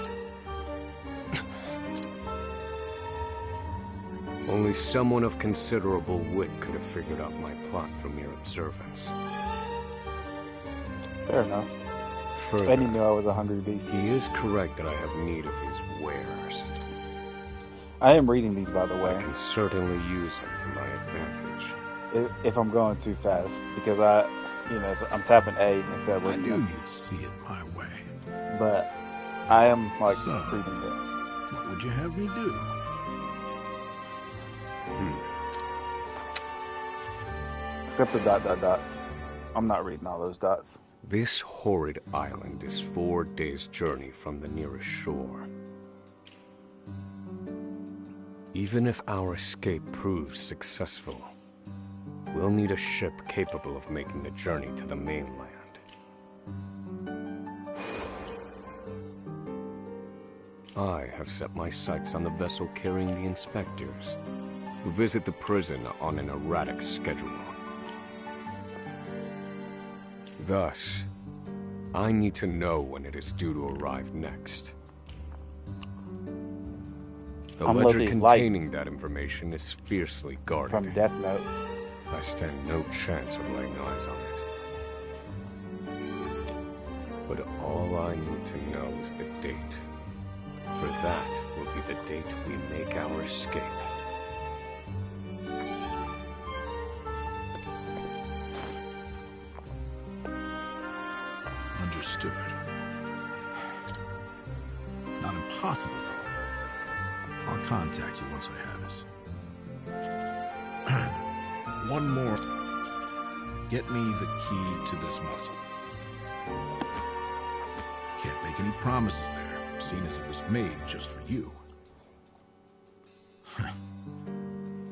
Only someone of considerable wit could have figured out my plot through mere observance. Fair enough. Further, And he knew I was a hungry beast. He is correct that I have need of his wares. I am reading these, by the way. I can certainly use them to my advantage. If I'm going too fast, because I'm tapping A instead of I listening. knew you'd see it my way. But I am, like, So, reading it. What would you have me do? Except the dot dot dots. I'm not reading all those dots. This horrid island is 4 days' journey from the nearest shore. Even if our escape proves successful, we'll need a ship capable of making the journey to the mainland. I have set my sights on the vessel carrying the inspectors, who visit the prison on an erratic schedule. Thus, I need to know when it is due to arrive next. The ledger containing that information is fiercely guarded. From Death Note. I stand no chance of laying eyes on it. But all I need to know is the date. For that will be the date we make our escape. Understood. Not impossible, though. I'll contact you once I have this. One more. Get me the key to this muzzle. Can't make any promises there, seeing as it was made just for you.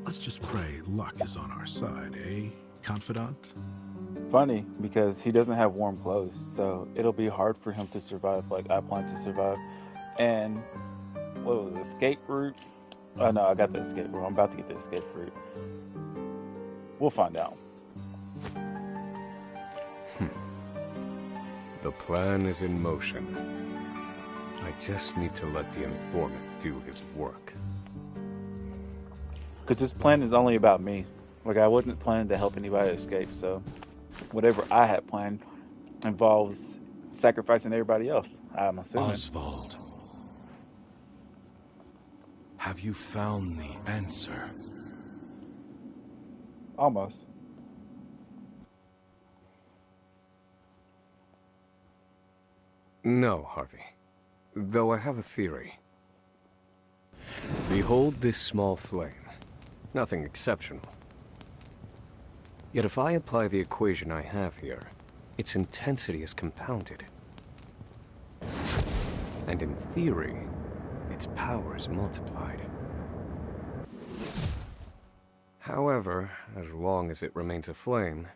Let's just pray luck is on our side, eh, confidant? Funny, because he doesn't have warm clothes, so it'll be hard for him to survive like I plan to survive. And what was it, escape route? Oh no, I got the escape route. I'm about to get the escape route. We'll find out. The plan is in motion. I just need to let the informant do his work. Because this plan is only about me. Like, I wasn't planning to help anybody escape, so whatever I had planned involves sacrificing everybody else, I'm assuming. Oswald, have you found the answer? Almost. No, Harvey. Though I have a theory. Behold this small flame. Nothing exceptional. Yet if I apply the equation I have here, its intensity is compounded. And in theory, its power is multiplied. However, as long as it remains a flame,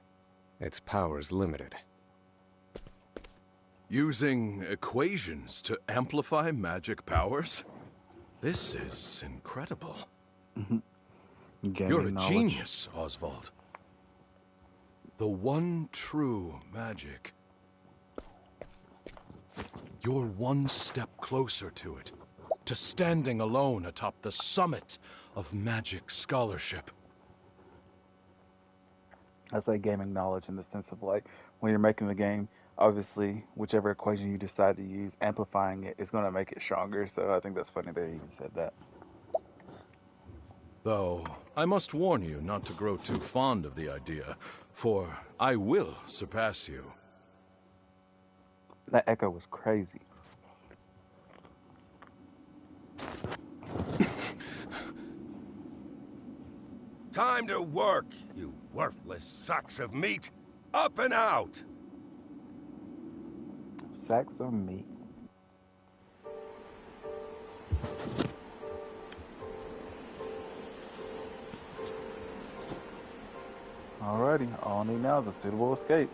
its power is limited. Using equations to amplify magic powers? This is incredible. You're a genius, Oswald. The one true magic. You're one step closer to it, to standing alone atop the summit of magic scholarship. That's like gaming knowledge in the sense of, like, when you're making the game, obviously, whichever equation you decide to use, amplifying it is going to make it stronger. So I think that's funny that he even said that. Though, I must warn you not to grow too fond of the idea, for I will surpass you. That echo was crazy. Time to work, you worthless sacks of meat. Up and out! Sacks of meat. Alrighty, all I need now is a suitable escape.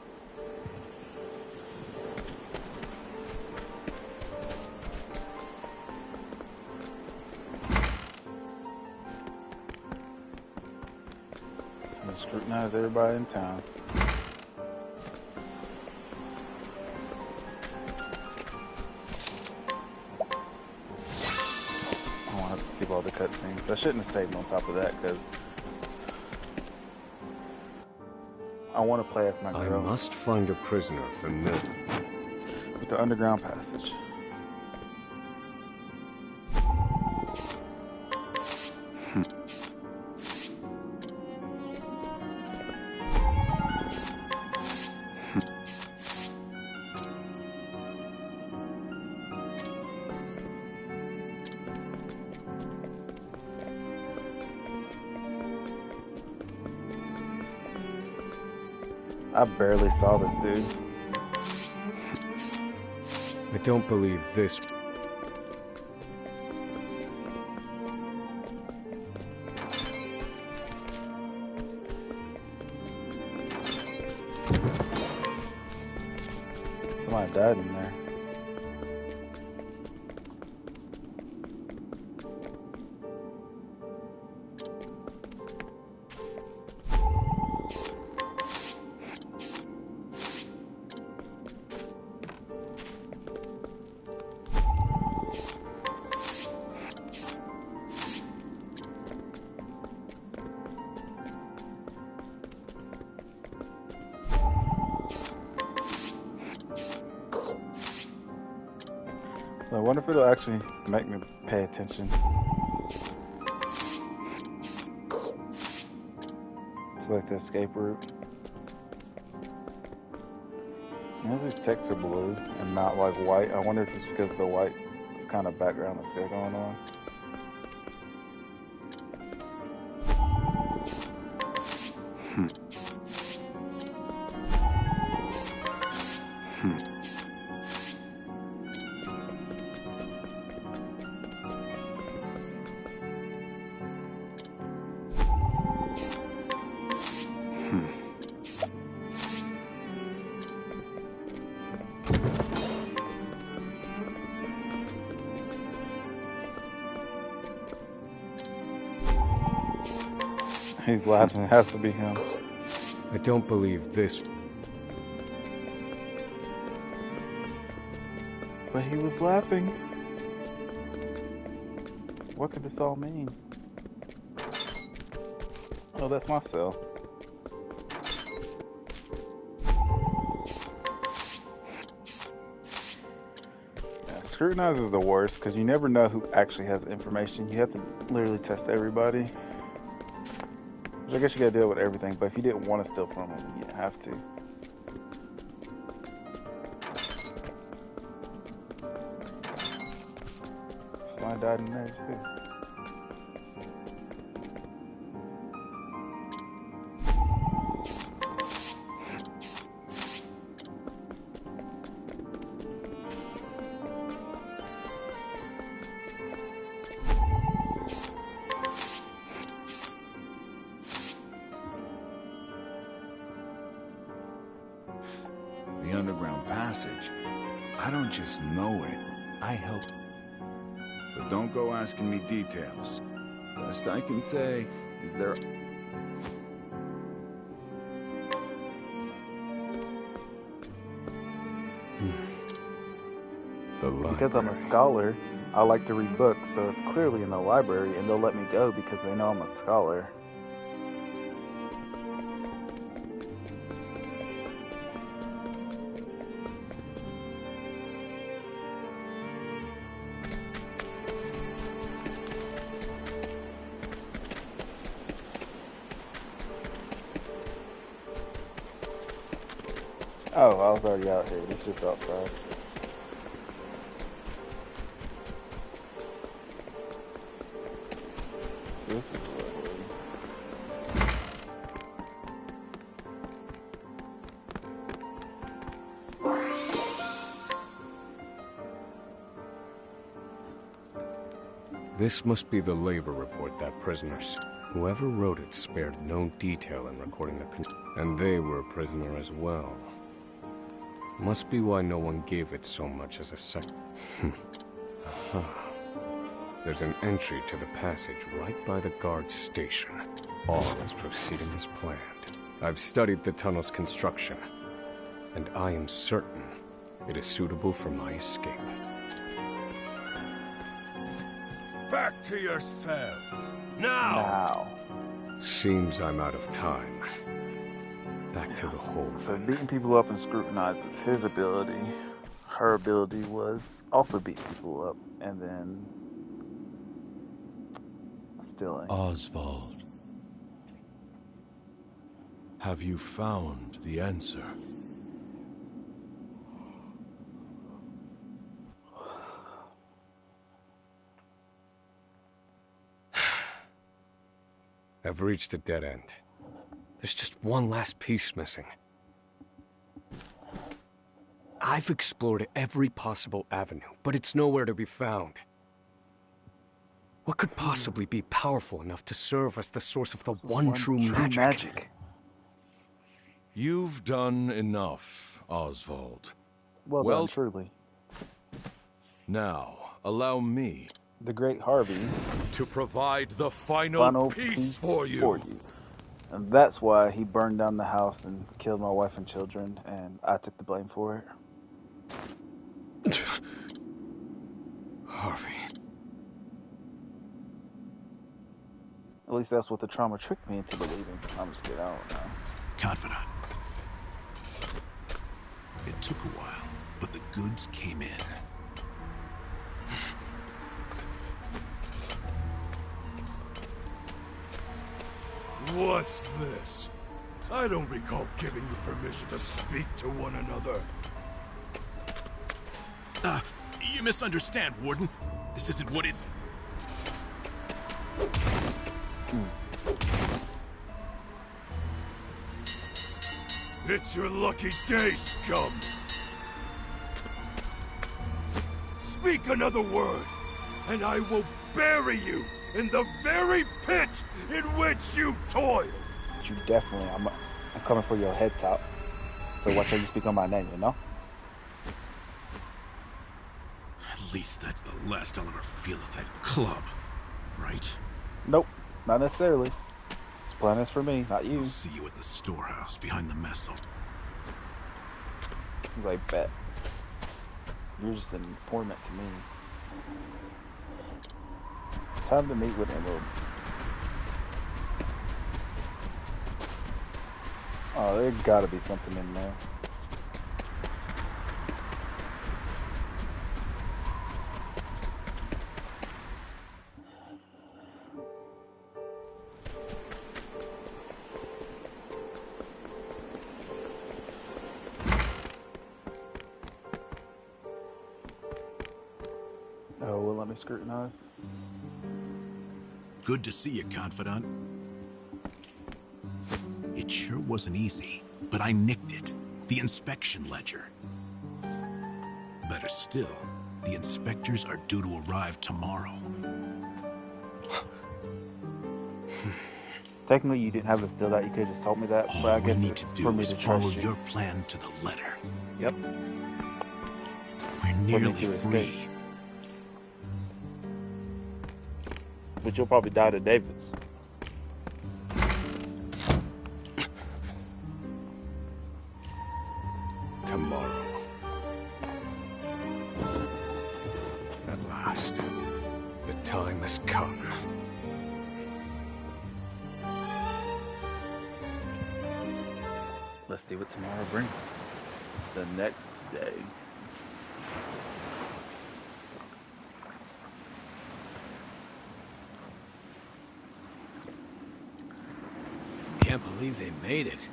And scrutinize everybody in town. I won't have to skip all the cutscenes. I shouldn't have saved on top of that because I want to play as my girl. I must find a prisoner familiar with the underground passage. I barely saw this dude. I don't believe this. Somebody died in there. I wonder if it'll actually make me pay attention to like the escape route. These texts are blue and not like white. I wonder if it's because the white kind of background that's still going on. He's laughing. It has to be him. I don't believe this. But he was laughing. What could this all mean? Oh, that's my cell. Yeah, scrutinize is the worst because you never know who actually has information. You have to literally test everybody. Which I guess you gotta deal with everything, but if you didn't want to steal from them, you have to. Someone died in there too. The underground passage. I don't just know it, I help. But don't go asking me details. Best I can say is there... Because I'm a scholar, I like to read books, so it's clearly in the library, and they'll let me go because they know I'm a scholar. Oh, I was already out here. It's just outside. This is lovely. This must be the labor report that prisoners. Whoever wrote it spared no detail in recording the and they were a prisoner as well. Must be why no one gave it so much as a sec. There's an entry to the passage right by the guard station. All is proceeding as planned. I've studied the tunnel's construction, and I am certain it is suitable for my escape. Back to your cells. Now! Seems I'm out of time. Back to the hole. So beating people up and scrutinizes his ability. Her ability was also beat people up and then stealing. Oswald, have you found the answer? I've reached a dead end. There's just one last piece missing. I've explored every possible avenue, but it's nowhere to be found. What could possibly be powerful enough to serve as the source of the one true magic? You've done enough, Oswald. Well done, truly. Now, allow me, the great Harvey, to provide the final piece for you. And that's why he burned down the house and killed my wife and children, and I took the blame for it. Harvey. At least that's what the trauma tricked me into believing. I'm just kidding, I don't know. Confidant. It took a while, but the goods came in. What's this? I don't recall giving you permission to speak to one another. You misunderstand, Warden. This isn't what it... It's your lucky day, scum! Speak another word, and I will bury you in the very pit in which you toil! You definitely, I'm coming for your head top. So watch how you speak on my name, you know? At least that's the last I'll ever feel of that club, right? Nope, not necessarily. This plan is for me, not you. I'll see you at the storehouse behind the mess hall. He's like, bet. You're just an informant to me. Time to meet with Emerald. Oh, there's gotta be something in there. Oh, well, let me scrutinize. Good to see you, Confidant. It sure wasn't easy, but I nicked it. The inspection ledger. Better still, the inspectors are due to arrive tomorrow. Technically, you didn't have to steal that. You could have just told me that. But I guess All we need to do is follow your plan to the letter. Yep. We're nearly free. But you'll probably die to Davis. Tomorrow. At last, the time has come. Let's see what tomorrow brings. The next day. Can't believe they made it.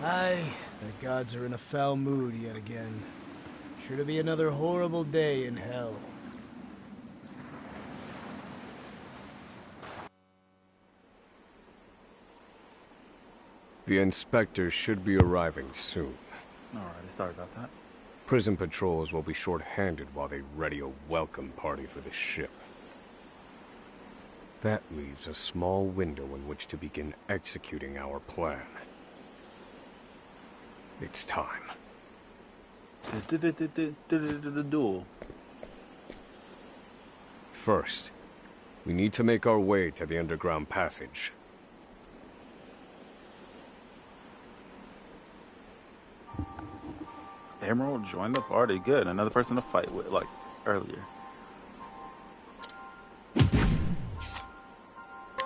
Aye, the gods are in a foul mood yet again. Sure to be another horrible day in hell. The inspectors should be arriving soon. Alrighty, sorry about that. Prison patrols will be short-handed while they ready a welcome party for the ship. That leaves a small window in which to begin executing our plan. It's time. Duel. First, we need to make our way to the underground passage. Emerald joined the party. Good. Another person to fight with, like earlier.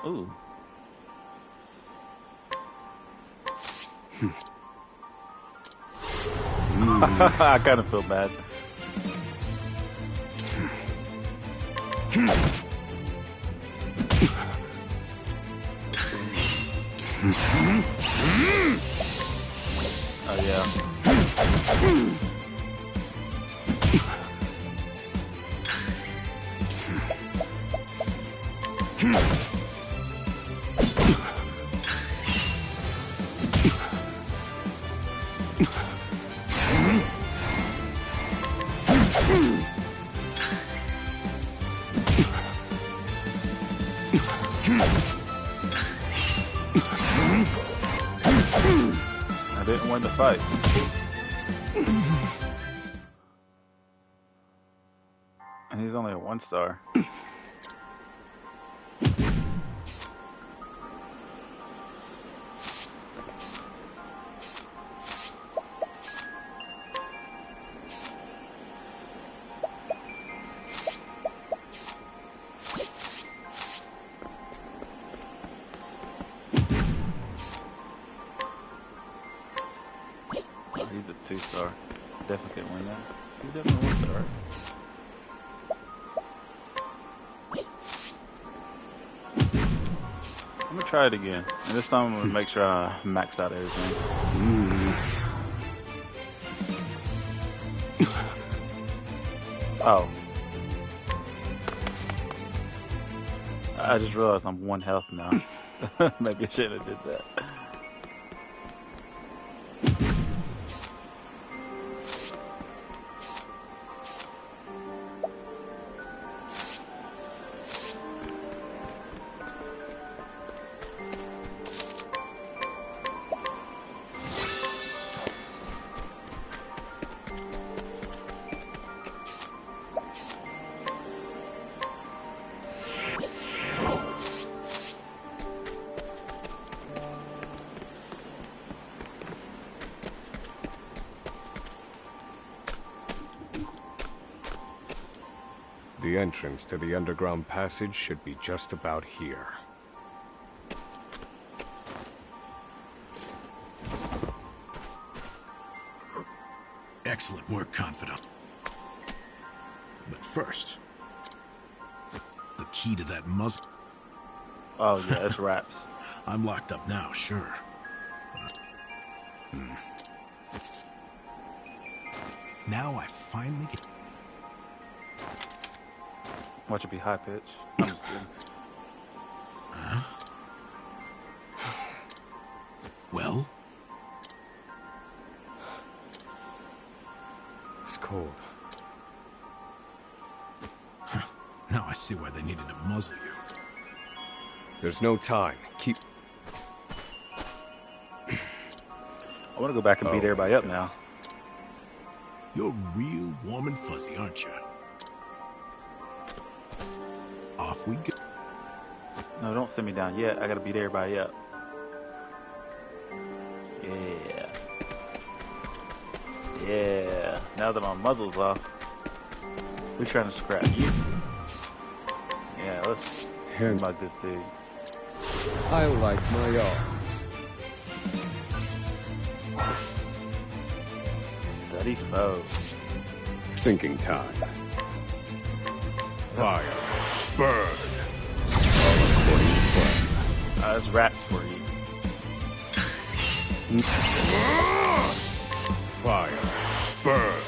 Ooh. I kind of feel bad. Oh yeah. I didn't win the fight. And he's only a 1-star. He's a 2-star. Definitely can win that. He's definitely 1-star. I'm gonna try it again. And this time I'm gonna make sure I max out everything. Oh. I just realized I'm 1 health now. Maybe I shouldn't have did that. The entrance to the underground passage should be just about here. Excellent work, Confidant. But first, the key to that muzzle. Oh yeah, it's wraps. I'm locked up now, sure. Now I finally get... Watch it be high pitch. I'm just kidding. Huh? Well? It's cold. Now I see why they needed to muzzle you. There's no time. Keep... I want to go back and beat everybody up now. You're real warm and fuzzy, aren't you? Off we go. No, don't send me down yet. I gotta beat everybody up. Yeah. Yeah. Now that my muzzle's off, we're trying to scrap you. Yeah, let's mug this dude. I like my odds. Study foe. Thinking time. Fire. Burn. All according to plan. That's wraps for you. Fire. Burn.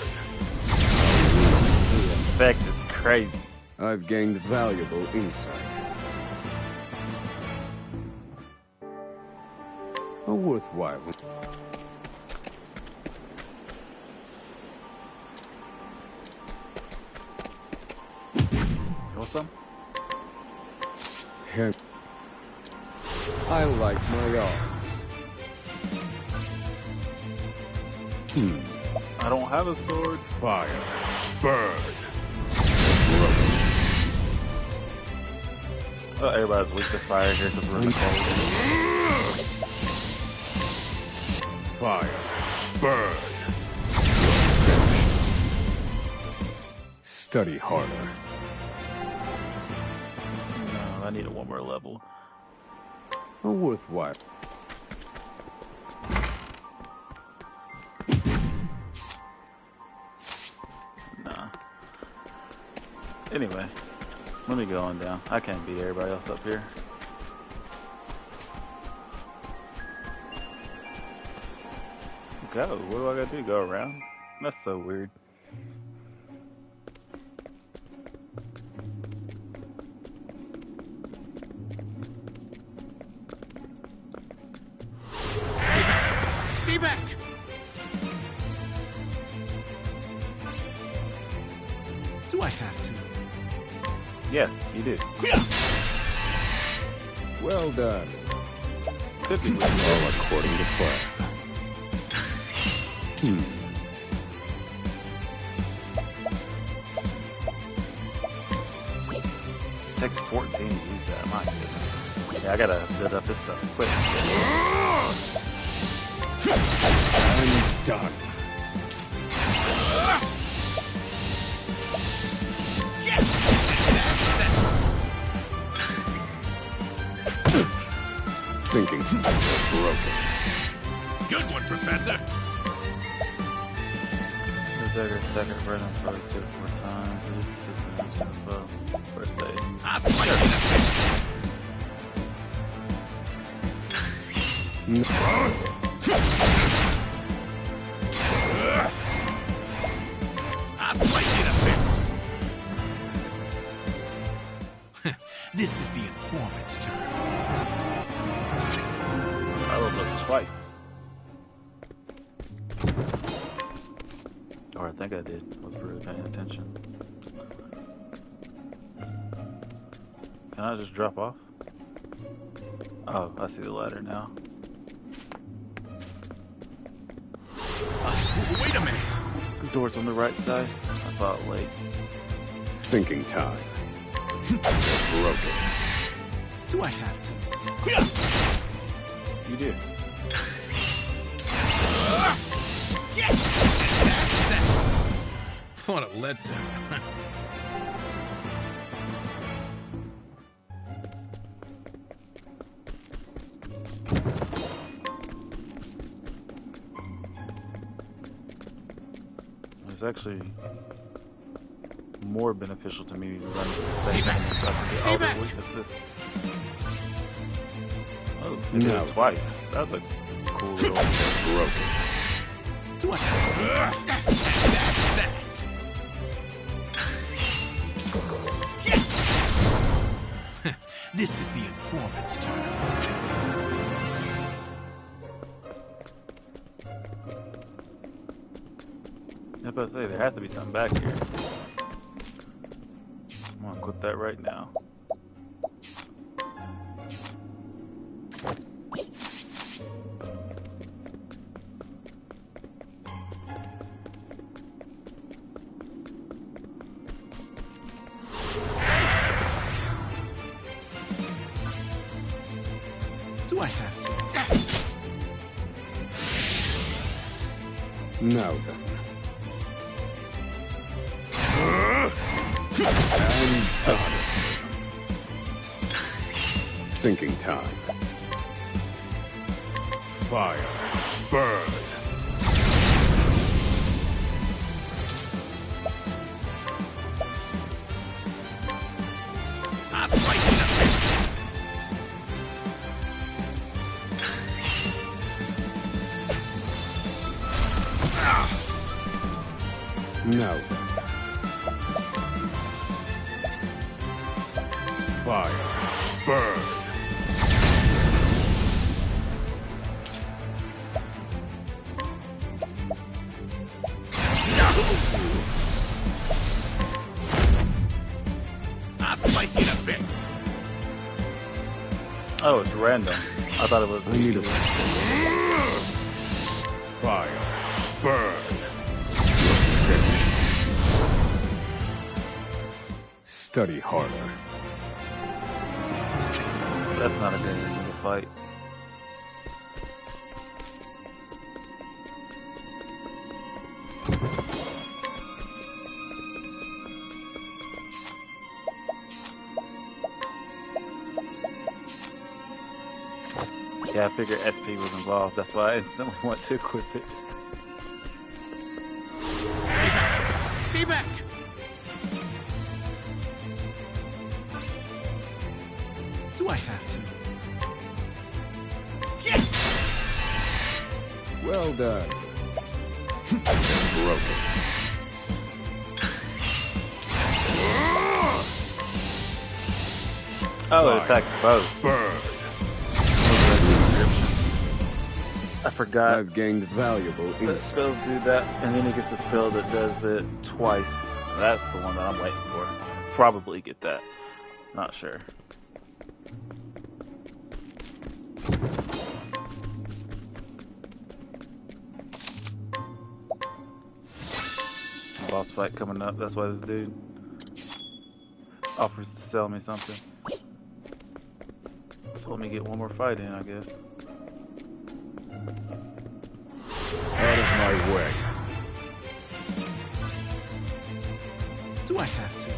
The effect is crazy. I've gained valuable insight. A worthwhile. You want some? Here. I like my odds. I don't have a sword. Fire. Burn. Well, everybody's weak to fire here because we're in the cold. Fire. Burn. Study harder. No, I need one more level. A worthwhile. Nah. Anyway, let me go on down. I can't beat everybody else up here. Go. What do I gotta do? Go around? That's so weird. Stay back! Do I have to? Yes, you do. Well done. Could be all according to plan. 614 to use that, my goodness. Yeah, I gotta build up this stuff quick. I'm done. Thinking broken. Good one, Professor. Dagger stagger burden for 4 times. This is above first aid. I'll slice you in the I'll slice you in the face. This is the informant's turf. I leveled up twice. Or I think I did. I was really paying attention. Can I just drop off? Oh, I see the ladder now. Wait a minute. The door's on the right side. I saw it late. Thinking time. Broken. Do I have to? You do. What a letdown. It's actually more beneficial to me running the same stuff to get all the weaknesses. Oh, it did it twice. That was a cool little broken. Do I? This is the informant's turn. I was about to say, there has to be something back here. I'm gonna quit that right now. Do I have to? Now then. I'm done. Thinking time. Fire. Burn. I'll slice you in the face. Now then. Fire. Burn. I'll slice you in the face. Oh, it's random. I thought it was. I need a fire. Burn. Finish. Study harder. That's not a good reason to fight. Yeah, I figured SP was involved. That's why I instantly went to equip it. Stay back! Do I have to? Yes! Well done. Broken. Oh, it attacks both. Burn. I forgot. I've gained valuable The insight. spells do that, and then he gets a spell that does it twice That's the one that I'm waiting for. Probably get that. Not sure. Boss fight coming up. That's why this dude offers to sell me something. So let me get one more fight in, I guess. Out of my way. Do I have to?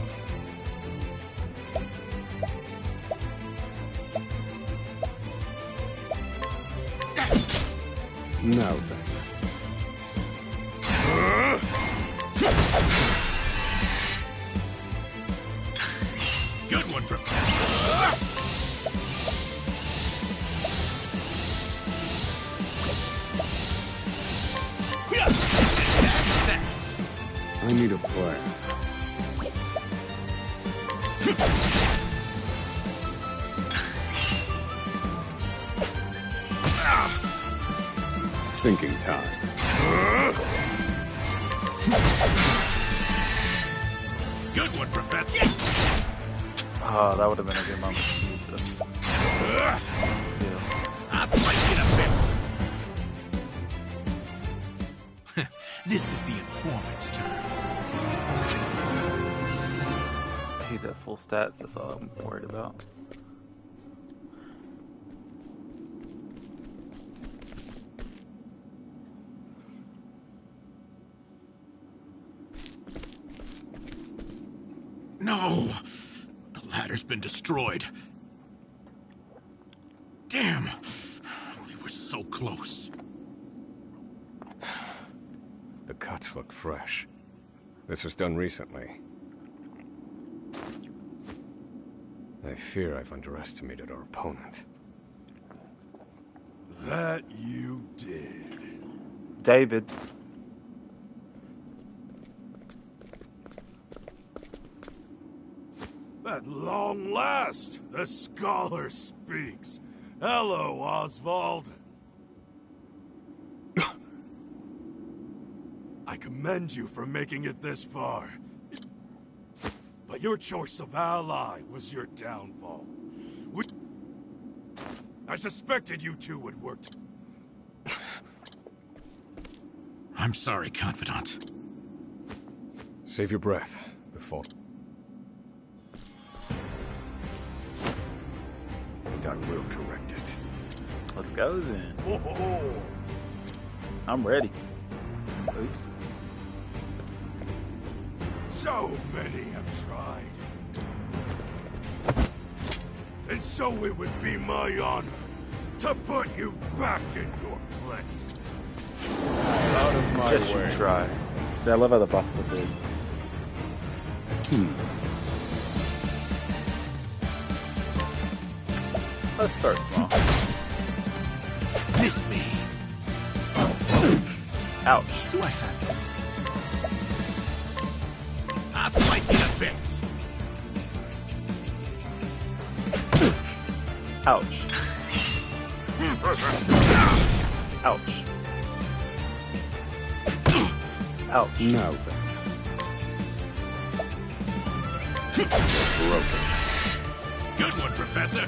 Now then. Good one, Professor. I need a plan. Thinking time. Good one, Professor. Oh, that would have been a good moment to use this. I'll slice you to bits. This is the informant's turf. He's at full stats, that's all I'm worried about. No! The ladder's been destroyed. Damn! We were so close. The cuts look fresh. This was done recently. I fear I've underestimated our opponent. That you did. David's. At long last, the scholar speaks. Hello, Oswald. I commend you for making it this far. But your choice of ally was your downfall. I suspected you two would work. I'm sorry, Confidant. Save your breath. The fault. And I will correct it. Let's go then. Oh. I'm ready. Oops. So many have tried. And so it would be my honor to put you back in your place. Out of my way. Try. See, I love how the boss is so big. Let's start small. Miss me. Ouch. Do I have to? I'll slice you to bits. Ouch. Ouch. Ouch. Now then. Broken. Good one, Professor.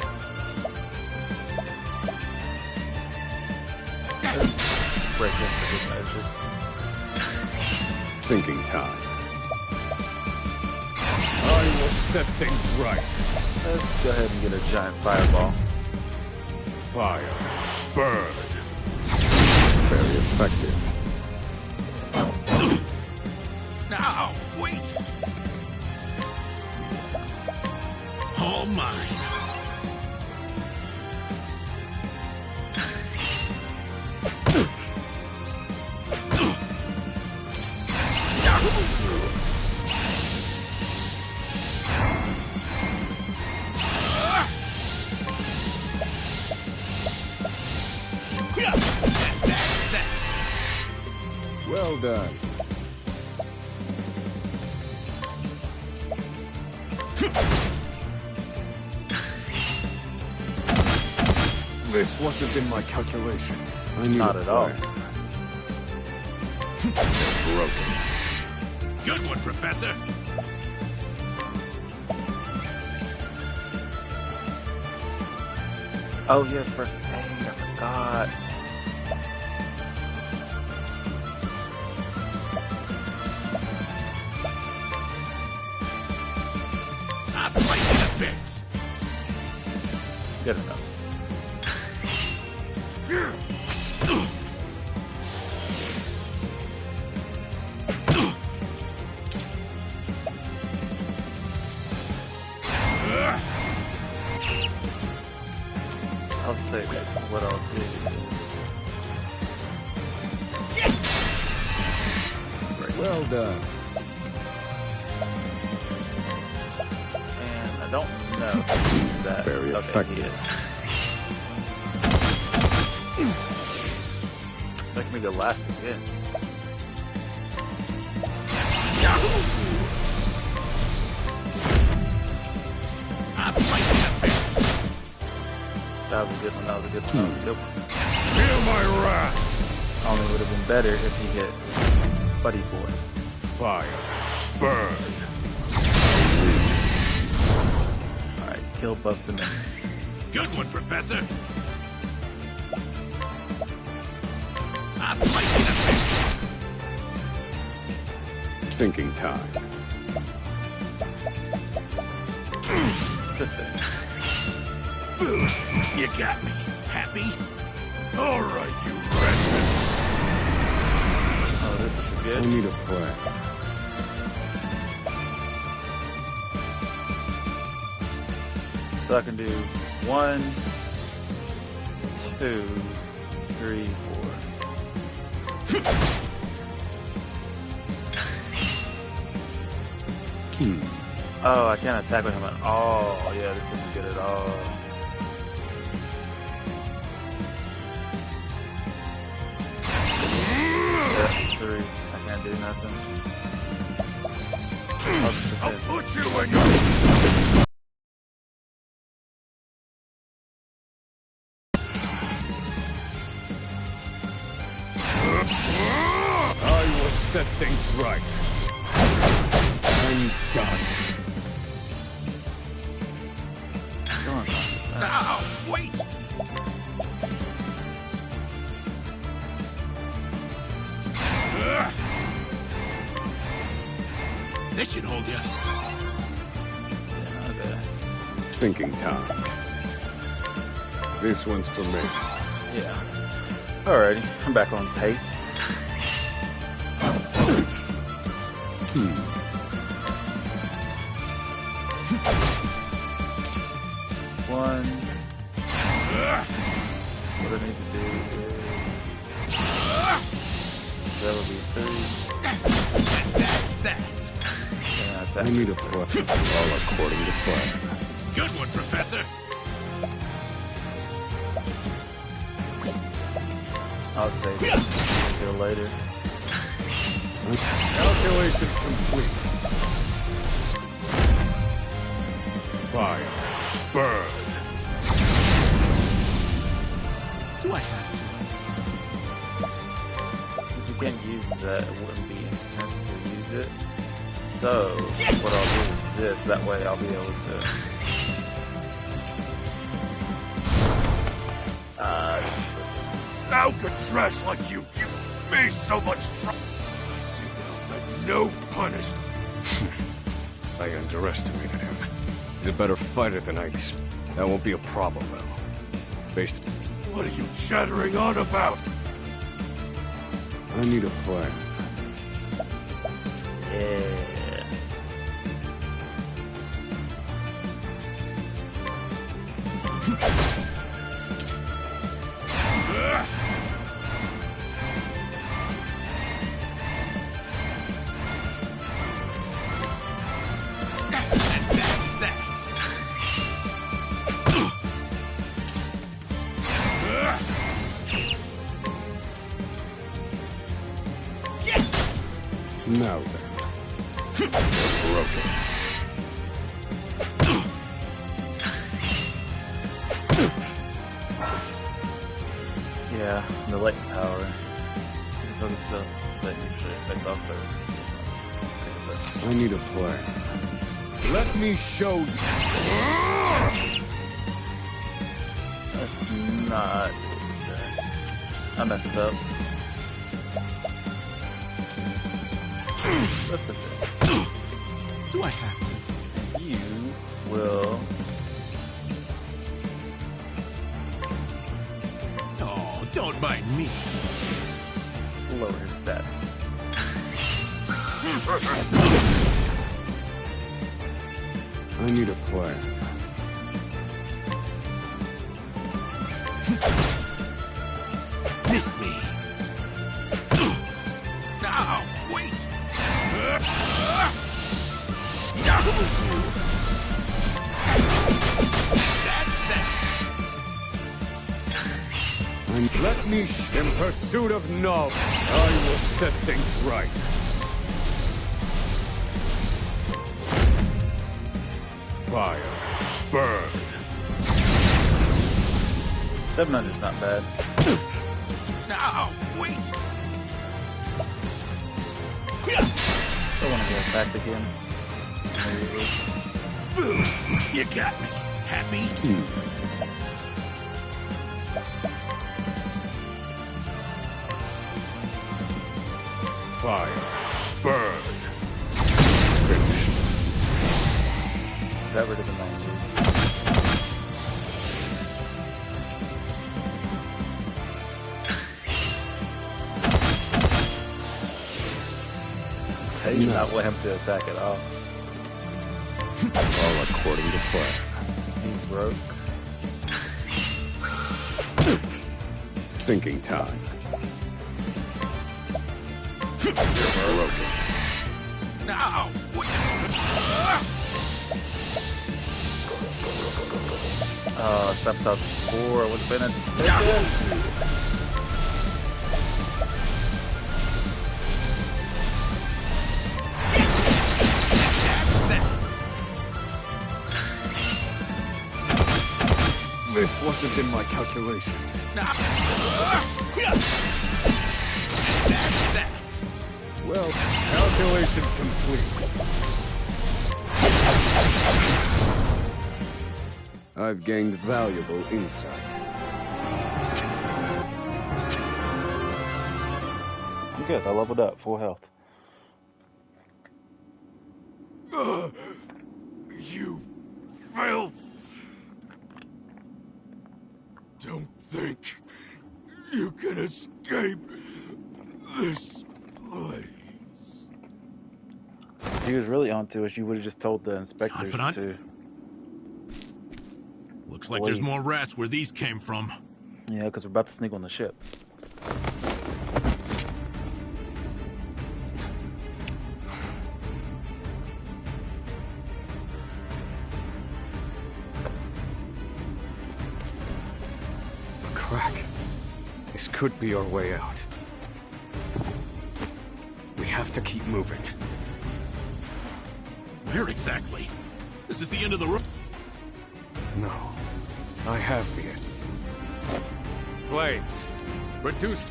Break this for good measure. Thinking time. I will set things right. Let's go ahead and get a giant fireball. Fire. Burn. Very effective. Now, wait. All mine. Well done. This wasn't in my calculations. Not at all. Broken. Good one, Professor. Oh, yeah, first aid. I forgot. I'll slice you to bits. Good enough. I'll say that what I'll do is... Well done. And I don't know that. Very effective. Make me go last again. That was a good one. That was a good one. That was a good one. Feel my wrath. Only would have been better if he hit Buddy Boy. Fire. Burn. Alright, kill both the men. Good one, Professor. I'll slice you to bits. Thinking time. Good thing. You got me. Happy? All right, you wretches. Oh, this is good. I need a plan. So I can do 1, 2, 3, 4. Oh, I can't attack with him at all. Yeah, this isn't good at all. Yeah, 3. I can't do nothing. I'll put you in your... I will set things right. I'm done. Now, wait! This should hold you. Yeah, okay. Thinking time. This one's for me. Yeah. Alrighty, I'm back on pace. One. What I need to do is... That would be 3. I need a plan. All according to plan. Good one, Professor. I'll save it until later. Calculations complete. Fire. Burn. Do I have to? Since you can't use that, it wouldn't be any sense to use it. So, what I'll do is this, that way I'll be able to... How could trash like you give me so much trouble? I see now that no punish. I underestimated him. He's a better fighter than I expected. That won't be a problem, though. Based... What are you chattering on about? I need a plan. Yeah. Now then. Broken. Yeah, the latent power. Focus spells that usually affect off I need a plan. Let me show you. Let's Nah, I messed up. That's the thing. Do I have to? And you will. Oh, don't mind me. Lower his stat. I need a plan. Miss me. Now, wait. That's that. And let me in pursuit of knowledge. I will set things right. Fire. Burn. 700's not bad. Now, wait. I want to go back again. Food. You got me. Happy? Fire. Burn. Got rid of the 90. Hey, you not let him to attack at all. All according to plan. He's broke. Thinking time. You're broken. Now, wait. Stepped up 4 would have been a This wasn't in my calculations. That's that. Well, calculations complete. I've gained valuable insight. I'm good. I leveled up. Full health. You filth! Don't think you can escape this place. If he was really onto us, you would have just told the inspectors Confidant? to. Looks like there's more rats where these came from. Yeah, because we're about to sneak on the ship. Crack. This could be our way out. We have to keep moving. Where exactly? This is the end of the road. No. I have the end. Flames. Reduce.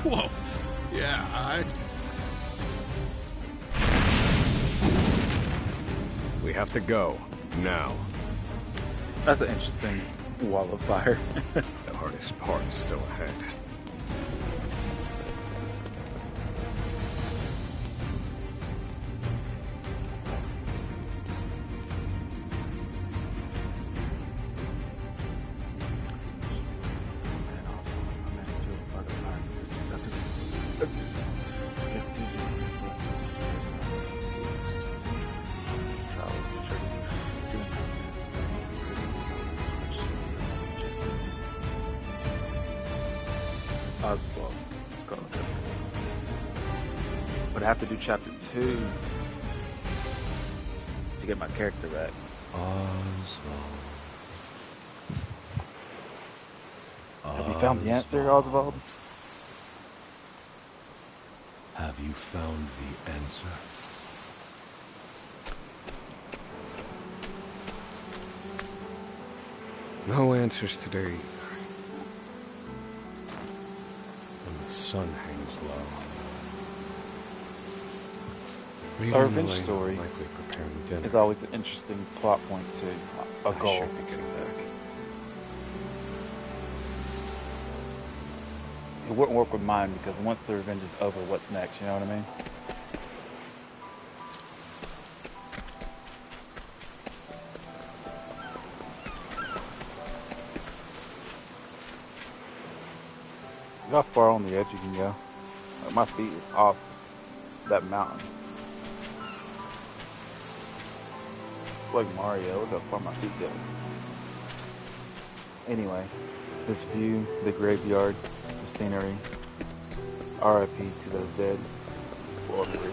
Whoa. Yeah, We have to go. Now. That's an interesting wall of fire. The hardest part is still ahead. Oswald. But I have to do chapter 2 to get my character back. Oswald. Have you found the answer, Oswald? Have you found the answer? No answers today either. And the sun hangs low. A revenge story likely preparing dinner. is always an interesting plot point to a I goal. should be getting back. It wouldn't work with mine because once the revenge is over, what's next? You know what I mean? Look how far on the edge you can go. Like my feet is off that mountain. Like Mario, look how far my feet goes. Anyway, this view, the graveyard, the scenery. R.I.P. to those dead. We'll read it.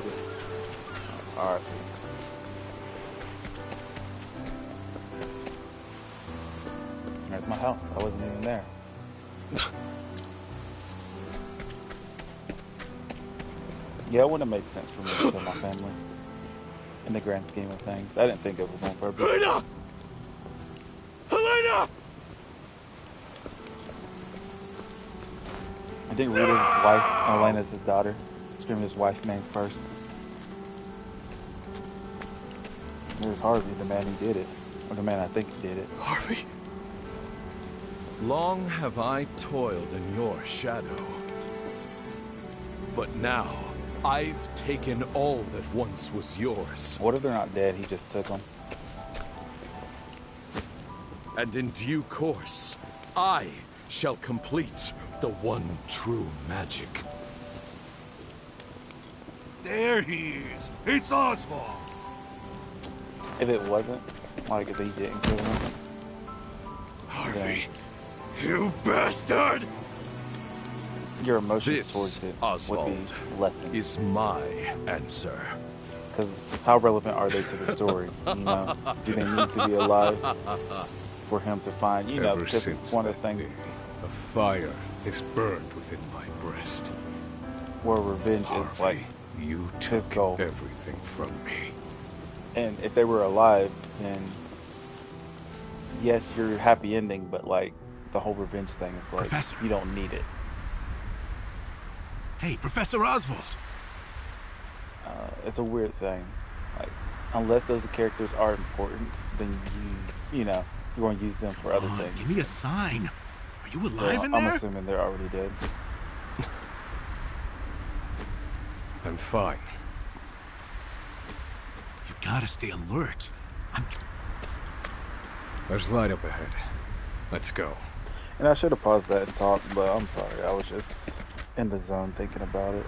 R.I.P. There's my house. I wasn't even there. Yeah, it wouldn't have made sense for me to kill my family. In the grand scheme of things. I didn't think it was on purpose. Helena! Helena! I think Rita's his wife, and Elena's his daughter. Scream his wife name first. There's Harvey, the man who did it. Or the man I think did it. Harvey? Long have I toiled in your shadow. But now, I've taken all that once was yours. What if they're not dead? He just took them. And in due course, I shall complete the one true magic. There he is. It's Oswald. If it wasn't, like if he didn't kill him. Harvey, you bastard! Your emotions This, towards it Oswald, would be lessened. is my answer. Because how relevant are they to the story? You know, do they need to be alive for him to find? You know, Ever because since it's one of those that things day, a fire is burned within my breast. where revenge is like You his took goal. everything from me. And if they were alive, then yes, you're happy ending, but like the whole revenge thing is like Professor. you don't need it. Hey, Professor Oswald. It's a weird thing. Like unless those characters are important, then you know you're going to use them for other things. Give me a sign. Are you So alive in I'm there? assuming they're already dead. I'm fine. You gotta stay alert. There's light up ahead. Let's go. And I should have paused that and talked, but I'm sorry. I was just in the zone thinking about it.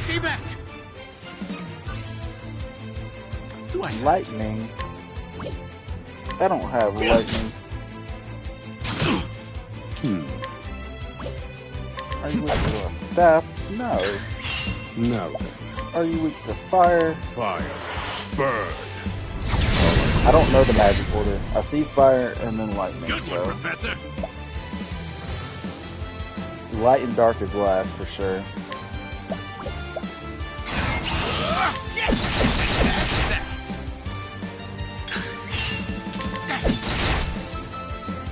Stay back! Lightning? I don't have lightning. Are you weak to a staff? No. No. Are you weak to fire? Fire. Burn. I don't know the magic order. I see fire and then lightning. Good so. one, Professor. Light and dark is last for sure.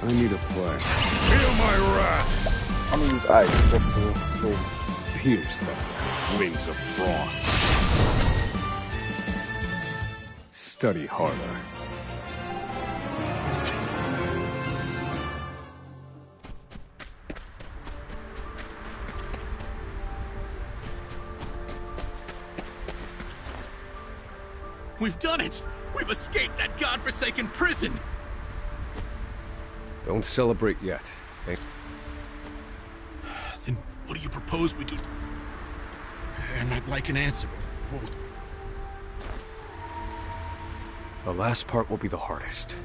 I need a plan. Feel my wrath! I'm gonna use ice just to see. Pierce them. Wings of frost. Study harder. We've done it! We've escaped that godforsaken prison! Don't celebrate yet. Then what do you propose we do? And I'd like an answer before... The last part will be the hardest.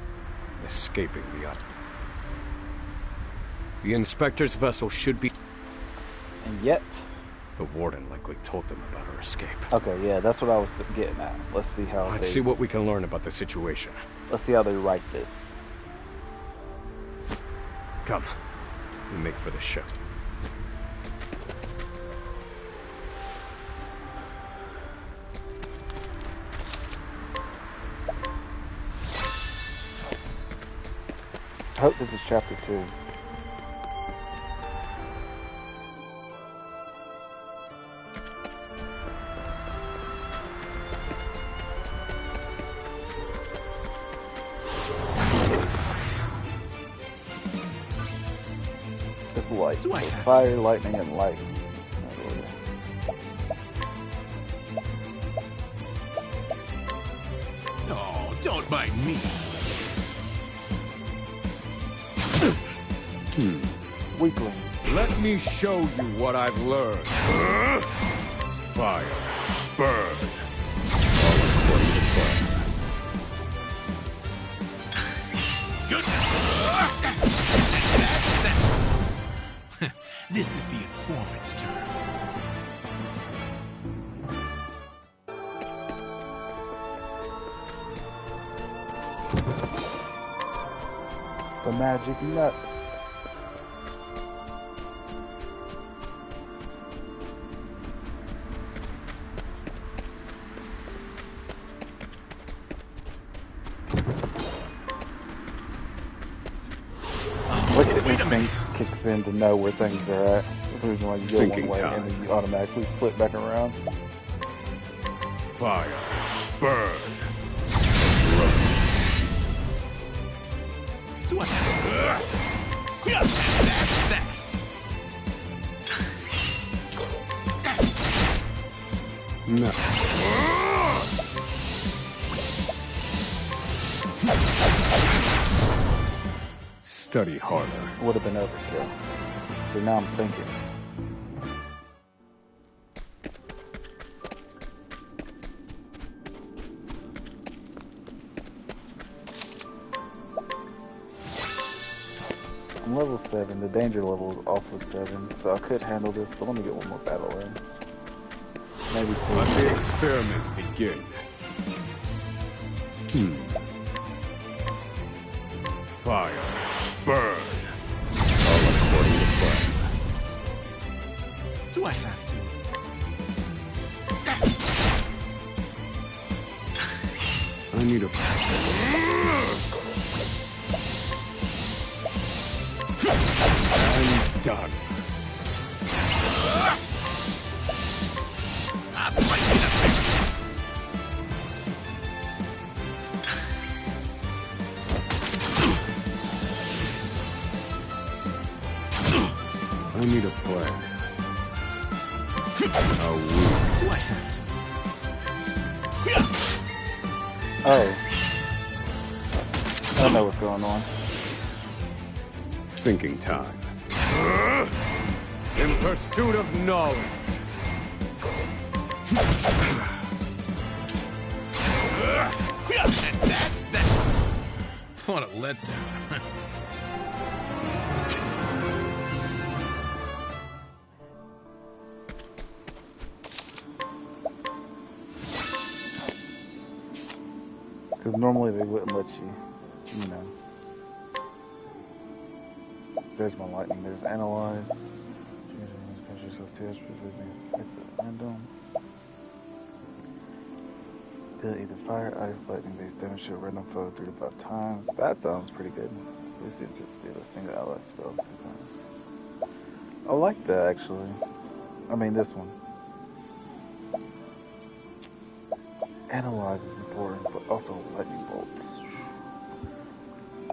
Escaping the island. The inspector's vessel should be... And yet... The warden likely told them about our escape. Okay, yeah, that's what I was getting at. Let's see how Let's see what we can learn about the situation. Let's see how they write this. Come. We make for the ship. I hope this is chapter 2. It's light. So fire, lightning, and light. No, don't mind me. Weakling. Let me show you what I've learned. Fire, burn. All according to plan. Good. This is the informant's turf. The magic nut. Look at instinct kicks in to know where things are at. That's the reason why you go Thinking one way time. and then you automatically flip back around. Fire, burn. Do I? That's that. No. Study harder. Would have been overkill. So now I'm thinking. I'm level 7. The danger level is also 7, so I could handle this, but let me get one more battle in. Maybe 2. Let the experiments begin. Fire, burn. All according to plan. Do I have to? I need a... I'm done. I need a plan. A week. Do I have to? Oh. I know what's going on. Thinking time. In pursuit of knowledge. That's that. What a letdown. Because normally they wouldn't let you, you know. There's my lightning. There's analyze. Change yourself to random. Either fire, ice, lightning based damage to a random foe 3 to 5 times. That sounds pretty good. Boost the intensity of a single ally spell 2 times. I like that actually. I mean this one. Analyze is important, but also lightning bolts.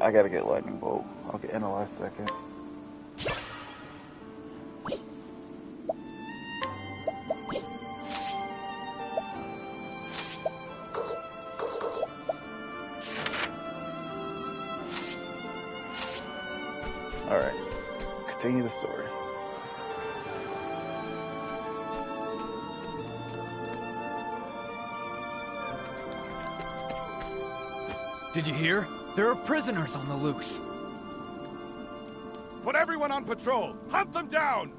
I gotta get lightning bolt. I'll get analyze second. Alright. Continue the story. Did you hear? There are prisoners on the loose. Put everyone on patrol! Hunt them down!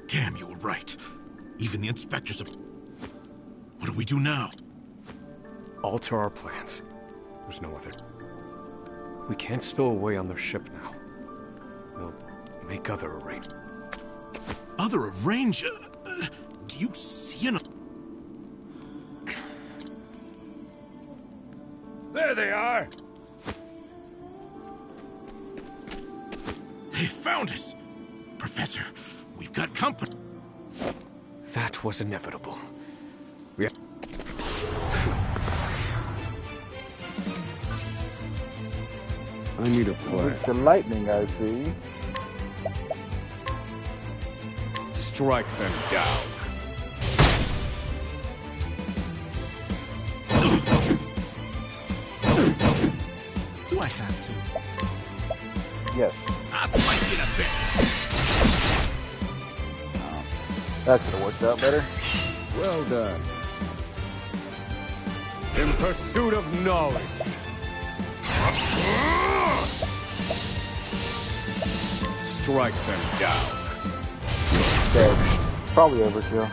Damn, you were right. Even the inspectors have... What do we do now? Alter our plans. There's no other... We can't stow away on their ship now. We'll make other arrangements. Other arrange... Do you see enough? There they are! They found us! Professor, we've got company. That was inevitable. We have... I need a plan. It's the lightning I see. Strike them down. Do I have to? Yes. I'll slice you to bits. That could have worked out better. Well done. In pursuit of knowledge. Strike them down. Dead. Probably overkill.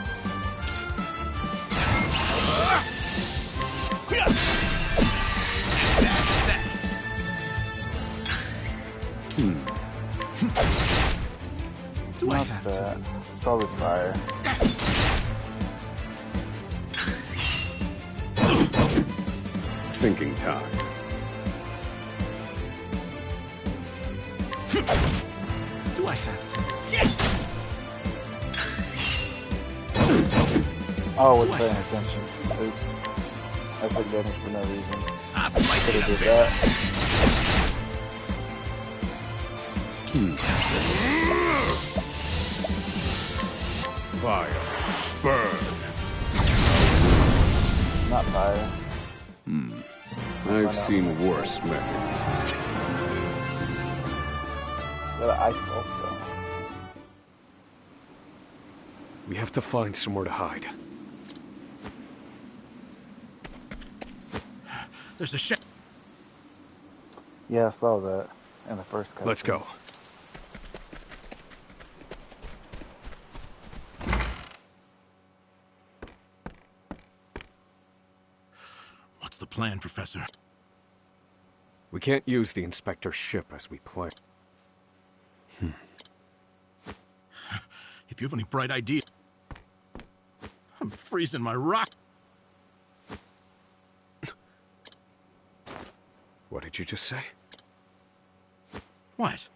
Do I Not have that. Probably fire. Thinking time. Do I have to? Oh, we're paying attention. Oops. I took damage for no reason. I'll slice Could you have to did bits. that. Fire. Burn. Not fire. I've seen worse methods. Got ice also. We have to find somewhere to hide. There's a ship. Yeah, I saw that in the first cutscene. Let's go. What's the plan, Professor? We can't use the Inspector's ship as we play. If you have any bright ideas. I'm freezing my rock. What did you just say? What?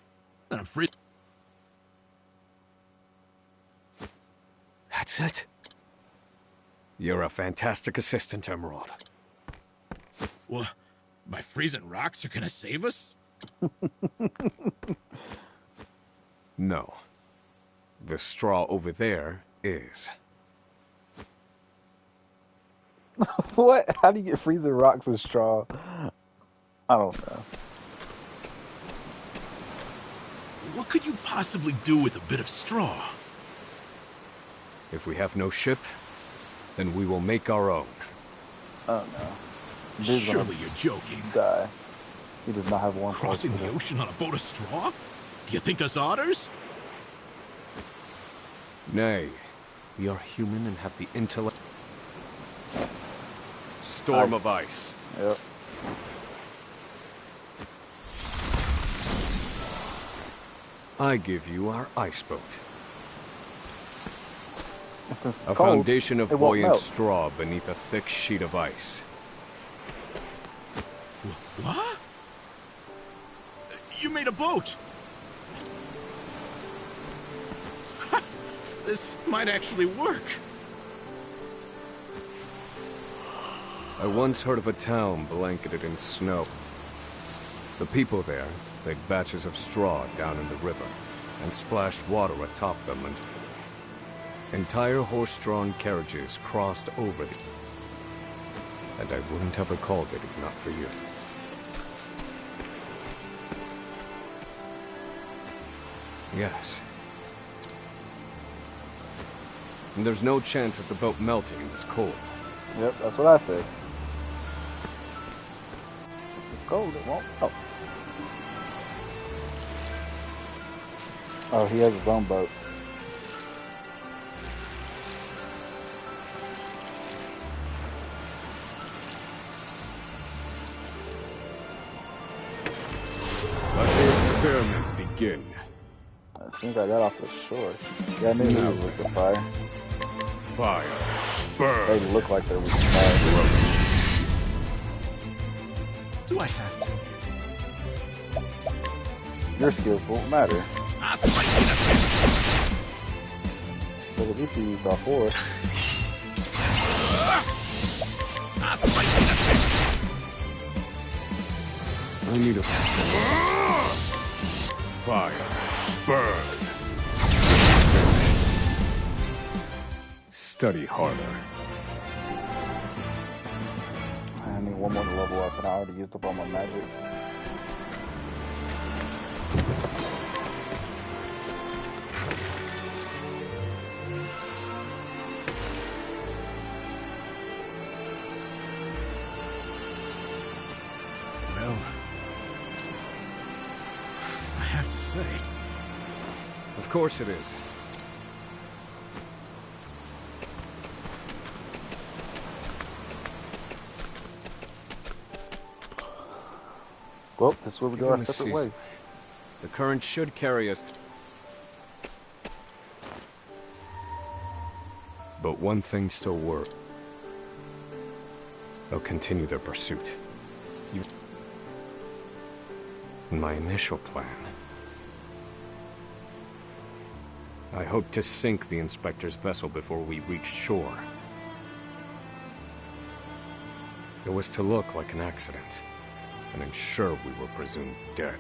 That I'm freezing. That's it? You're a fantastic assistant, Emerald. Well, my freezing rocks are gonna save us? No. The straw over there is. What? How do you get freezing rocks and straw? I don't know. What could you possibly do with a bit of straw? If we have no ship, then we will make our own. Oh no. Dude's Surely you're joking. Die. He does not have one. Crossing the ocean on a boat of straw? Do you think us otters? Nay, we are human and have the intellect. Storm of ice. Yep. I give you our ice boat. A Cold, foundation of it won't buoyant melt. straw beneath a thick sheet of ice. What? You made a boat! This might actually work. I once heard of a town blanketed in snow. The people there laid batches of straw down in the river and splashed water atop them, and entire horse-drawn carriages crossed over the... And I wouldn't have recalled it if not for you. Yes. And there's no chance of the boat melting in this cold. Yep, that's what I said. This is cold, it won't. Oh. Oh, he has his own boat. Let the experiment begin. As soon as I got off the shore. Yeah, I knew he was with the fire. Fire. They Burn. look like they're weak fire. Do I have to? Your skills won't matter. But at least you used all four. I need a fire. Burn. Study harder. I need one more to level up, and I already used up all my magic. Well, I have to say, Of course it is. Well, this is where we go Given our the separate season, ways. the current should carry us. But one thing still works. They'll continue their pursuit. In my initial plan, I hoped to sink the Inspector's vessel before we reached shore. It was to look like an accident, and ensure we were presumed dead.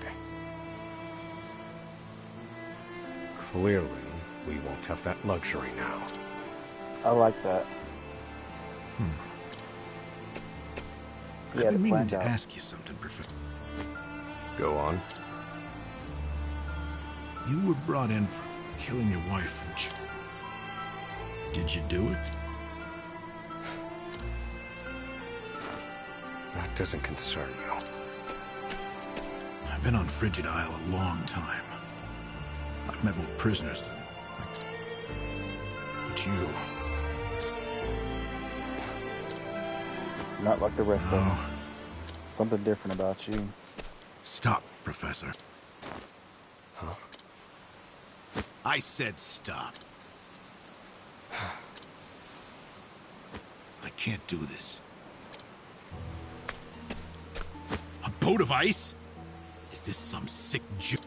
Clearly, we won't have that luxury now. I like that. I've been meaning to ask you something, Professor. Go on. You were brought in for killing your wife and did you do it? That doesn't concern you. I've been on Frigid Isle a long time. I've met more prisoners than... But you... Not like the rest of them. Something different about you. Stop, Professor. Huh? I said stop. I can't do this. A boat of ice? Is this some sick joke?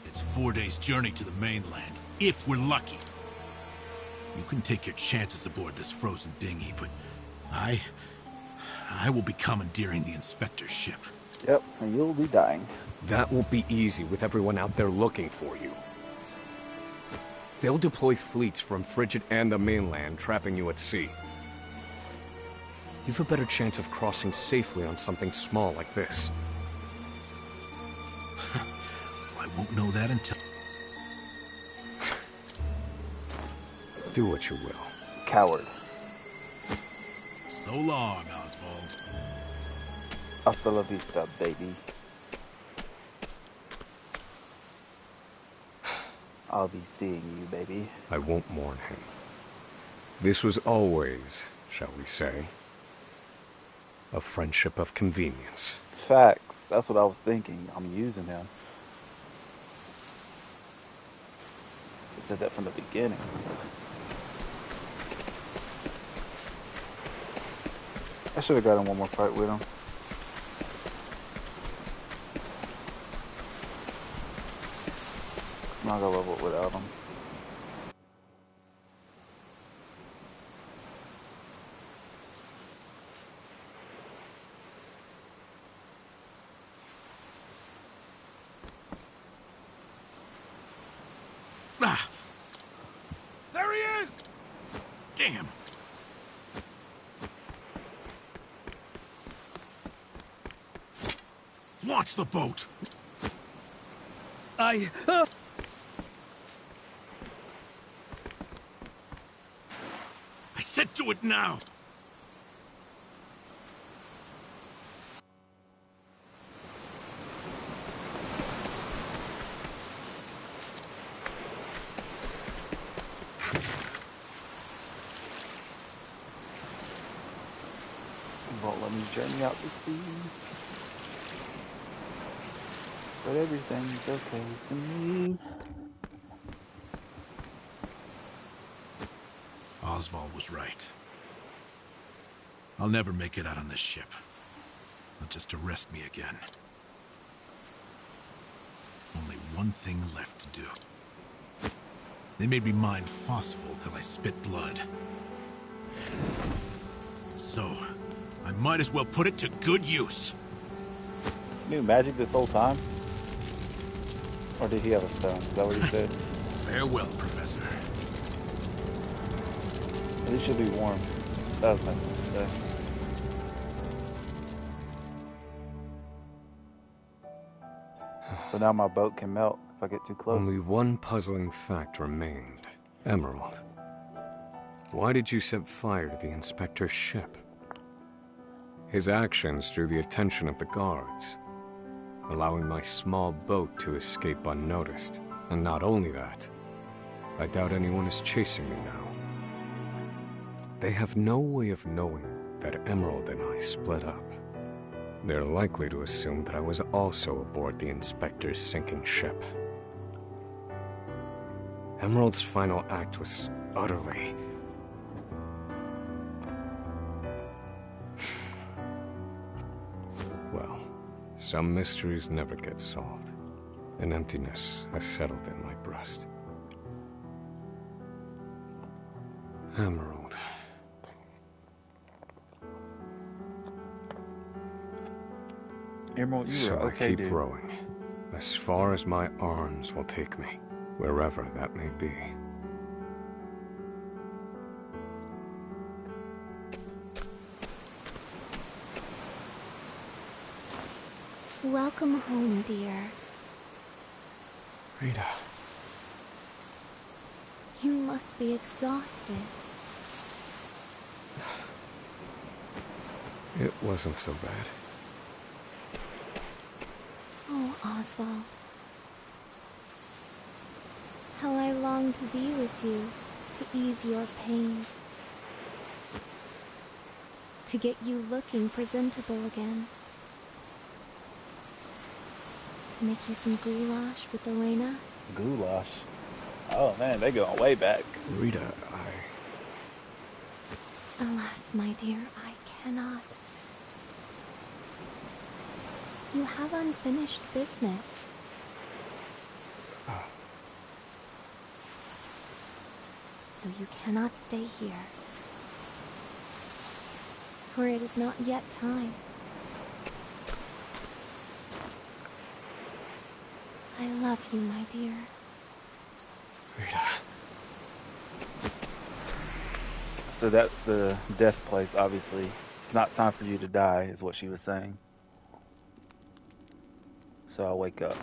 It's 4 days' journey to the mainland, if we're lucky. You can take your chances aboard this frozen dinghy, but I will be commandeering the Inspector's ship. Yep, and you'll be dying. That won't be easy with everyone out there looking for you. They'll deploy fleets from Frigid and the mainland, trapping you at sea. You've a better chance of crossing safely on something small like this. I won't know that until... Do what you will. Coward. So long, Oswald. Hasta la vista, baby. I'll be seeing you, baby. I won't mourn him. This was always, shall we say, a friendship of convenience. Facts. That's what I was thinking. I'm using him. I said that from the beginning. I should have gotten one more fight with him. I'm not gonna level it without him. Ah! There he is! Damn! Launch the boat! I said do it now! Won't let me journey out to sea. But everything's okay to me. Oswald was right. I'll never make it out on this ship. Not just arrest me again. Only one thing left to do. They made me mine phosphol till I spit blood. So, I might as well put it to good use. Knew magic this whole time? Or did he have a stone? Is that what he said? Farewell, Professor. At least you'll be warm. That was my mistake. So now my boat can melt if I get too close. Only one puzzling fact remained. Emerald. Why did you set fire to the inspector's ship? His actions drew the attention of the guards, allowing my small boat to escape unnoticed. And not only that, I doubt anyone is chasing me now. They have no way of knowing that Emerald and I split up. They're likely to assume that I was also aboard the inspector's sinking ship. Emerald's final act was utterly... Well, some mysteries never get solved. An emptiness has settled in my breast. Emerald. Emerald, you So are okay, I keep dude. rowing, as far as my arms will take me, wherever that may be. Welcome home, dear. Rita. You must be exhausted. It wasn't so bad. Oh, Oswald. How I long to be with you, to ease your pain. To get you looking presentable again. To make you some goulash with Elena. Goulash? Oh man, they going way back. Rita, Alas, my dear, I cannot. You have unfinished business. So you cannot stay here. For it is not yet time. I love you, my dear. Rita. So that's the death place, obviously. It's not time for you to die, is what she was saying. So I'll wake up.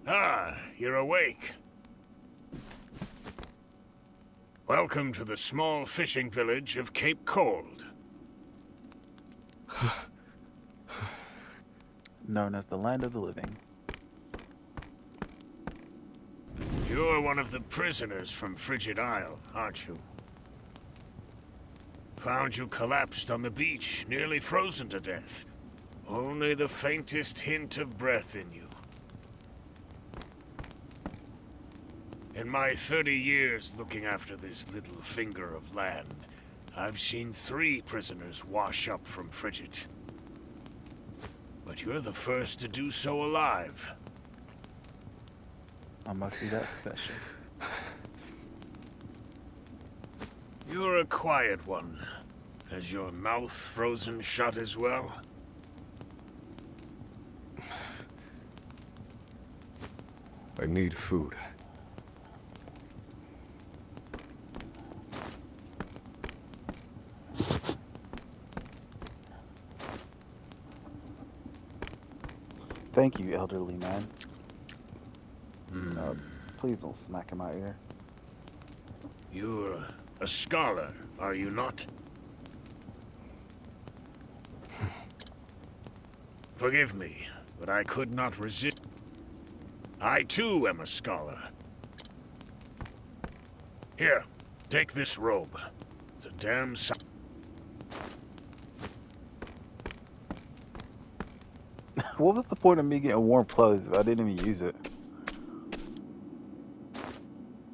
Ah, you're awake. Welcome to the small fishing village of Cape Cold. Known as the land of the living. You're one of the prisoners from Frigid Isle, aren't you? Found you collapsed on the beach, nearly frozen to death. Only the faintest hint of breath in you. In my 30 years looking after this little finger of land, I've seen 3 prisoners wash up from Frigid. But you're the first to do so alive. I must be that special. You're a quiet one. Has your mouth frozen shut as well? I need food. Thank you, elderly man. Please don't smack in my ear. You're a scholar, are you not? Forgive me, but I could not resist. I too am a scholar. Here, take this robe. It's a damn sight. What was the point of me getting warm clothes if I didn't even use it?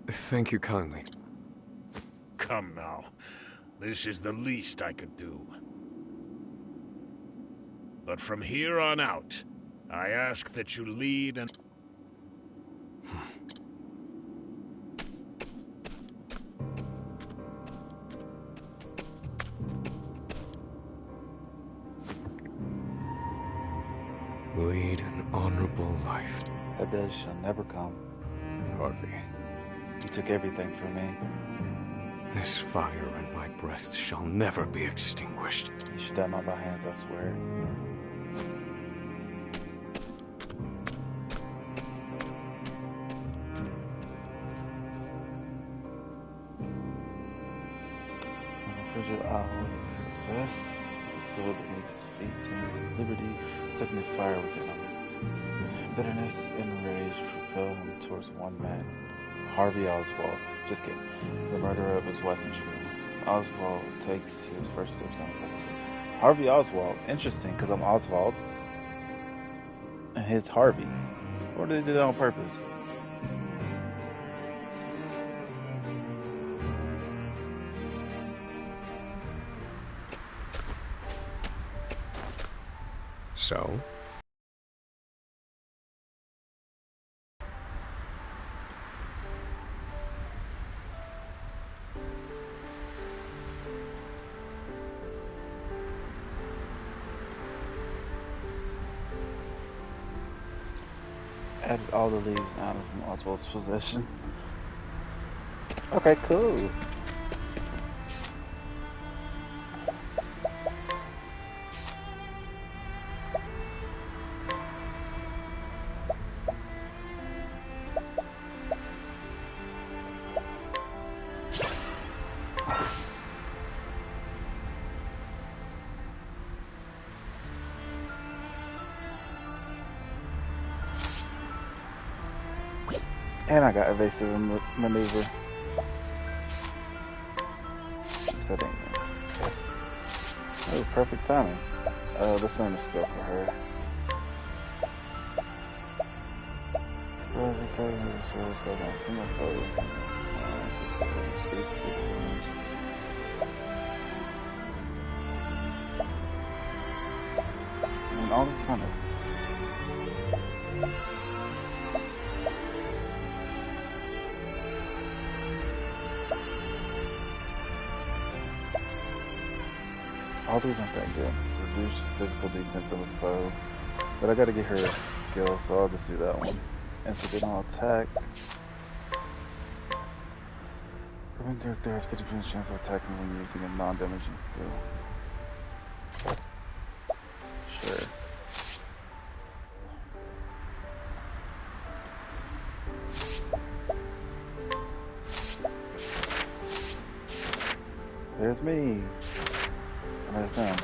Thank you kindly. Come now. This is the least I could do. But from here on out, I ask that you lead and... Lead an honorable life. That day shall never come. Harvey. You took everything from me. This fire in my breast shall never be extinguished. You should die not by hands, I swear. Frigid hour of success. The sword beneath its feet sings liberty, setting the fire within him. Bitterness and rage propel him towards one man, Harvey Oswald. Just kidding. The murderer of his wife and children. Oswald takes his first steps on the Harvey Oswald. Interesting, because I'm Oswald. And his Harvey. Or did they do that on purpose? So? Added all the leaves out of Oswald's possession. Okay, cool. And I got evasive maneuver. So dang it. That was perfect timing. The same skill for her. Surprise attack and resource so that single focus and speed and all this kind of all these aren't that good. Reduce physical defense of a foe. But I gotta get her skill, so I'll just do that one. Incidental attack. Prevent character has 50% chance of attacking when using a non-damaging skill. Sure. There's me. There's him.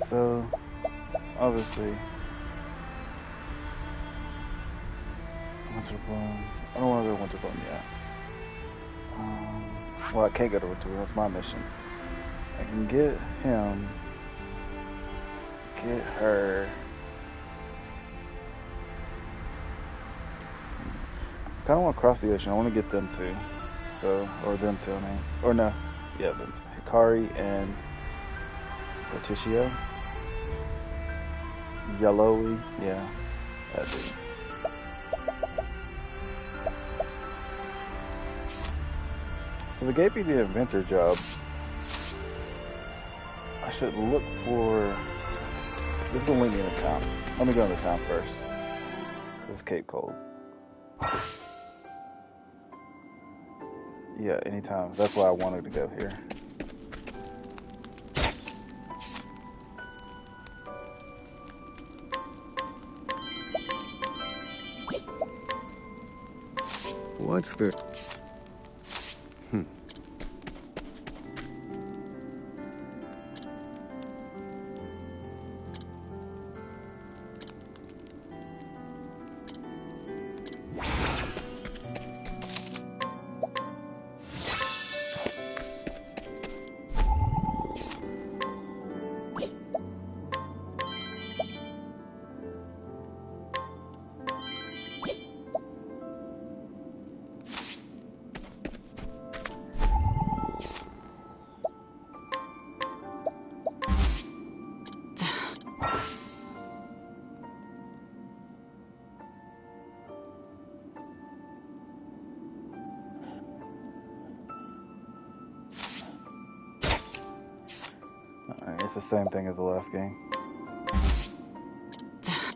So, obviously, Winter Bloom. I don't want to go to Winter Bloom yet. Well, I can't go to Winter Bloom. That's my mission. I can get him, get her. I kind of want to cross the ocean. I want to get them too. So, or them too, I mean. Or no. Yeah, them two. Hikari and Letitia. Yellowy. Yeah. That dude. So they gave me the inventor job. I should look for... This is going to lead me into town. Let me go into town first. This is Cape Cold. Yeah, anytime. That's why I wanted to go here. What's the... It's the same thing as the last game.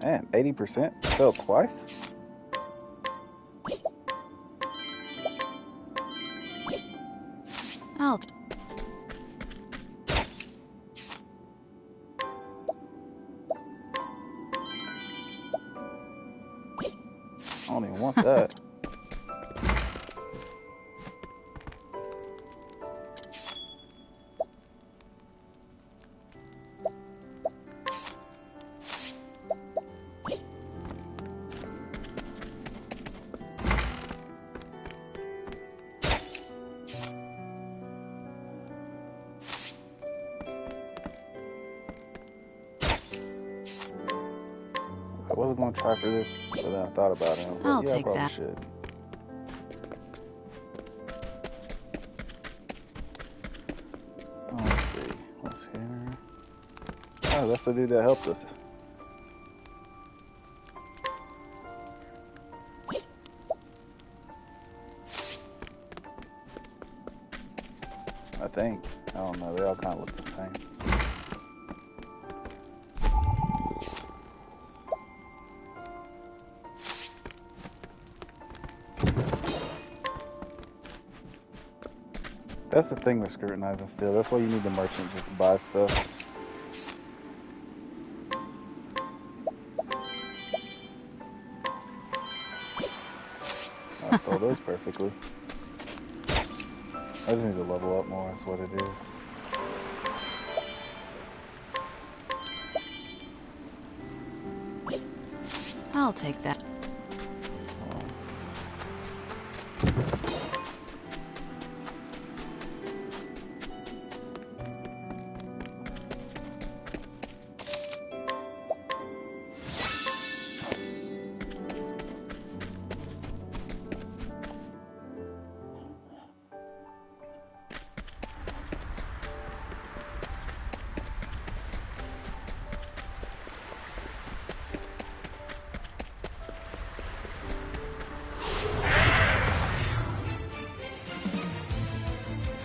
Man, 80%? Fell twice? I'll I don't even want that. I wasn't going to try for this, but then I thought about it. I'll Yeah, I take probably that. should. Oh, let's see. What's here? Oh, that's the dude that helped us. I think. I don't know. They all kind of look the same. That's the thing with scrutinizing still. That's why you need the merchant just to buy stuff. I stole those perfectly. I just need to level up more, is what it is. I'll take that.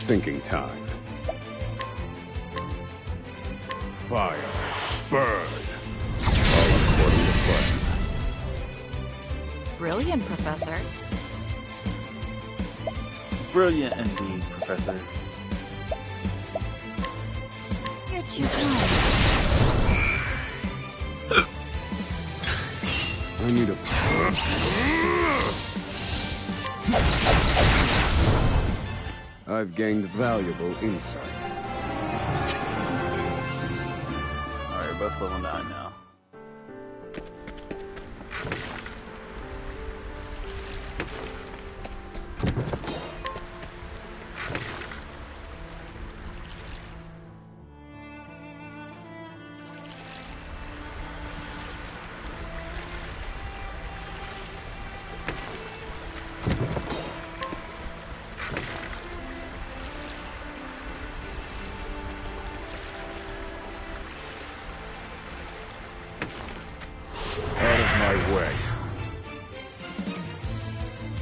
Thinking time. Fire. Burn. All according to plan. Brilliant, Professor. Brilliant indeed, Professor. You're too kind. I need a... I've gained valuable insights. Alright, you're both level 9 now.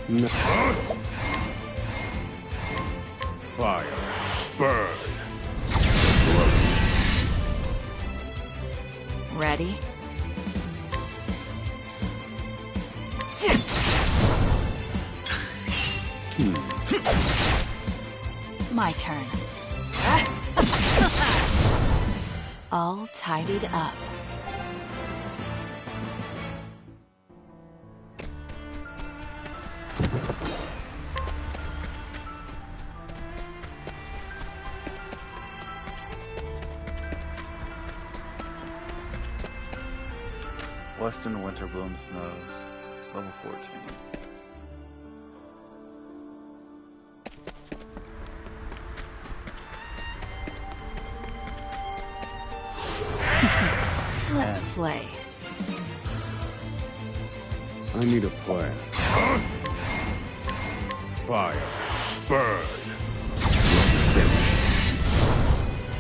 No. Fire. Burn. Ready? My turn. All tidied up. Western winter bloom snows. Level 14. Let's play. I need a plan. Fire. Burn.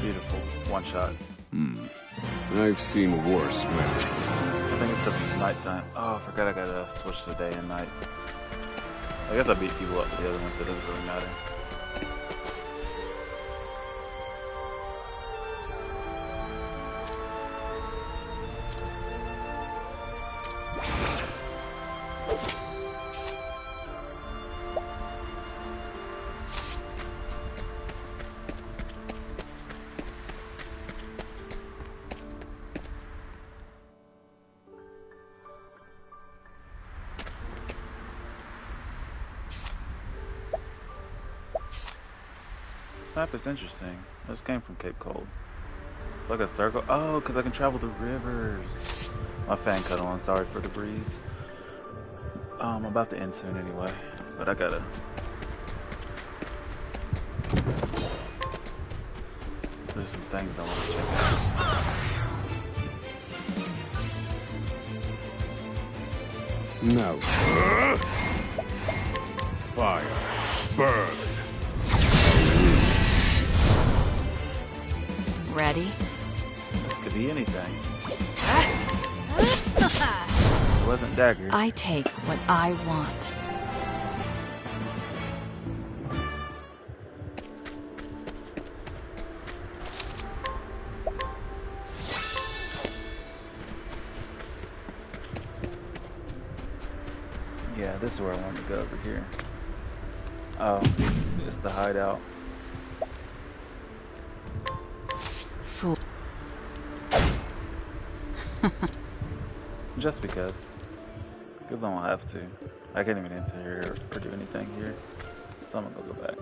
Beautiful. One shot. I've seen worse methods. I think it's the nighttime. Oh, I forgot I gotta switch to day and night. I guess I beat people up with the other ones, so it doesn't really matter. Map is interesting. This came from Cape Cold. Like a circle. Oh, because I can travel the rivers. My fan cut on. Sorry for the breeze. I'm about to end soon anyway, but I gotta. There's some things I want to check out. No. Fire. Burn. Ready? This could be anything. It wasn't dagger. I take what I want. Yeah, this is where I wanted to go over here. Oh, it's the hideout. Fool. Just because. Because I don't have to. I can't even enter here or do anything here. So I'm gonna go back.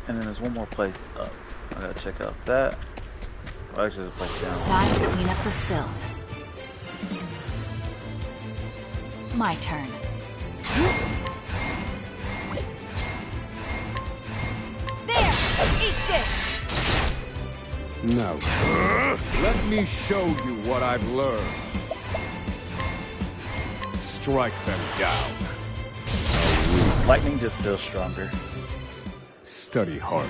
And then there's one more place up. I gotta check out that. Well, actually, there's a place down. Time to clean up the filth. My turn. There! Eat this! No. Let me show you what I've learned. Strike them down. Lightning just feels stronger. Study harder.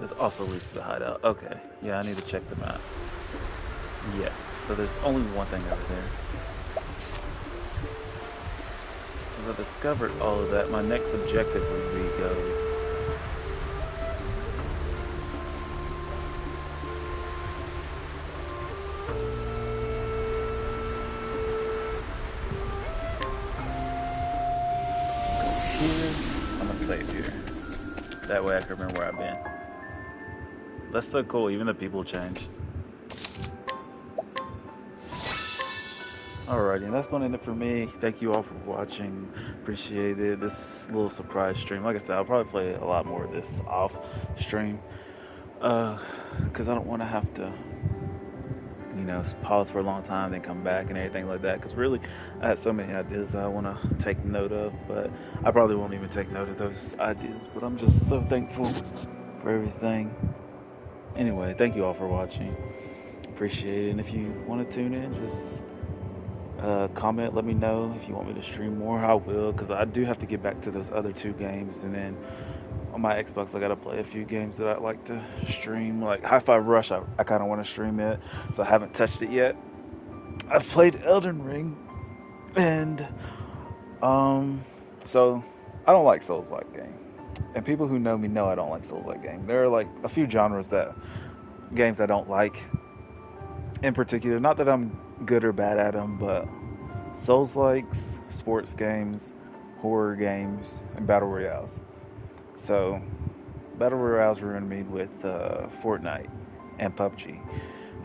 This also leads to the hideout. Okay, yeah, I need to check the map. Yeah, so there's only one thing over there. Since I discovered all of that, my next objective would be go. Here, I'm gonna save here. That way I can remember where I've been. That's so cool, even the people change. Alrighty, and that's going to end it for me. Thank you all for watching. Appreciate it. This little surprise stream. Like I said, I'll probably play a lot more of this off stream. Because I don't want to have to, you know, pause for a long time, then come back and everything like that. Because really, I had so many ideas I want to take note of. But I probably won't even take note of those ideas. But I'm just so thankful for everything. Anyway, thank you all for watching. Appreciate it. And if you want to tune in, just comment, let me know if you want me to stream more. I will, because I do have to get back to those other 2 games, and then on my Xbox I gotta play a few games that I'd like to stream, like Hi-Fi Rush. I kind of want to stream it, so I haven't touched it yet. I've played Elden Ring, and so I don't like Souls-like game, and people who know me know I don't like Souls-like game. There are like a few genres games I don't like in particular. Not that I'm good or bad at them, but Souls-likes, sports games, horror games, and battle royales. So battle royales ruined me with Fortnite and PUBG.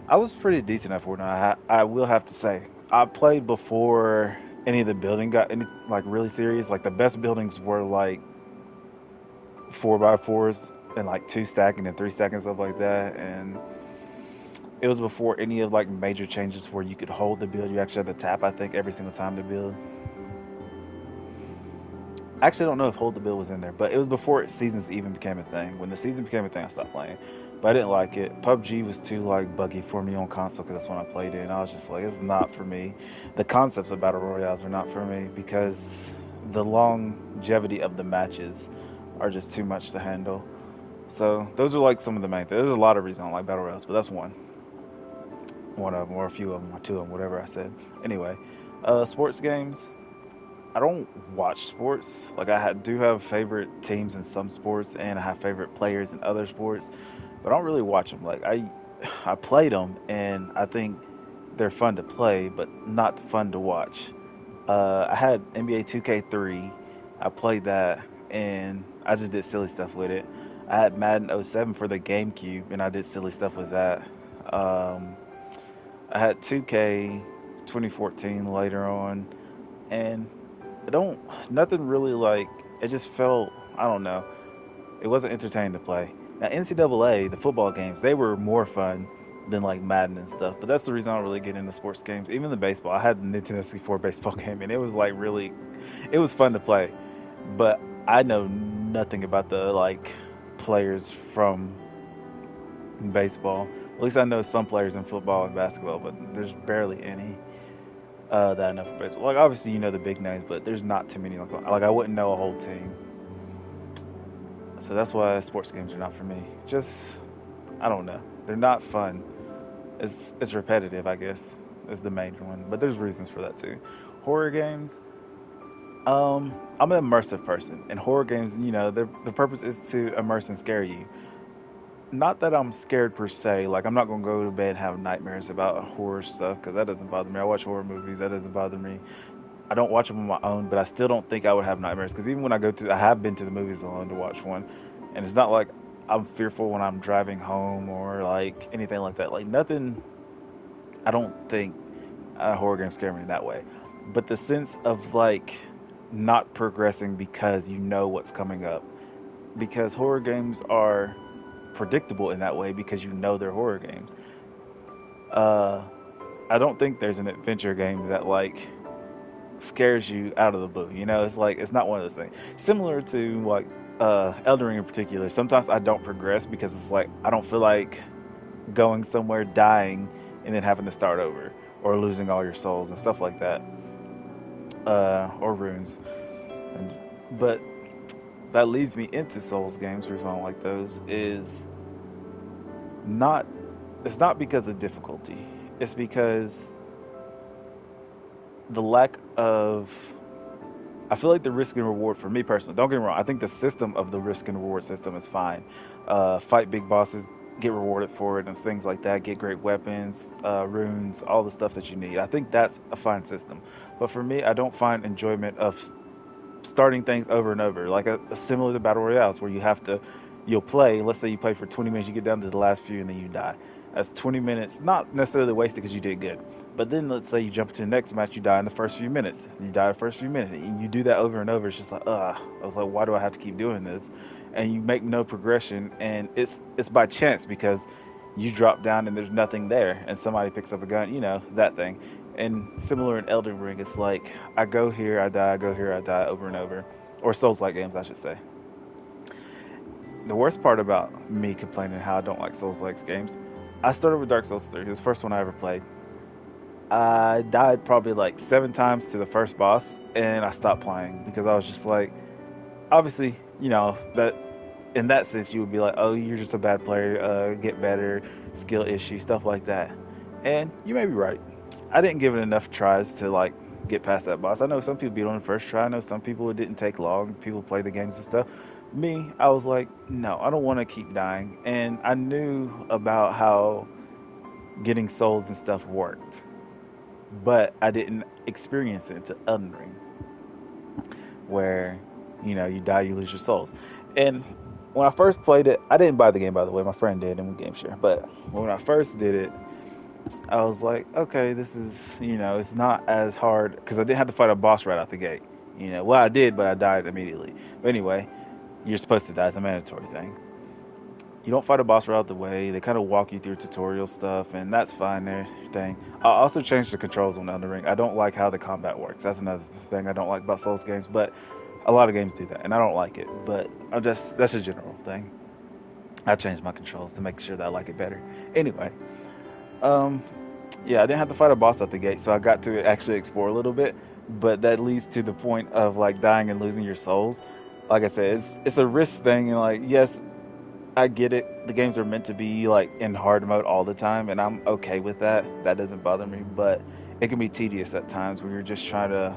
I was pretty decent at Fortnite. I will have to say, I played before any of the building got any like really serious. Like the best buildings were like 4x4s and like 2 stacking and 3 stacking, stuff like that. And it was before any of like major changes where you could hold the build. You actually had to tap, I think, every single time to build. I actually don't know if hold the build was in there, but it was before seasons even became a thing. When the season became a thing, I stopped playing. But I didn't like it. PUBG was too like buggy for me on console because that's when I played it, and I was just like, it's not for me. The concepts of battle royales are not for me because the longevity of the matches are just too much to handle. So those are like some of the main things. There's a lot of reasons I don't like battle royales, but that's one of them, or a few of them, or 2 of them, whatever I said. Anyway, sports games. I don't watch sports. Like I do have favorite teams in some sports, and I have favorite players in other sports, but I don't really watch them. Like I played them, and I think they're fun to play, but not fun to watch. I had NBA 2K3. I played that. and I just did silly stuff with it. I had Madden '07 for the GameCube, and I did silly stuff with that. Um, I had 2K 2014 later on, and I don't nothing really like it. Just felt, I don't know. It wasn't entertaining to play. Now NCAA, the football games, they were more fun than like Madden and stuff. But that's the reason I don't really get into sports games. Even the baseball, I had the Nintendo 64 baseball game, and it was like really, it was fun to play. But I know nothing about the like players from baseball. At least I know some players in football and basketball, but there's barely any that I know for baseball. Like obviously you know the big names, but there's not too many. Like I wouldn't know a whole team. So that's why sports games are not for me. Just I don't know. They're not fun. It's repetitive, I guess, is the main one. But there's reasons for that too. Horror games. I'm an immersive person, and horror games, you know, the purpose is to immerse and scare you. Not that I'm scared per se. Like I'm not gonna go to bed and have nightmares about horror stuff because that doesn't bother me. I watch horror movies. That doesn't bother me. I don't watch them on my own, but I still don't think I would have nightmares because even when I have been to the movies alone to watch one, and it's not like I'm fearful when I'm driving home or like anything like that. Like nothing. I don't think a horror game scare me that way, but the sense of like not progressing because you know what's coming up, because horror games are predictable in that way because you know they're horror games. Uh, I don't think there's an adventure game that like scares you out of the blue. You know, it's like it's not one of those things. Similar to like Elden Ring in particular. Sometimes I don't progress because it's like I don't feel like going somewhere, dying, and then having to start over, or losing all your souls and stuff like that, or runes. And, but that leads me into Souls games. The reason I don't like those is not. It's not because of difficulty. It's because the lack of, I feel like the risk and reward for me personally, don't get me wrong, I think the system of the risk and reward system is fine. Fight big bosses, get rewarded for it, and things like that, get great weapons, runes, all the stuff that you need. I think that's a fine system. But for me, I don't find enjoyment of starting things over and over, like a similar to Battle Royales where you'll play, let's say you play for 20 minutes, you get down to the last few, and then you die. That's 20 minutes, not necessarily wasted because you did good. But then let's say you jump to the next match, you die in the first few minutes. You die in the first few minutes. And you do that over and over. It's just like, ugh. I was like, why do I have to keep doing this? And you make no progression. And it's by chance because you drop down and there's nothing there. And somebody picks up a gun, you know, that thing. And similar in Elden Ring, it's like, I go here, I die, I go here, I die over and over. Or Souls-like games, I should say. The worst part about me complaining how I don't like Souls-like games, I started with Dark Souls 3. It was the first one I ever played. I died probably like 7 times to the first boss, and I stopped playing because I was just like, obviously, you know, that in that sense you would be like, oh, you're just a bad player, get better, skill issue, stuff like that. And you may be right. I didn't give it enough tries to like get past that boss. I know some people beat on the first try. I know some people it didn't take long. People play the games and stuff. Me, I was like, no, I don't want to keep dying. And I knew about how getting souls and stuff worked, but I didn't experience it until Elden Ring, where, you know, you die, you lose your souls. And when I first played it, I didn't buy the game, by the way. My friend did, and we game share. But when I first did it, I was like, okay, this is, you know, it's not as hard, because I didn't have to fight a boss right out the gate. You know, well, I did, but I died immediately. But anyway, you're supposed to die. It's a mandatory thing. You don't fight a boss right out the way. They kind of walk you through tutorial stuff, and that's fine and everything. I also changed the controls on Elden Ring. I don't like how the combat works. That's another thing I don't like about Souls games, but a lot of games do that, and I don't like it. But that's a general thing. I changed my controls to make sure that I like it better. Anyway, yeah, I didn't have to fight a boss at the gate, so I got to actually explore a little bit. But that leads to the point of like dying and losing your souls. Like I said, it's a risk thing, and like, yes, I get it. The games are meant to be like in hard mode all the time, and I'm okay with that. That doesn't bother me, but it can be tedious at times where you're just trying to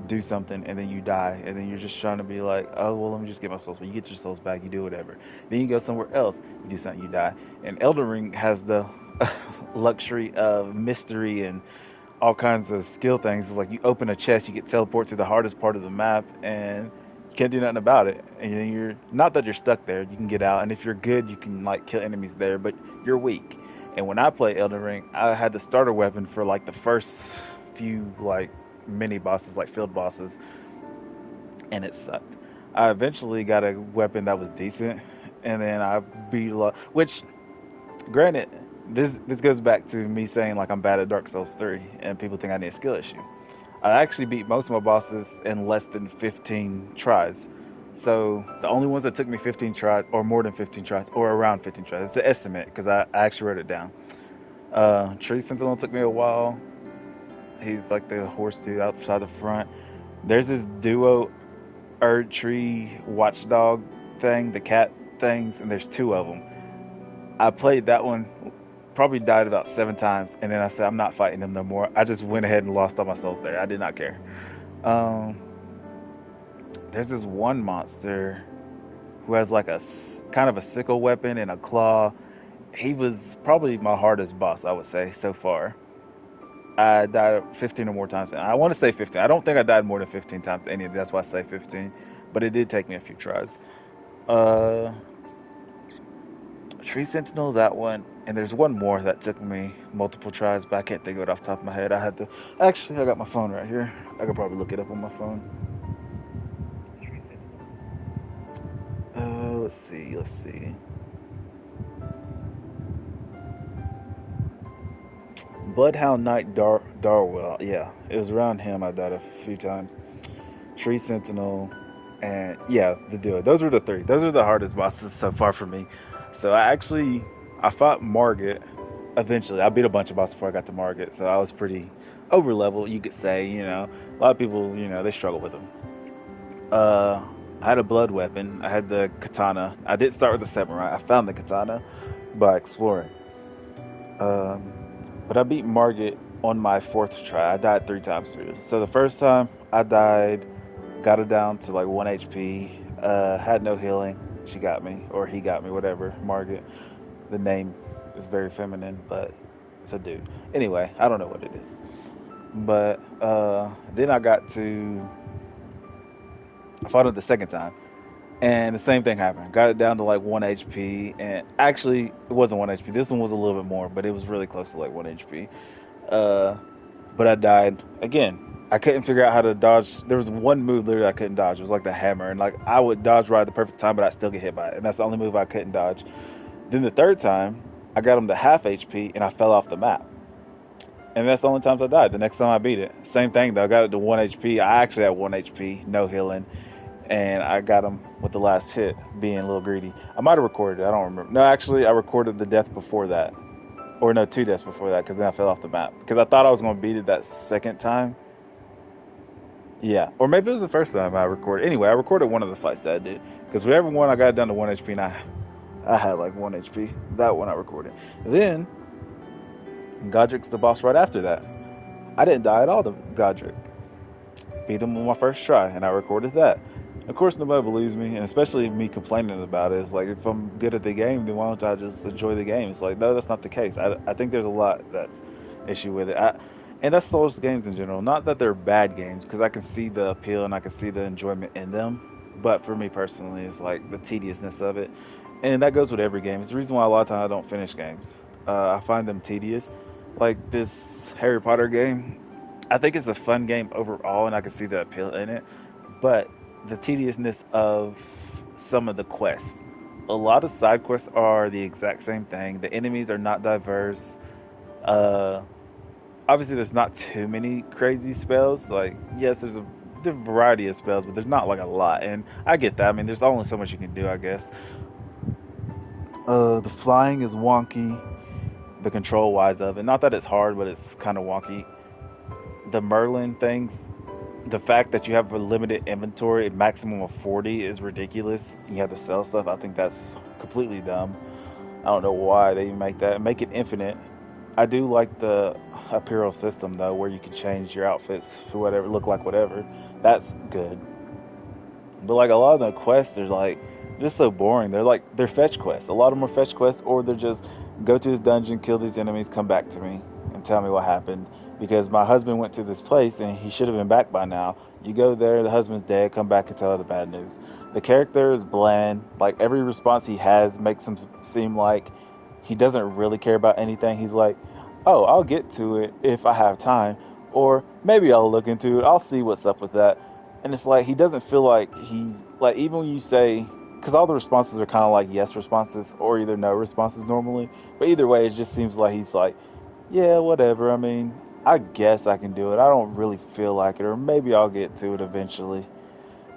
do something and then you die, and then you're just trying to be like, oh, well, let me just get my souls. But you get your souls back, you do whatever. Then you go somewhere else, you do something, you die. And Elden Ring has the luxury of mystery and all kinds of skill things. It's like you open a chest, you get teleported to the hardest part of the map, and can't do nothing about it. And you're not that you're stuck there. You can get out, and if you're good, you can like kill enemies there. But you're weak. And when I play Elden Ring, I had the starter weapon for like the first few like mini bosses, like field bosses, and it sucked. I eventually got a weapon that was decent, and then I beat a lot. Which, granted, this goes back to me saying like I'm bad at Dark Souls 3, and people think I need a skill issue. I actually beat most of my bosses in less than 15 tries. So the only ones that took me 15 tries, or more than 15 tries, or around 15 tries, it's an estimate because I actually wrote it down. Tree Sentinel took me a while. He's like the horse dude outside the front. There's this duo Erd Tree watchdog thing, the cat things, and there's two of them. I played that one, probably died about 7 times, and then I said I'm not fighting them no more. I just went ahead and lost all my souls there. I did not care. There's this one monster who has like a kind of a sickle weapon and a claw. He was probably my hardest boss, I would say, so far. I died 15 or more times. And I want to say 15. I don't think I died more than 15 times to any of it. That's why I say 15. But it did take me a few tries. Tree Sentinel, that one. And there's one more that took me multiple tries, but I can't think of it off the top of my head. I had to... Actually, I got my phone right here. I could probably look it up on my phone. Let's see. Bloodhound Knight Darwell. Yeah, it was around him I died a few times. Tree Sentinel, and yeah, the duo. Those were the 3. Those are the hardest bosses so far for me. So I fought Margit eventually. I beat a bunch of bosses before I got to Margit, so I was pretty over level, you could say. You know, a lot of people, you know, they struggle with them. I had a blood weapon. I had the katana. I did start with the samurai. I found the katana by exploring. But I beat Margit on my 4th try. I died 3 times through. So the first time I died, got her down to like 1 HP. Had no healing. She got me, or he got me, whatever. Margit. The name is very feminine, but it's a dude. Anyway, I don't know what it is. But then I fought it the second time, and the same thing happened. Got it down to like 1 HP, and actually it wasn't 1 HP. This one was a little bit more, but it was really close to like 1 HP. But I died again. I couldn't figure out how to dodge. There was one move literally I couldn't dodge. It was like the hammer, and like I would dodge right at the perfect time, but I'd still get hit by it, and that's the only move I couldn't dodge. Then the third time, I got him to half HP, and I fell off the map. And that's the only times I died. The next time I beat it, same thing though. I got it to 1 HP. I actually had 1 HP, no healing. And I got him with the last hit, being a little greedy. I might have recorded it, I don't remember. No, actually, I recorded the death before that. Or no, 2 deaths before that, because then I fell off the map. Because I thought I was going to beat it that second time. Yeah, or maybe it was the first time I recorded. Anyway, I recorded one of the fights that I did. Because whatever one I got down to 1 HP, and I had like 1 HP. That one I recorded. Then, Godric's the boss right after that. I didn't die at all to Godric. Beat him on my first try, and I recorded that. Of course, nobody believes me, and especially me complaining about it. It's like, if I'm good at the game, then why don't I just enjoy the game? It's like, no, that's not the case. I think there's a lot that's issue with it. And that's Souls games in general. Not that they're bad games, because I can see the appeal and I can see the enjoyment in them. But for me personally, it's like the tediousness of it. And that goes with every game. It's the reason why a lot of times I don't finish games. I find them tedious. Like this Harry Potter game, I think it's a fun game overall, and I can see the appeal in it. But the tediousness of some of the quests. A lot of side quests are the exact same thing. The enemies are not diverse. Obviously, there's not too many crazy spells. Like, yes, there's a variety of spells, but there's not like a lot. And I get that. I mean, there's only so much you can do, I guess. The flying is wonky. The control-wise of it. Not that it's hard, but it's kind of wonky. The Merlin things, the fact that you have a limited inventory, a maximum of 40, is ridiculous. You have to sell stuff. I think that's completely dumb. I don't know why they make that. Make it infinite. I do like the apparel system though, where you can change your outfits for whatever, look like whatever. That's good. But like a lot of the quests are like just so boring. They're fetch quests. A lot of them are fetch quests, or they're just go to this dungeon, kill these enemies, come back to me and tell me what happened. Because my husband went to this place and he should have been back by now. You go there, the husband's dead, come back and tell her the bad news. The character is bland. Like, every response he has makes him seem like he doesn't really care about anything. He's like, oh, I'll get to it if I have time. Or maybe I'll look into it. I'll see what's up with that. And it's like, he doesn't feel like he's, like, even when you say, because all the responses are kind of like yes responses or either no responses normally. But either way, it just seems like he's like, yeah, whatever. I mean, I guess I can do it. I don't really feel like it. Or maybe I'll get to it eventually.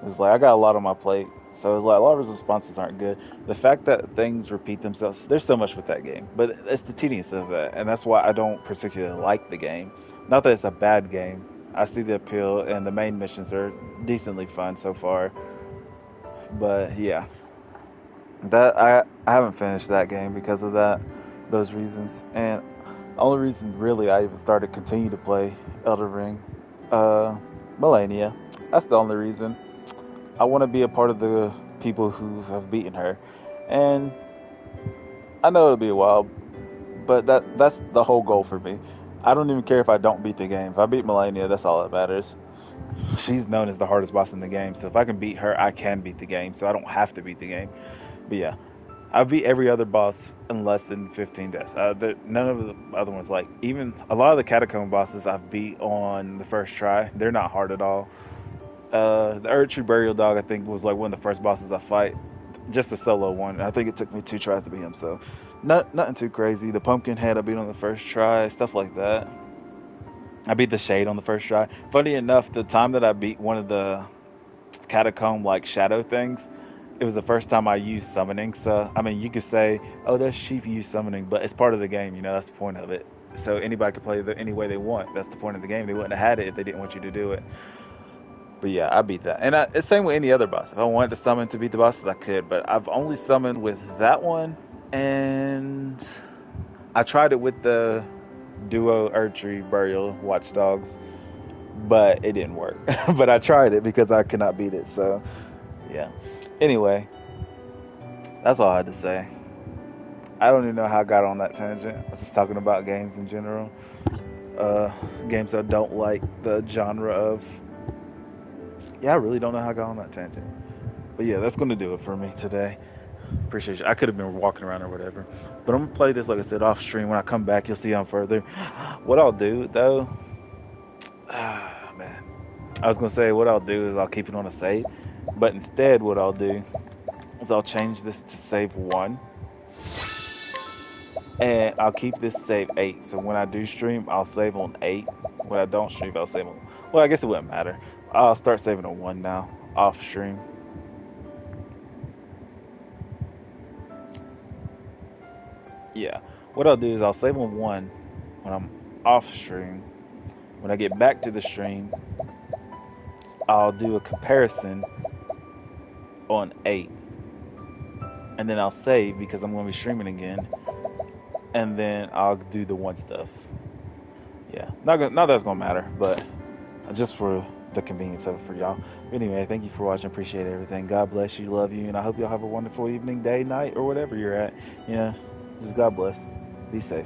It's like, I got a lot on my plate. So it's like, a lot of his responses aren't good. The fact that things repeat themselves, there's so much with that game. But it's the tedious of that. And that's why I don't particularly like the game. Not that it's a bad game. I see the appeal, and the main missions are decently fun so far. But yeah, that I haven't finished that game because of those reasons. And the only reason really I even started continue to play Elden Ring, Melania. That's the only reason. I want to be a part of the people who have beaten her, and I know it'll be a while, but that's the whole goal for me. I don't even care if I don't beat the game. If I beat Melania, that's all that matters. She's known as the hardest boss in the game, so if I can beat her, I can beat the game, so I don't have to beat the game. But yeah, I beat every other boss in less than 15 deaths. None of the other ones, like, even a lot of the catacomb bosses I've beat on the first try. They're not hard at all. The Erdtree Burial Dog, I think, was like one of the first bosses I fight. Just a solo one. I think it took me 2 tries to beat him, so nothing too crazy. The Pumpkinhead I beat on the first try, stuff like that. I beat the Shade on the first try. Funny enough, the time that I beat one of the catacomb like shadow things, it was the first time I used summoning. So I mean, you could say, oh, that's cheap, you use summoning, but it's part of the game, you know, that's the point of it. So anybody can play it any way they want. That's the point of the game. They wouldn't have had it if they didn't want you to do it. But yeah, I beat that. And it's same with any other boss. If I wanted to summon to beat the bosses, I could. But I've only summoned with that one. And I tried it with the duo Erdtree Burial Watchdogs. But it didn't work. But I tried it because I could not beat it. So, yeah. Anyway, that's all I had to say. I don't even know how I got on that tangent. I was just talking about games in general. Games I don't like the genre of. Yeah, I really don't know how I got on that tangent. But yeah, that's going to do it for me today. Appreciate you. I could have been walking around or whatever. But I'm going to play this, like I said, off stream. When I come back, you'll see I'm further. What I'll do, though... man. I was going to say what I'll do is I'll keep it on a save. But instead, what I'll do is I'll change this to save 1. And I'll keep this save 8. So when I do stream, I'll save on 8. When I don't stream, I'll save on... Well, I guess it wouldn't matter. I'll start saving on 1 now, off stream. Yeah, what I'll do is I'll save on 1 when I'm off stream. When I get back to the stream, I'll do a comparison on 8. And then I'll save because I'm going to be streaming again. And then I'll do the 1 stuff. Yeah, not that it's going to matter, but just for the convenience of it for y'all. Anyway, thank you for watching. Appreciate everything. God bless you. Love you. And I hope y'all have a wonderful evening, day, night, or whatever you're at. Yeah, just God bless. Be safe.